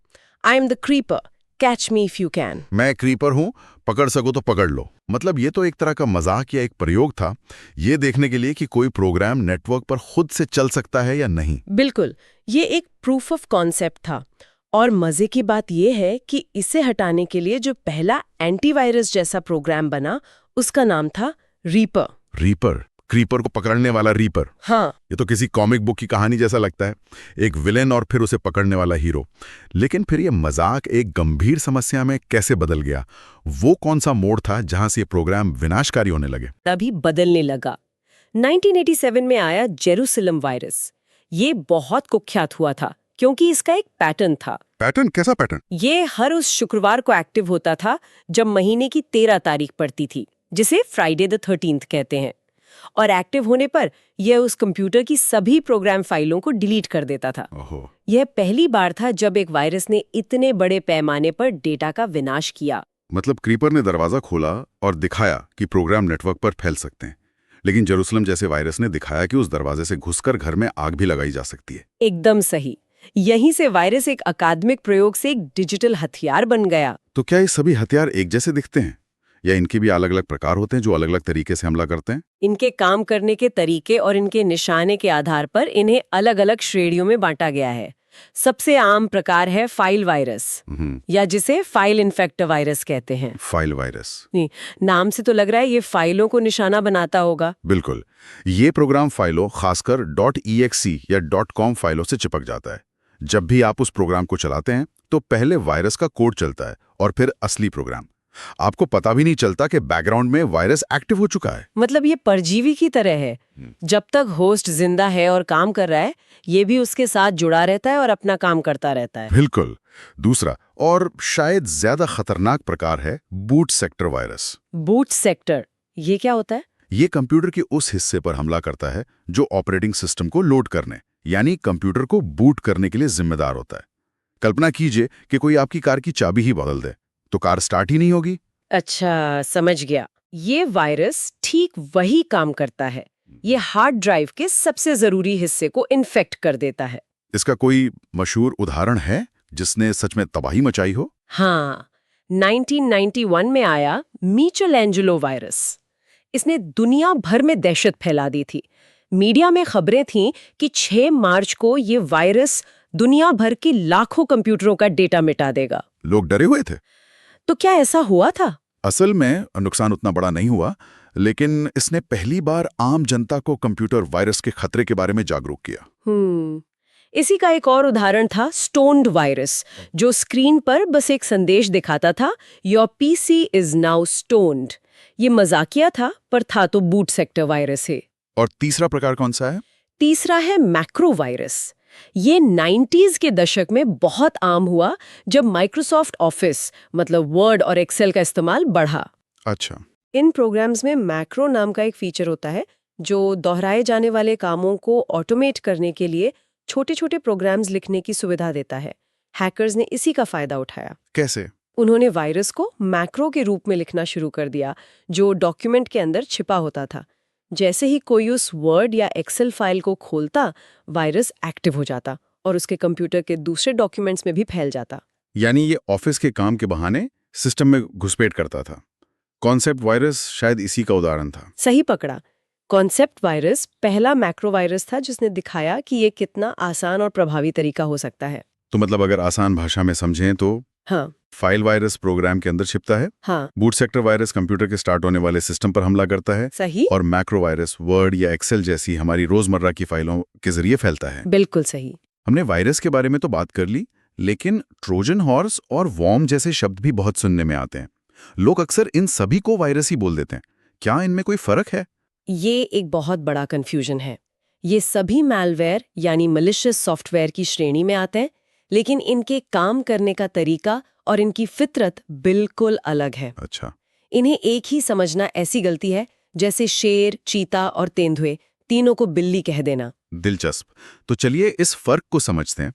Speaker 3: I am the creeper, catch me if you can.
Speaker 5: मैं क्रीपर हूं, पकड़ सको तो पकड़ लो। मतलब ये तो एक तरह का मजाक या एक प्रयोग था, ये देखने के लिए कि कोई प्रोग्राम नेटवर्क पर खुद से चल सकता है या नहीं।
Speaker 3: बिल्कुल, ये एक प्रूफ ऑफ कॉन्सेप्ट था। और मजे की बात यह है कि इसे हटाने के लिए जो पहला एंटीवायरस जैसा प्रोग्राम बना, उसका नाम था रीपर।
Speaker 5: रीपर? क्रीपर को पकड़ने वाला रीपर?
Speaker 3: हाँ।
Speaker 5: ये तो किसी कॉमिक बुक की कहानी जैसा लगता है, एक विलेन और फिर उसे पकड़ने वाला हीरो। लेकिन फिर ये मजाक एक गंभीर समस्या में कैसे बदल गया? वो कौन सा मोड़ था जहां से ये प्रोग्राम विनाशकारी होने लगे?
Speaker 3: तभी बदलने लगा। 1987 में आया जेरूसलम वायरस। ये बहुत कुख्यात हुआ था क्योंकि इसका एक पैटर्न था।
Speaker 5: पैटर्न? कैसा पैटर्न?
Speaker 3: ये हर उस शुक्रवार को एक्टिव होता था जब महीने की 13 तारीख पड़ती थी, जिसे फ्राइडे द 13th कहते हैं। और एक्टिव होने पर यह उस कंप्यूटर की सभी प्रोग्राम फाइलों को डिलीट कर देता था।
Speaker 5: ओहो।
Speaker 3: यह पहली बार था जब एक वायरस ने इतने बड़े पैमाने पर डेटा का विनाश किया।
Speaker 5: मतलब क्रीपर ने दरवाजा खोला और दिखाया कि प्रोग्राम नेटवर्क पर फैल सकते हैं, लेकिन जेरूसलम जैसे वायरस ने दिखाया कि उस दरवाजे से घुसकर घर में आग भी लगाई जा सकती है।
Speaker 3: एकदम सही। यहीं से वायरस एक अकादमिक प्रयोग से एक डिजिटल हथियार बन गया।
Speaker 5: तो क्या ये सभी हथियार एक जैसे दिखते हैं, या इनके भी अलग अलग प्रकार होते हैं जो अलग अलग तरीके से हमला करते हैं?
Speaker 3: इनके काम करने के तरीके और इनके निशाने के आधार पर इन्हें अलग-अलग श्रेणियों में बांटा गया है। सबसे आम प्रकार है फाइल वायरस, या जिसे फाइल इन्फेक्टर वायरस कहते हैं।
Speaker 5: File virus.
Speaker 3: नहीं, नाम से तो लग रहा है ये फाइलों को निशाना बनाता होगा।
Speaker 5: बिल्कुल, ये प्रोग्राम फाइलों, खासकर .exe या .com फाइलों से चिपक जाता है। जब भी आप उस प्रोग्राम को चलाते हैं तो पहले वायरस का कोड चलता है और फिर असली प्रोग्राम। आपको पता भी नहीं चलता कि बैकग्राउंड में वायरस एक्टिव हो चुका है।
Speaker 3: मतलब ये परजीवी की तरह है। जब तक होस्ट जिंदा है और काम कर रहा है, ये भी उसके साथ जुड़ा रहता है और अपना काम करता रहता है।
Speaker 5: बिल्कुल। दूसरा और शायद ज्यादा खतरनाक प्रकार है boot sector virus.
Speaker 3: Boot sector, ये क्या होता है?
Speaker 5: ये कंप्यूटर के उस हिस्से पर हमला करता है जो ऑपरेटिंग सिस्टम को लोड करने, यानी कंप्यूटर को बूट करने के लिए जिम्मेदार होता है। कल्पना कीजिए कि कोई आपकी कार की चाबी ही बदल दे, तो कार स्टार्ट ही नहीं होगी।
Speaker 3: अच्छा, समझ गया। ये वायरस ठीक वही काम करता है। ये हार्ड ड्राइव के सबसे जरूरी हिस्से को इन्फेक्ट कर देता है।
Speaker 5: इसका कोई मशहूर उदाहरण है जिसने सच में तबाही मचाई हो?
Speaker 3: हाँ, 1991 में आया मीचेलएंजेलो वायरस। इसने दुनिया भर में दहशत फैला दी थी। मीडिया में खबरें थीं कि 6 मार्च को ये वायरस दुनिया भर की लाखों कंप्यूटरों का डेटा मिटा देगा।
Speaker 5: लोग डरे हुए थे।
Speaker 3: तो क्या ऐसा हुआ था?
Speaker 5: असल में नुकसान उतना बड़ा नहीं हुआ, लेकिन इसने पहली बार आम जनता को कंप्यूटर वायरस के खतरे के बारे में जागरूक किया।
Speaker 3: इसी का एक और उदाहरण था स्टोन्ड वायरस, जो स्क्रीन पर बस एक संदेश दिखाता था, your PC is now stoned. ये मजाकिया था, पर था तो बूट सेक्टर वायरस है।
Speaker 5: और तीसरा प्रकार कौन सा है?
Speaker 3: तीसरा है मैक्रो वायरस। ये 90s के दशक में बहुत आम हुआ जब माइक्रोसॉफ्ट ऑफिस मतलब वर्ड और एक्सेल का इस्तेमाल बढ़ा।
Speaker 5: अच्छा।
Speaker 3: इन प्रोग्राम्स में मैक्रो नाम का एक फीचर होता है जो दोहराए जाने वाले कामों को ऑटोमेट करने के लिए छोटे-छोटे प्रोग्राम्स लिखने की सुविधा देता है। हैकर्स ने इसी का फायदा उठाया।
Speaker 5: कैसे?
Speaker 3: उन्होंने वायरस को मैक्रो के रूप में लिखना शुरू कर दिया, जो डॉक्यूमेंट के अंदर छिपा होता था। जैसे ही कोई उस वर्ड या एक्सेल फाइल को खोलता, वायरस एक्टिव हो जाता और उसके कंप्यूटर के दूसरे डॉक्यूमेंट्स में भी फैल जाता।
Speaker 5: यानी ये ऑफिस के काम के बहाने सिस्टम में घुसपैठ करता था। कॉन्सेप्ट वायरस शायद इसी का उदाहरण था।
Speaker 3: सही पकड़ा। कॉन्सेप्ट वायरस पहला मैक्रो वायरस था जिसने दिखाया कि ये कितना आसान और प्रभावी तरीका हो सकता है।
Speaker 5: तो मतलब अगर आसान भाषा में समझें तो
Speaker 3: हाँ,
Speaker 5: फाइल वायरस प्रोग्राम के अंदर छिपता है,
Speaker 3: हाँ,
Speaker 5: बूट सेक्टर वायरस कंप्यूटर के स्टार्ट होने वाले सिस्टम पर हमला करता है,
Speaker 3: सही,
Speaker 5: और मैक्रो वायरस वर्ड या एक्सेल जैसी हमारी रोजमर्रा की फाइलों के जरिए फैलता है।
Speaker 3: बिल्कुल सही।
Speaker 5: हमने वायरस के बारे में तो बात कर ली, लेकिन ट्रोजन हॉर्स और वॉर्म जैसे शब्द भी बहुत सुनने में आते हैं। लोग अक्सर इन सभी को वायरस ही बोल देते हैं। क्या इनमें कोई फर्क है?
Speaker 3: ये एक बहुत बड़ा कंफ्यूजन है। ये सभी मैलवेयर यानी मलिशियस सॉफ्टवेयर की श्रेणी में आते हैं, लेकिन इनके काम करने का तरीका और इनकी फितरत बिल्कुल अलग है।
Speaker 5: अच्छा।
Speaker 3: इन्हें एक ही समझना ऐसी गलती है जैसे शेर, चीता और तेंदुए तीनों को बिल्ली कह देना।
Speaker 5: दिलचस्प। तो चलिए इस फर्क को समझते हैं।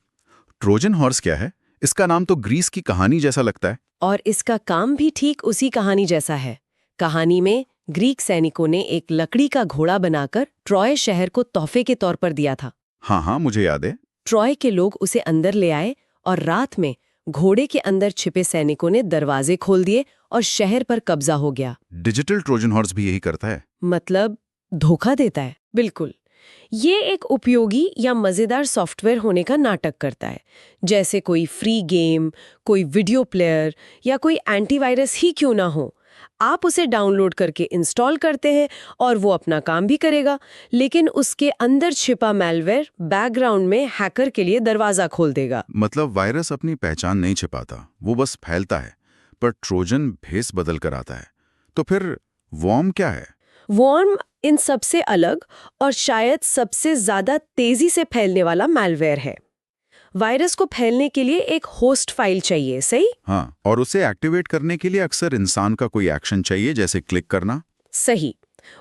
Speaker 5: ट्रोजन हॉर्स क्या है? इसका नाम तो ग्रीस की कहानी जैसा लगता है।
Speaker 3: और इसका काम भी ठीक उसी कहानी जैसा है। कहानी में ग्रीक सैनिकों ने एक लकड़ी का घोड़ा बनाकर ट्रॉय शहर को तोहफे के तौर पर दिया था।
Speaker 5: हाँ, मुझे याद है।
Speaker 3: ट्रॉय के लोग उसे अंदर ले आए और रात में घोड़े के अंदर छिपे सैनिकों ने दरवाजे खोल दिए और शहर पर कब्जा हो गया।
Speaker 5: डिजिटल ट्रोजन हॉर्स भी यही करता है।
Speaker 3: मतलब धोखा देता है। बिल्कुल। ये एक उपयोगी या मजेदार सॉफ्टवेयर होने का नाटक करता है, जैसे कोई फ्री गेम, कोई वीडियो प्लेयर या कोई एंटीवायरस ही क्यों ना हो। आप उसे डाउनलोड करके इंस्टॉल करते हैं और वो अपना काम भी करेगा, लेकिन उसके अंदर छिपा मैलवेयर बैकग्राउंड में हैकर के लिए दरवाजा खोल देगा।
Speaker 5: मतलब वायरस अपनी पहचान नहीं छिपाता, वो बस फैलता है, पर ट्रोजन भेस बदल कर आता है। तो फिर वॉर्म क्या है?
Speaker 3: वॉर्म इन सबसे अलग और शायद सबसे ज्यादा तेजी से फैलने वाला मैलवेयर है। वायरस को फैलने के लिए एक होस्ट फाइल चाहिए, सही?
Speaker 5: हाँ, और उसे एक्टिवेट करने के लिए अक्सर इंसान का कोई एक्शन चाहिए, जैसे क्लिक करना।
Speaker 3: सही।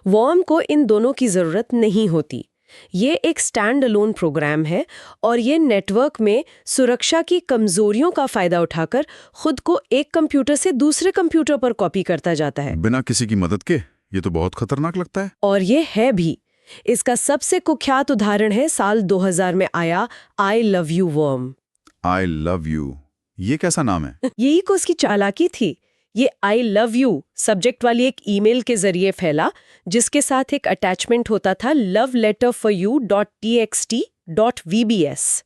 Speaker 3: वॉर्म को इन दोनों की जरूरत नहीं होती। ये एक स्टैंड अलोन प्रोग्राम है और ये नेटवर्क में सुरक्षा की कमजोरियों का फायदा उठाकर खुद को एक कंप्यूटर से दूसरे कंप्यूटर पर कॉपी करता जाता है,
Speaker 5: बिना किसी की मदद के। ये तो बहुत खतरनाक लगता है।
Speaker 3: और ये है भी। इसका सबसे कुख्यात उदाहरण है साल 2000 में आया I love you worm.
Speaker 5: I love you, ये कैसा नाम है?
Speaker 3: यही को उसकी चालाकी थी। ये आई लव यू सब्जेक्ट वाली एक ईमेल के जरिए फैला, जिसके साथ एक अटैचमेंट होता था loveletterforyou.txt.vbs।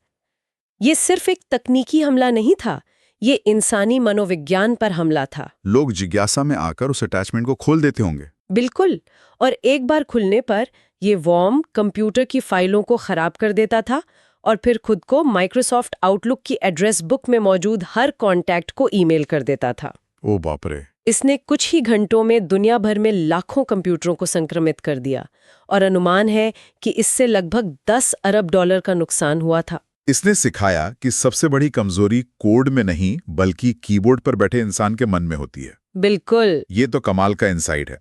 Speaker 3: ये सिर्फ एक तकनीकी हमला नहीं था, ये इंसानी मनोविज्ञान पर हमला था।
Speaker 5: लोग जिज्ञासा में आकर उस अटैचमेंट को खोल देते होंगे।
Speaker 3: बिल्कुल, और एक बार खुलने पर ये वॉर्म कंप्यूटर की फाइलों को खराब कर देता था और फिर खुद को माइक्रोसॉफ्ट आउटलुक की एड्रेस बुक में मौजूद हर कॉन्टैक्ट को ईमेल कर देता था।
Speaker 5: ओ बाप रे।
Speaker 3: इसने कुछ ही घंटों में दुनिया भर में लाखों कंप्यूटरों को संक्रमित कर दिया और अनुमान है कि इससे लगभग 10 अरब डॉलर का नुकसान हुआ था।
Speaker 5: इसने सिखाया कि सबसे बड़ी कमजोरी कोड में नहीं बल्कि कीबोर्ड पर बैठे इंसान के मन में होती है।
Speaker 3: बिल्कुल।
Speaker 5: ये तो कमाल का इंसाइट है।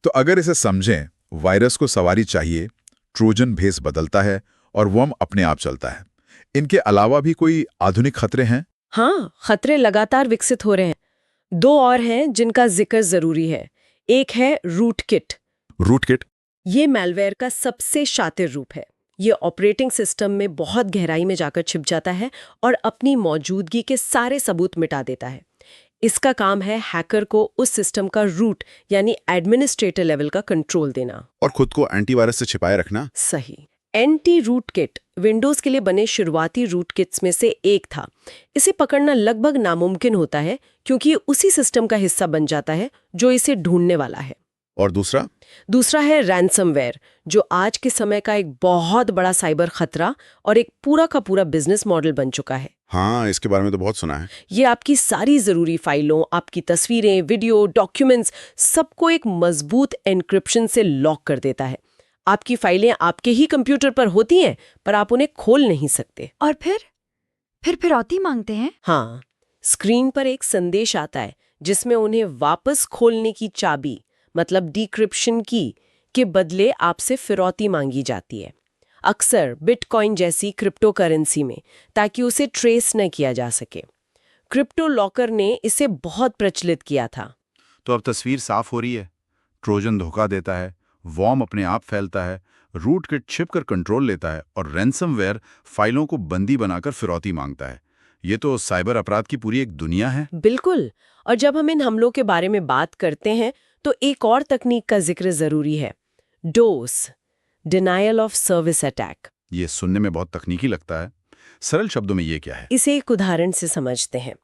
Speaker 5: तो अगर इसे समझें, वायरस को सवारी चाहिए, ट्रोजन भेस बदलता है और वर्म अपने आप चलता है। इनके अलावा भी कोई आधुनिक खतरे हैं?
Speaker 3: हाँ, खतरे लगातार विकसित हो रहे हैं। 2 और हैं जिनका जिक्र जरूरी है। एक है रूटकिट।
Speaker 5: रूटकिट
Speaker 3: ये मैलवेयर का सबसे शातिर रूप है। ये ऑपरेटिंग सिस्टम में बहुत गहराई में जाकर छिप जाता है और अपनी मौजूदगी के सारे सबूत मिटा देता है। इसका काम है हैकर को उस सिस्टम का रूट यानी एडमिनिस्ट्रेटर लेवल का कंट्रोल देना
Speaker 5: और खुद को एंटीवायरस से छिपाए रखना।
Speaker 3: सही। एंटी रूटकिट विंडोज के लिए बने शुरुआती रूटकिट्स में से एक था। इसे पकड़ना लगभग नामुमकिन होता है क्योंकि ये उसी सिस्टम का हिस्सा बन जाता है जो इसे ढूंढने वाला है।
Speaker 5: और दूसरा
Speaker 3: है रैंसमवेयर, जो आज के समय का एक बहुत बड़ा साइबर खतरा और एक पूरा का पूरा बिजनेस मॉडल बन चुका है।
Speaker 5: हाँ, इसके बारे में तो बहुत सुना है।
Speaker 3: ये आपकी सारी जरूरी फाइलों, आपकी तस्वीरें, वीडियो, डॉक्यूमेंट्स सबको एक मजबूत एन्क्रिप्शन से लॉक कर देता है। आपकी फाइलें आपके ही कंप्यूटर पर होती हैं, पर आप उन्हें खोल नहीं सकते।
Speaker 7: और फिर फिरौती मांगते हैं।
Speaker 3: हाँ, स्क्रीन पर एक संदेश आता है जिसमें उन्हें वापस खोलने की चाबी मतलब डिक्रिप्शन की के बदले आपसे फिरौती मांगी जाती है, अक्सर बिटकॉइन जैसी क्रिप्टो करेंसी में, ताकि उसे ट्रेस न किया जा सके। क्रिप्टो लॉकर ने इसे बहुत प्रचलित किया था।
Speaker 5: तो अब तस्वीर साफ हो रही है। ट्रोजन धोखा देता है, वॉर्म अपने आप फैलता है, रूटकिट छिपकर कंट्रोल लेता है और रैंसमवेयर फाइलों को बंदी बनाकर फिरौती मांगता है। ये तो साइबर अपराध की पूरी एक दुनिया है।
Speaker 3: बिल्कुल। और जब हम इन हमलों के बारे में बात करते हैं तो एक और तकनीक का जिक्र जरूरी है, डोस, डिनायल ऑफ सर्विस अटैक।
Speaker 5: ये सुनने में बहुत तकनीकी लगता है। सरल शब्दों में ये क्या है?
Speaker 3: इसे एक उदाहरण से समझते हैं।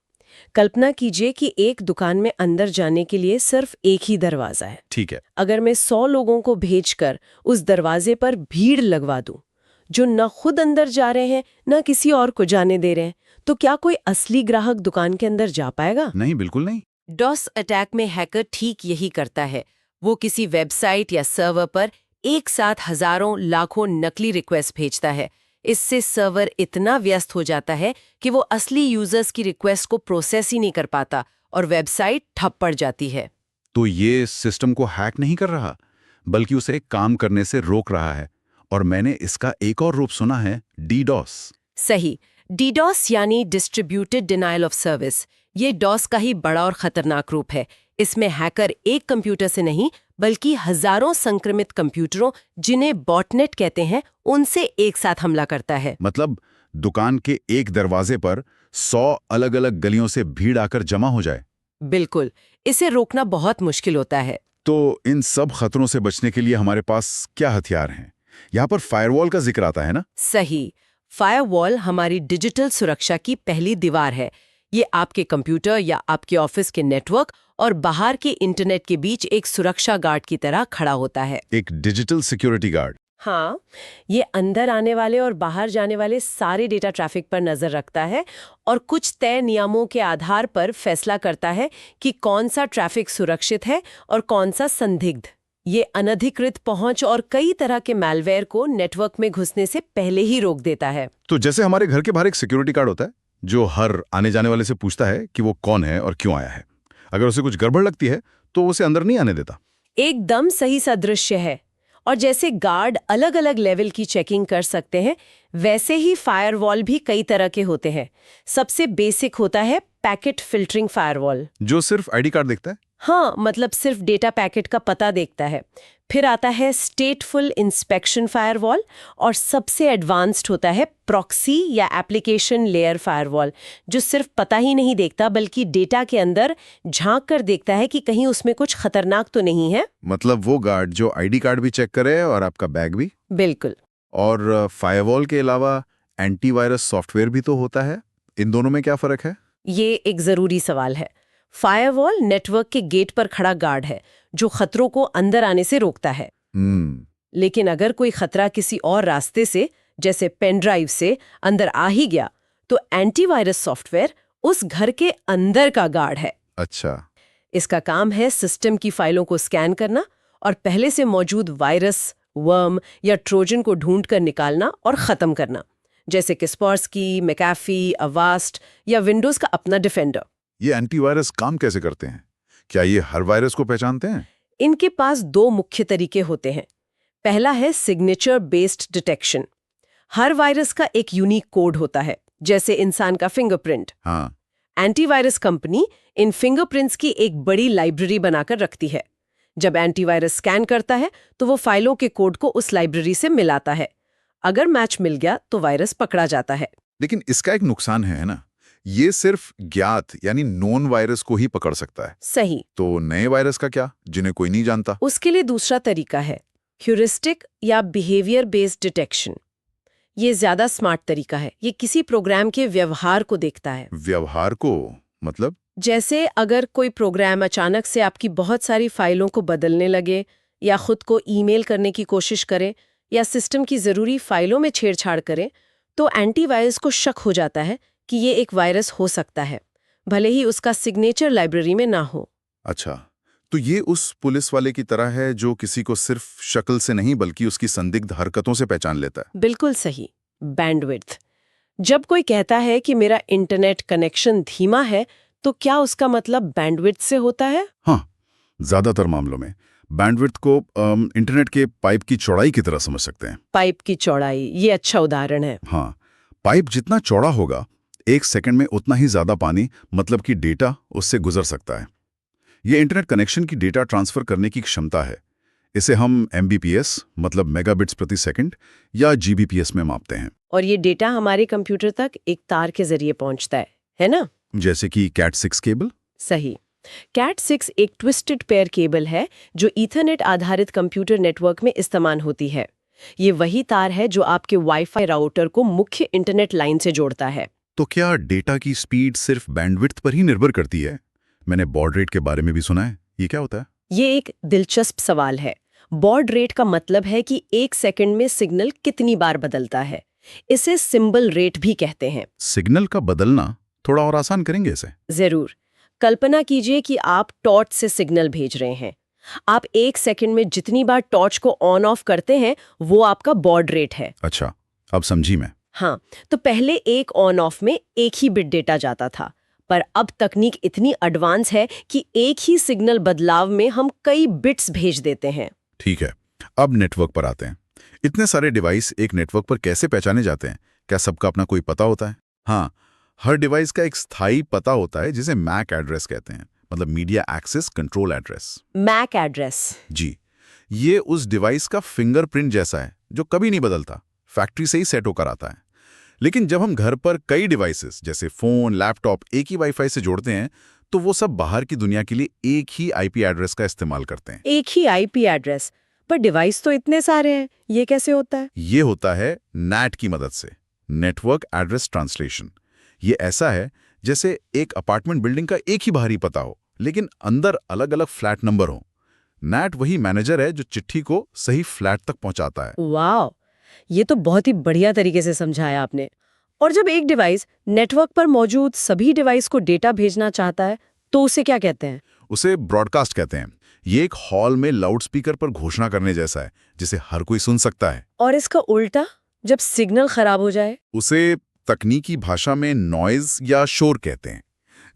Speaker 3: कल्पना कीजिए कि एक दुकान में अंदर जाने के लिए सिर्फ एक ही दरवाजा है।
Speaker 5: ठीक है।
Speaker 3: अगर मैं 100 लोगों को भेजकर उस दरवाजे पर भीड़ लगवा दूं, जो न खुद अंदर जा रहे हैं न किसी और को जाने दे रहे हैं, तो क्या कोई असली ग्राहक दुकान के अंदर जा पाएगा?
Speaker 5: नहीं, बिल्कुल नहीं।
Speaker 3: डॉस अटैक में हैकर ठीक यही करता है। वो किसी वेबसाइट या सर्वर पर एक साथ हजारों लाखों नकली रिक्वेस्ट भेजता है। इससे सर्वर इतना व्यस्त हो जाता है कि वो असली यूजर्स की रिक्वेस्ट को प्रोसेस ही नहीं कर पाता और वेबसाइट ठप पड़ जाती है।
Speaker 5: तो ये सिस्टम को हैक नहीं कर रहा, बल्कि उसे काम करने से रोक रहा है। और मैंने इसका एक और रूप सुना है, डीडॉस।
Speaker 3: सही, डीडॉस यानी डिस्ट्रीब्यूटेड डिनायल ऑफ सर्विस। ये डॉस का ही बड़ा और खतरनाक रूप है। इसमें हैकर एक कंप्यूटर से नहीं बल्कि हजारों संक्रमित कंप्यूटरों, जिन्हें बॉटनेट कहते हैं, उनसे एक साथ हमला करता है।
Speaker 5: मतलब दुकान के एक दरवाजे पर 100 अलग-अलग गलियों से भीड़ आकर जमा हो जाए।
Speaker 3: बिल्कुल, इसे रोकना बहुत मुश्किल होता है।
Speaker 5: तो इन सब खतरों से बचने के लिए हमारे पास क्या हथियार हैं? यहाँ पर फायरवॉल का जिक्र आता है ना?
Speaker 3: सही, फायरवॉल हमारी डिजिटल सुरक्षा की पहली दीवार है। ये आपके कंप्यूटर या आपके ऑफिस के नेटवर्क और बाहर के इंटरनेट के बीच एक सुरक्षा गार्ड की तरह खड़ा होता है।
Speaker 5: एक डिजिटल सिक्योरिटी गार्ड।
Speaker 3: हाँ, ये अंदर आने वाले और बाहर जाने वाले सारे डेटा ट्रैफिक पर नजर रखता है और कुछ तय नियमों के आधार पर फैसला करता है कि कौन सा ट्रैफिक सुरक्षित है और कौन सा संदिग्ध। ये अनधिकृत पहुंच और कई तरह के मैलवेयर को नेटवर्क में घुसने से पहले ही रोक देता है।
Speaker 5: तो जैसे हमारे घर के बाहर एक सिक्योरिटी गार्ड होता है जो हर आने जाने वाले से पूछता है कि वो कौन है और क्यों आया है। अगर उसे कुछ गड़बड़ लगती है तो उसे अंदर नहीं आने देता।
Speaker 3: एकदम सही सादृश्य है। और जैसे गार्ड अलग अलग लेवल की चेकिंग कर सकते हैं, वैसे ही फायरवॉल भी कई तरह के होते हैं। सबसे बेसिक होता है पैकेट फिल्टरिंग फायरवॉल,
Speaker 5: जो सिर्फ आईडी कार्ड देखता है।
Speaker 3: हाँ, मतलब सिर्फ डेटा पैकेट का पता देखता है। फिर आता है स्टेटफुल इंस्पेक्शन फायरवॉल और सबसे एडवांस्ड होता है प्रॉक्सी या एप्लीकेशन लेयर फायरवॉल, जो सिर्फ पता ही नहीं देखता बल्कि डेटा के अंदर झांक कर देखता है कि कहीं उसमें कुछ खतरनाक तो नहीं है।
Speaker 5: मतलब वो गार्ड जो आईडी कार्ड भी चेक करे और आपका बैग भी।
Speaker 3: बिल्कुल।
Speaker 5: और फायरवॉल के अलावा एंटीवायरस सॉफ्टवेयर भी तो होता है, इन दोनों में क्या फर्क है?
Speaker 3: ये एक जरूरी सवाल है। फायरवॉल नेटवर्क के गेट पर खड़ा गार्ड है जो खतरों को अंदर आने से रोकता है। लेकिन अगर कोई खतरा किसी और रास्ते से, जैसे पेन ड्राइव से, अंदर आ ही गया, तो एंटीवायरस सॉफ्टवेयर उस घर के अंदर का गार्ड है।
Speaker 5: अच्छा।
Speaker 3: इसका काम है सिस्टम की फाइलों को स्कैन करना और पहले से मौजूद वायरस, वर्म या ट्रोजन को ढूंढ कर निकालना और खत्म करना, जैसे किस्पॉर्स्की, मैकाफी, अवास्ट या विंडोज का अपना डिफेंडर।
Speaker 5: ये एंटीवायरस काम कैसे करते हैं? क्या ये हर वायरस को पहचानते हैं?
Speaker 3: इनके पास दो मुख्य तरीके होते हैं। पहला है सिग्नेचर बेस्ड डिटेक्शन। हर वायरस का एक यूनिक कोड होता है, जैसे इंसान का फिंगरप्रिंट।
Speaker 5: हाँ।
Speaker 3: एंटीवायरस कंपनी इन फिंगरप्रिंट्स की एक बड़ी लाइब्रेरी बनाकर रखती है। जब एंटीवायरस स्कैन करता है तो वो फाइलों के कोड को उस लाइब्रेरी से मिलाता है। अगर मैच मिल गया तो वायरस पकड़ा जाता है।
Speaker 5: लेकिन इसका एक नुकसान है ना, ये सिर्फ ज्ञात यानी नोन वायरस को ही पकड़ सकता है।
Speaker 3: सही।
Speaker 5: तो नए वायरस का क्या, जिन्हें कोई नहीं जानता?
Speaker 3: उसके लिए दूसरा तरीका है ह्यूरिस्टिक या बिहेवियर बेस्ड डिटेक्शन। ये ज्यादा स्मार्ट तरीका है। ये किसी प्रोग्राम के व्यवहार को देखता है।
Speaker 5: व्यवहार को मतलब?
Speaker 3: जैसे अगर कोई प्रोग्राम अचानक से आपकी बहुत सारी फाइलों को बदलने लगे, या खुद को ईमेल करने की कोशिश करे, या सिस्टम की जरूरी फाइलों में छेड़छाड़ करे, तो एंटीवायरस को शक हो जाता है कि ये एक वायरस हो सकता है, भले ही उसका सिग्नेचर लाइब्रेरी में ना हो।
Speaker 5: अच्छा, तो ये उस पुलिस वाले की तरह है जो किसी को सिर्फ शक्ल से नहीं बल्कि उसकी संदिग्ध हरकतों से पहचान लेता है।
Speaker 3: बिल्कुल सही। बैंडविड्थ। जब कोई कहता है कि मेरा इंटरनेट कनेक्शन धीमा है, तो क्या उसका मतलब बैंडविड्थ से होता है?
Speaker 5: हाँ, ज्यादातर मामलों में बैंडविड्थ को इंटरनेट के पाइप की चौड़ाई की तरह समझ सकते हैं।
Speaker 3: पाइप की चौड़ाई, ये अच्छा उदाहरण है।
Speaker 5: हाँ, पाइप जितना चौड़ा होगा, 1 सेकंड में उतना ही ज्यादा पानी, मतलब कि डेटा, उससे गुजर सकता है। ये इंटरनेट कनेक्शन की डेटा ट्रांसफर करने की क्षमता है। इसे हम MBPS मतलब मेगाबिट्स प्रति सेकंड या GBPS में मापते हैं।
Speaker 3: और ये डेटा हमारे कंप्यूटर तक एक तार के जरिए पहुंचता है ना?
Speaker 5: जैसे कि Cat6 केबल।
Speaker 3: सही। Cat6 एक ट्विस्टेड पेयर केबल है जो ईथरनेट आधारित कंप्यूटर नेटवर्क में इस्तेमाल होती है। ये वही तार है जो आपके वाईफाई राउटर को मुख्य इंटरनेट लाइन से जोड़ता है।
Speaker 5: तो क्या डेटा की स्पीड सिर्फ बैंडविड्थ पर ही निर्भर करती है? मैंने बॉड रेट के बारे में भी सुना है, ये क्या होता है?
Speaker 3: ये एक दिलचस्प सवाल है। बॉड रेट का मतलब है कि 1 सेकंड में सिग्नल कितनी बार बदलता है। इसे सिंबल रेट भी कहते हैं।
Speaker 5: सिग्नल का बदलना थोड़ा और आसान करेंगे इसे?
Speaker 3: जरूर। कल्पना कीजिए कि आप टॉर्च से सिग्नल भेज रहे हैं। आप 1 सेकंड में जितनी बार टॉर्च को ऑन ऑफ करते हैं, वो आपका बॉड रेट है।
Speaker 5: अच्छा, अब समझी मैं।
Speaker 3: हाँ, तो पहले एक ऑन ऑफ में एक ही बिट डेटा जाता था, पर अब तकनीक इतनी एडवांस है कि एक ही सिग्नल बदलाव में हम कई बिट्स भेज देते हैं।
Speaker 5: ठीक है, अब नेटवर्क पर आते हैं। इतने सारे डिवाइस एक नेटवर्क पर कैसे पहचाने जाते हैं? क्या सबका अपना कोई पता होता है? हाँ, हर डिवाइस का एक स्थायी पता होता है जिसे मैक एड्रेस कहते हैं, मतलब media access control address.
Speaker 3: MAC address?
Speaker 5: जी, ये उस डिवाइस का फिंगरप्रिंट जैसा है जो कभी नहीं बदलता, फैक्ट्री से ही सेट होकर आता है। लेकिन जब हम घर पर कई डिवाइसेस जैसे फोन, लैपटॉप एक ही वाईफाई से जोड़ते हैं, तो वो सब बाहर की दुनिया के लिए एक ही IP एड्रेस का इस्तेमाल करते हैं।
Speaker 3: एक ही IP एड्रेस? पर डिवाइस तो इतने सारे हैं, ये कैसे होता है?
Speaker 5: ये होता है NAT की मदद से, नेटवर्क एड्रेस ट्रांसलेशन। ये ऐसा है जैसे एक अपार्टमेंट बिल्डिंग का एक ही बाहरी पता हो, लेकिन अंदर अलग अलग फ्लैट नंबर हो। NAT वही मैनेजर है जो चिट्ठी को सही फ्लैट तक पहुंचाता है।
Speaker 3: वाह, ये तो बहुत ही बढ़िया तरीके से समझाया आपने। और जब एक डिवाइस नेटवर्क पर मौजूद सभी डिवाइस को डेटा भेजना चाहता है, तो उसे क्या कहते हैं?
Speaker 5: उसे ब्रॉडकास्ट कहते हैं। ये एक हॉल में लाउडस्पीकर पर घोषणा करने जैसा है, जिसे हर कोई सुन सकता है।
Speaker 3: और इसका उल्टा, जब सिग्नल खराब हो जाए?
Speaker 5: उसे तकनीकी भाषा में नॉइज या शोर कहते हैं।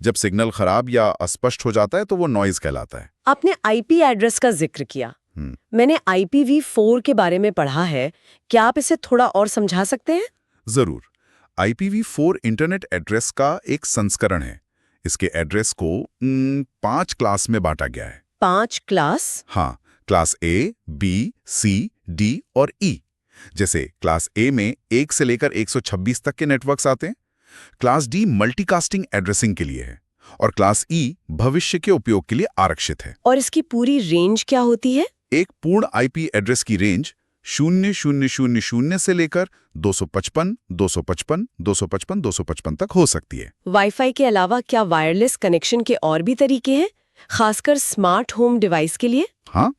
Speaker 5: जब सिग्नल खराब या अस्पष्ट हो जाता है तो वो नॉइज कहलाता है।
Speaker 3: आपने IP एड्रेस का जिक्र किया। मैंने IPv4 के बारे में पढ़ा है, क्या आप इसे थोड़ा और समझा सकते हैं?
Speaker 5: जरूर। IPv4 इंटरनेट एड्रेस का एक संस्करण है। इसके एड्रेस को 5 क्लास में बांटा गया है।
Speaker 3: 5 क्लास?
Speaker 5: हाँ, class A, B, C, D और ई। जैसे क्लास ए में 1 से लेकर 126 तक के नेटवर्क्स आते हैं, क्लास डी मल्टीकास्टिंग एड्रेसिंग के लिए है और क्लास ई भविष्य के उपयोग के लिए आरक्षित है।
Speaker 3: और इसकी पूरी रेंज क्या होती है?
Speaker 5: एक पूर्ण आईपी एड्रेस की रेंज 0000 से लेकर 255, 255, 255, 255 तक हो सकती है।
Speaker 3: वाईफाई के अलावा क्या वायरलेस कनेक्शन के और भी तरीके हैं, खासकर स्मार्ट होम डिवाइस के लिए?
Speaker 5: हाँ,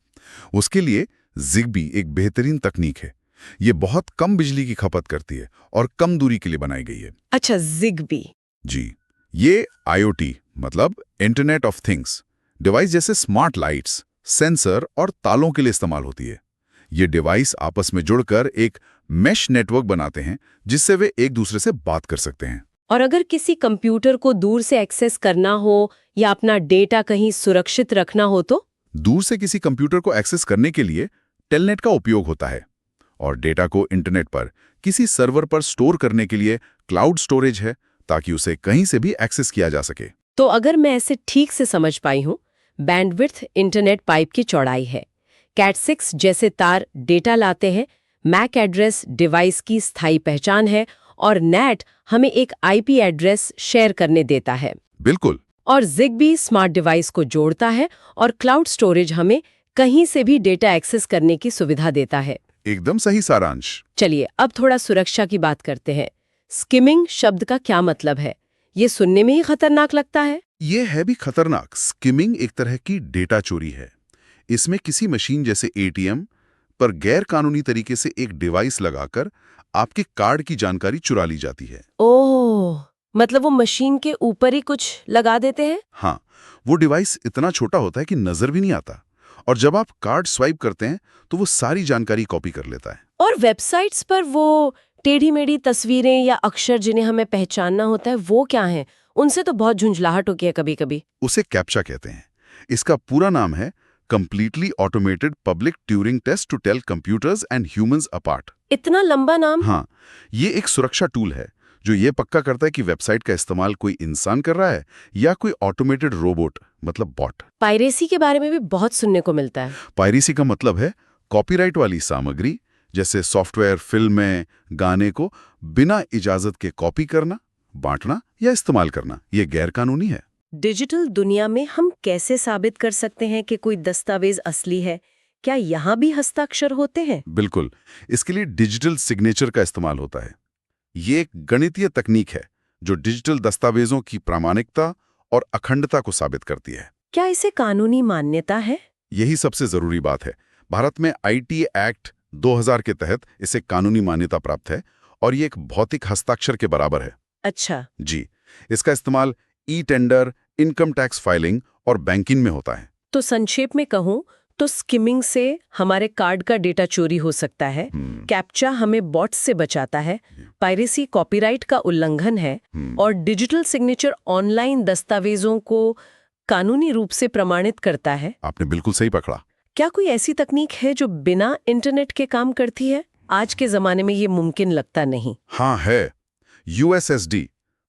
Speaker 5: उसके लिए ZigBee एक बेहतरीन तकनीक है। ये बहुत कम बिजली की खपत करती है और कम दूरी के लिए बनाई गई है।
Speaker 3: अच्छा, ZigBee।
Speaker 5: जी, ये IoT मतलब इंटरनेट ऑफ थिंग्स डिवाइस जैसे स्मार्ट लाइट्स, सेंसर और तालों के लिए इस्तेमाल होती है। ये डिवाइस आपस में जुड़कर एक मेश नेटवर्क बनाते हैं जिससे वे एक दूसरे से बात कर सकते हैं।
Speaker 3: और अगर किसी कंप्यूटर को दूर से एक्सेस करना हो या अपना डेटा कहीं सुरक्षित रखना हो तो?
Speaker 5: दूर से किसी कंप्यूटर को एक्सेस करने के लिए टेलनेट का उपयोग होता है और डेटा को इंटरनेट पर किसी सर्वर पर स्टोर करने के लिए क्लाउड स्टोरेज है ताकि उसे कहीं से भी एक्सेस किया जा सके।
Speaker 3: तो अगर मैं ऐसे ठीक से समझ पाई हूँ, बैंडविड्थ इंटरनेट पाइप की चौड़ाई है, कैट6 जैसे तार डेटा लाते हैं, मैक एड्रेस डिवाइस की स्थायी पहचान है और नेट हमें एक आईपी एड्रेस शेयर करने देता है।
Speaker 5: बिल्कुल।
Speaker 3: और ZigBee स्मार्ट डिवाइस को जोड़ता है और क्लाउड स्टोरेज हमें कहीं से भी डेटा एक्सेस करने की सुविधा देता है।
Speaker 5: एकदम सही सारांश।
Speaker 3: चलिए अब थोड़ा सुरक्षा की बात करते हैं। स्किमिंग शब्द का क्या मतलब है? ये सुनने में ही खतरनाक लगता है।
Speaker 5: ये है भी खतरनाक। स्किमिंग एक तरह की डेटा चोरी है। इसमें किसी मशीन जैसे ATM पर गैर कानूनी तरीके से एक डिवाइस लगाकर आपके कार्ड की जानकारी चुरा ली जाती है।
Speaker 3: ओह, मतलब वो मशीन के ऊपर ही कुछ लगा देते हैं?
Speaker 5: हाँ, वो डिवाइस इतना छोटा होता है कि नजर भी नहीं आता और जब आप कार्ड स्वाइप करते हैं तो वो सारी जानकारी कॉपी कर लेता है।
Speaker 3: और वेबसाइट्स पर वो टेढ़ी-मेढ़ी तस्वीरें या अक्षर जिन्हें हमें पहचानना होता है, वो क्या हैं? उनसे तो बहुत झुंझलाहट होती है कभी-कभी।
Speaker 5: उसे कैप्चा कहते हैं। इसका पूरा नाम है completely automated public Turing test to tell computers and humans apart.
Speaker 3: इतना लंबा नाम?
Speaker 5: हाँ, ये एक सुरक्षा टूल है जो ये पक्का करता है कि वेबसाइट का इस्तेमाल कोई इंसान कर रहा है या कोई ऑटोमेटेड रोबोट मतलब बॉट।
Speaker 3: पायरेसी के बारे में भी बहुत सुनने को मिलता है।
Speaker 5: पायरेसी का मतलब है कॉपीराइट वाली सामग्री जैसे सॉफ्टवेयर, फिल्में, गाने को बिना इजाजत के कॉपी करना, बांटना या इस्तेमाल करना। ये गैरकानूनी है।
Speaker 3: डिजिटल दुनिया में हम कैसे साबित कर सकते हैं कि कोई दस्तावेज असली है? क्या यहाँ भी हस्ताक्षर होते हैं?
Speaker 5: बिल्कुल, इसके लिए डिजिटल सिग्नेचर का इस्तेमाल होता है। ये एक गणितीय तकनीक है जो डिजिटल दस्तावेजों की प्रामाणिकता और अखंडता को साबित करती है।
Speaker 3: क्या इसे कानूनी मान्यता है?
Speaker 5: यही सबसे जरूरी बात है। भारत में IT एक्ट 2000 के तहत इसे कानूनी मान्यता प्राप्त है और ये एक भौतिक हस्ताक्षर के बराबर है।
Speaker 3: अच्छा।
Speaker 5: जी, इसका इस्तेमाल ई-टेंडर, इनकम टैक्स फाइलिंग और बैंकिंग में होता है।
Speaker 3: तो संक्षेप में कहूँ तो स्किमिंग से हमारे कार्ड का डेटा चोरी हो सकता है, कैप्चा हमें बॉट्स से बचाता है, पायरेसी कॉपीराइट का उल्लंघन है और डिजिटल सिग्नेचर ऑनलाइन दस्तावेजों को कानूनी रूप से प्रमाणित करता है।
Speaker 5: आपने बिल्कुल सही पकड़ा।
Speaker 3: क्या कोई ऐसी तकनीक है जो बिना इंटरनेट के काम करती है? आज के जमाने में ये मुमकिन लगता नहीं।
Speaker 5: हाँ है। USSD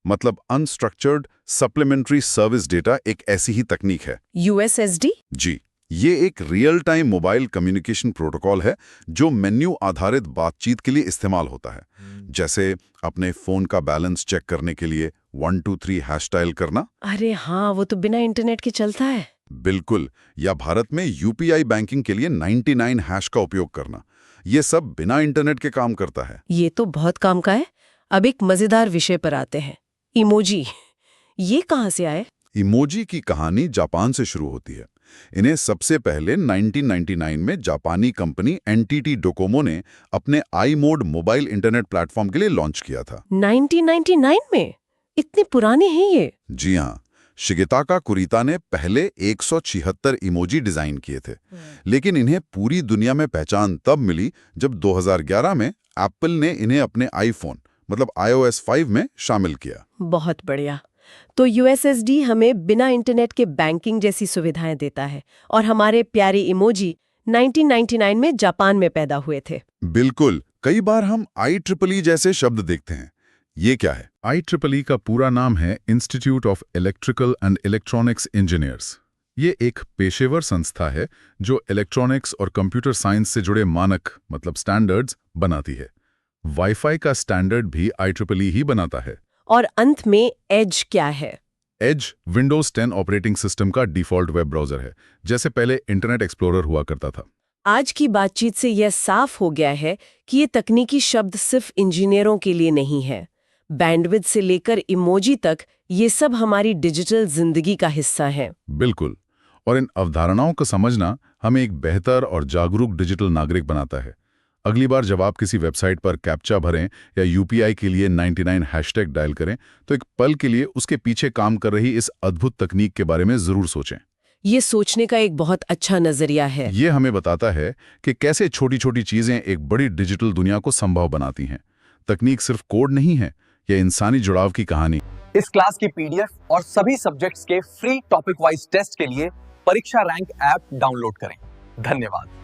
Speaker 5: मतलब अनस्ट्रक्चर्ड सप्लीमेंट्री सर्विस डेटा एक ऐसी ही तकनीक है।
Speaker 3: USSD?
Speaker 5: जी, ये एक real time mobile communication protocol है जो मेन्यू आधारित बातचीत के लिए इस्तेमाल होता है। जैसे अपने फोन का बैलेंस चेक करने के लिए 123 हैश डायल करना।
Speaker 3: अरे हाँ, वो तो बिना इंटरनेट के चलता है।
Speaker 5: बिल्कुल, या भारत में UPI बैंकिंग के लिए 99 हैश का उपयोग करना। ये सब बिना इंटरनेट के काम करता है।
Speaker 3: ये तो बहुत काम का है। अब एक मजेदार विषय पर आते हैं, इमोजी। ये कहाँ से आए?
Speaker 5: इमोजी की कहानी जापान से शुरू होती है। इन्हें सबसे पहले 1999 में जापानी कंपनी NTT डोकोमो ने अपने iMode मोबाइल इंटरनेट प्लेटफॉर्म के लिए लॉन्च किया था।
Speaker 3: 1999 में? इतने पुराने हैं ये?
Speaker 5: जी हाँ, शिगेताका कुरीता ने पहले 176 इमोजी डिजाइन किए थे, लेकिन इन्हें पूरी दुनिया में पहचान तब मिली जब 2011 में एप्पल ने इन्हें अपने आईफोन मतलब iOS 5 में शामिल किया।
Speaker 3: बहुत बढ़िया। तो USSD हमें बिना इंटरनेट के बैंकिंग जैसी सुविधाएं देता है और हमारे प्यारे इमोजी 1999 में जापान में पैदा हुए थे।
Speaker 5: बिल्कुल, कई बार हम IEEE जैसे शब्द देखते हैं। ये क्या है? IEEE का पूरा नाम है institute of electrical and electronics engineers. ये एक पेशेवर संस्था है जो इलेक्ट्रॉनिक्स और कंप्यूटर साइंस से जुड़े मानक मतलब स्टैंडर्ड्स बनाती है। वाईफाई का स्टैंडर्ड भी IEEE ही बनाता है।
Speaker 3: और अंत में एज क्या है?
Speaker 5: एज विंडोज 10 ऑपरेटिंग सिस्टम का डिफॉल्ट वेब ब्राउजर है, जैसे पहले इंटरनेट एक्सप्लोरर हुआ करता था।
Speaker 3: आज की बातचीत से यह साफ हो गया है कि ये तकनीकी शब्द सिर्फ इंजीनियरों के लिए नहीं है। बैंडविड्थ से लेकर इमोजी तक ये सब हमारी डिजिटल जिंदगी का हिस्सा है।
Speaker 5: बिल्कुल। और इन अवधारणाओं को समझना हमें एक बेहतर और जागरूक डिजिटल नागरिक बनाता है। अगली बार जब आप किसी वेबसाइट पर कैप्चा भरें या UPI के लिए 99 हैशटैग डायल करें, तो एक पल के लिए उसके पीछे काम कर रही इस अद्भुत तकनीक के बारे में जरूर सोचें।
Speaker 3: ये सोचने का एक बहुत अच्छा नजरिया है।
Speaker 5: ये हमें बताता है कि कैसे छोटी छोटी चीजें एक बड़ी डिजिटल दुनिया को संभव बनाती हैं। तकनीक सिर्फ कोड नहीं है, यह इंसानी जुड़ाव की कहानी।
Speaker 1: इस क्लास की PDF और सभी सब्जेक्ट्स के फ्री टॉपिक वाइज टेस्ट के लिए परीक्षा रैंक ऐप डाउनलोड करें। धन्यवाद।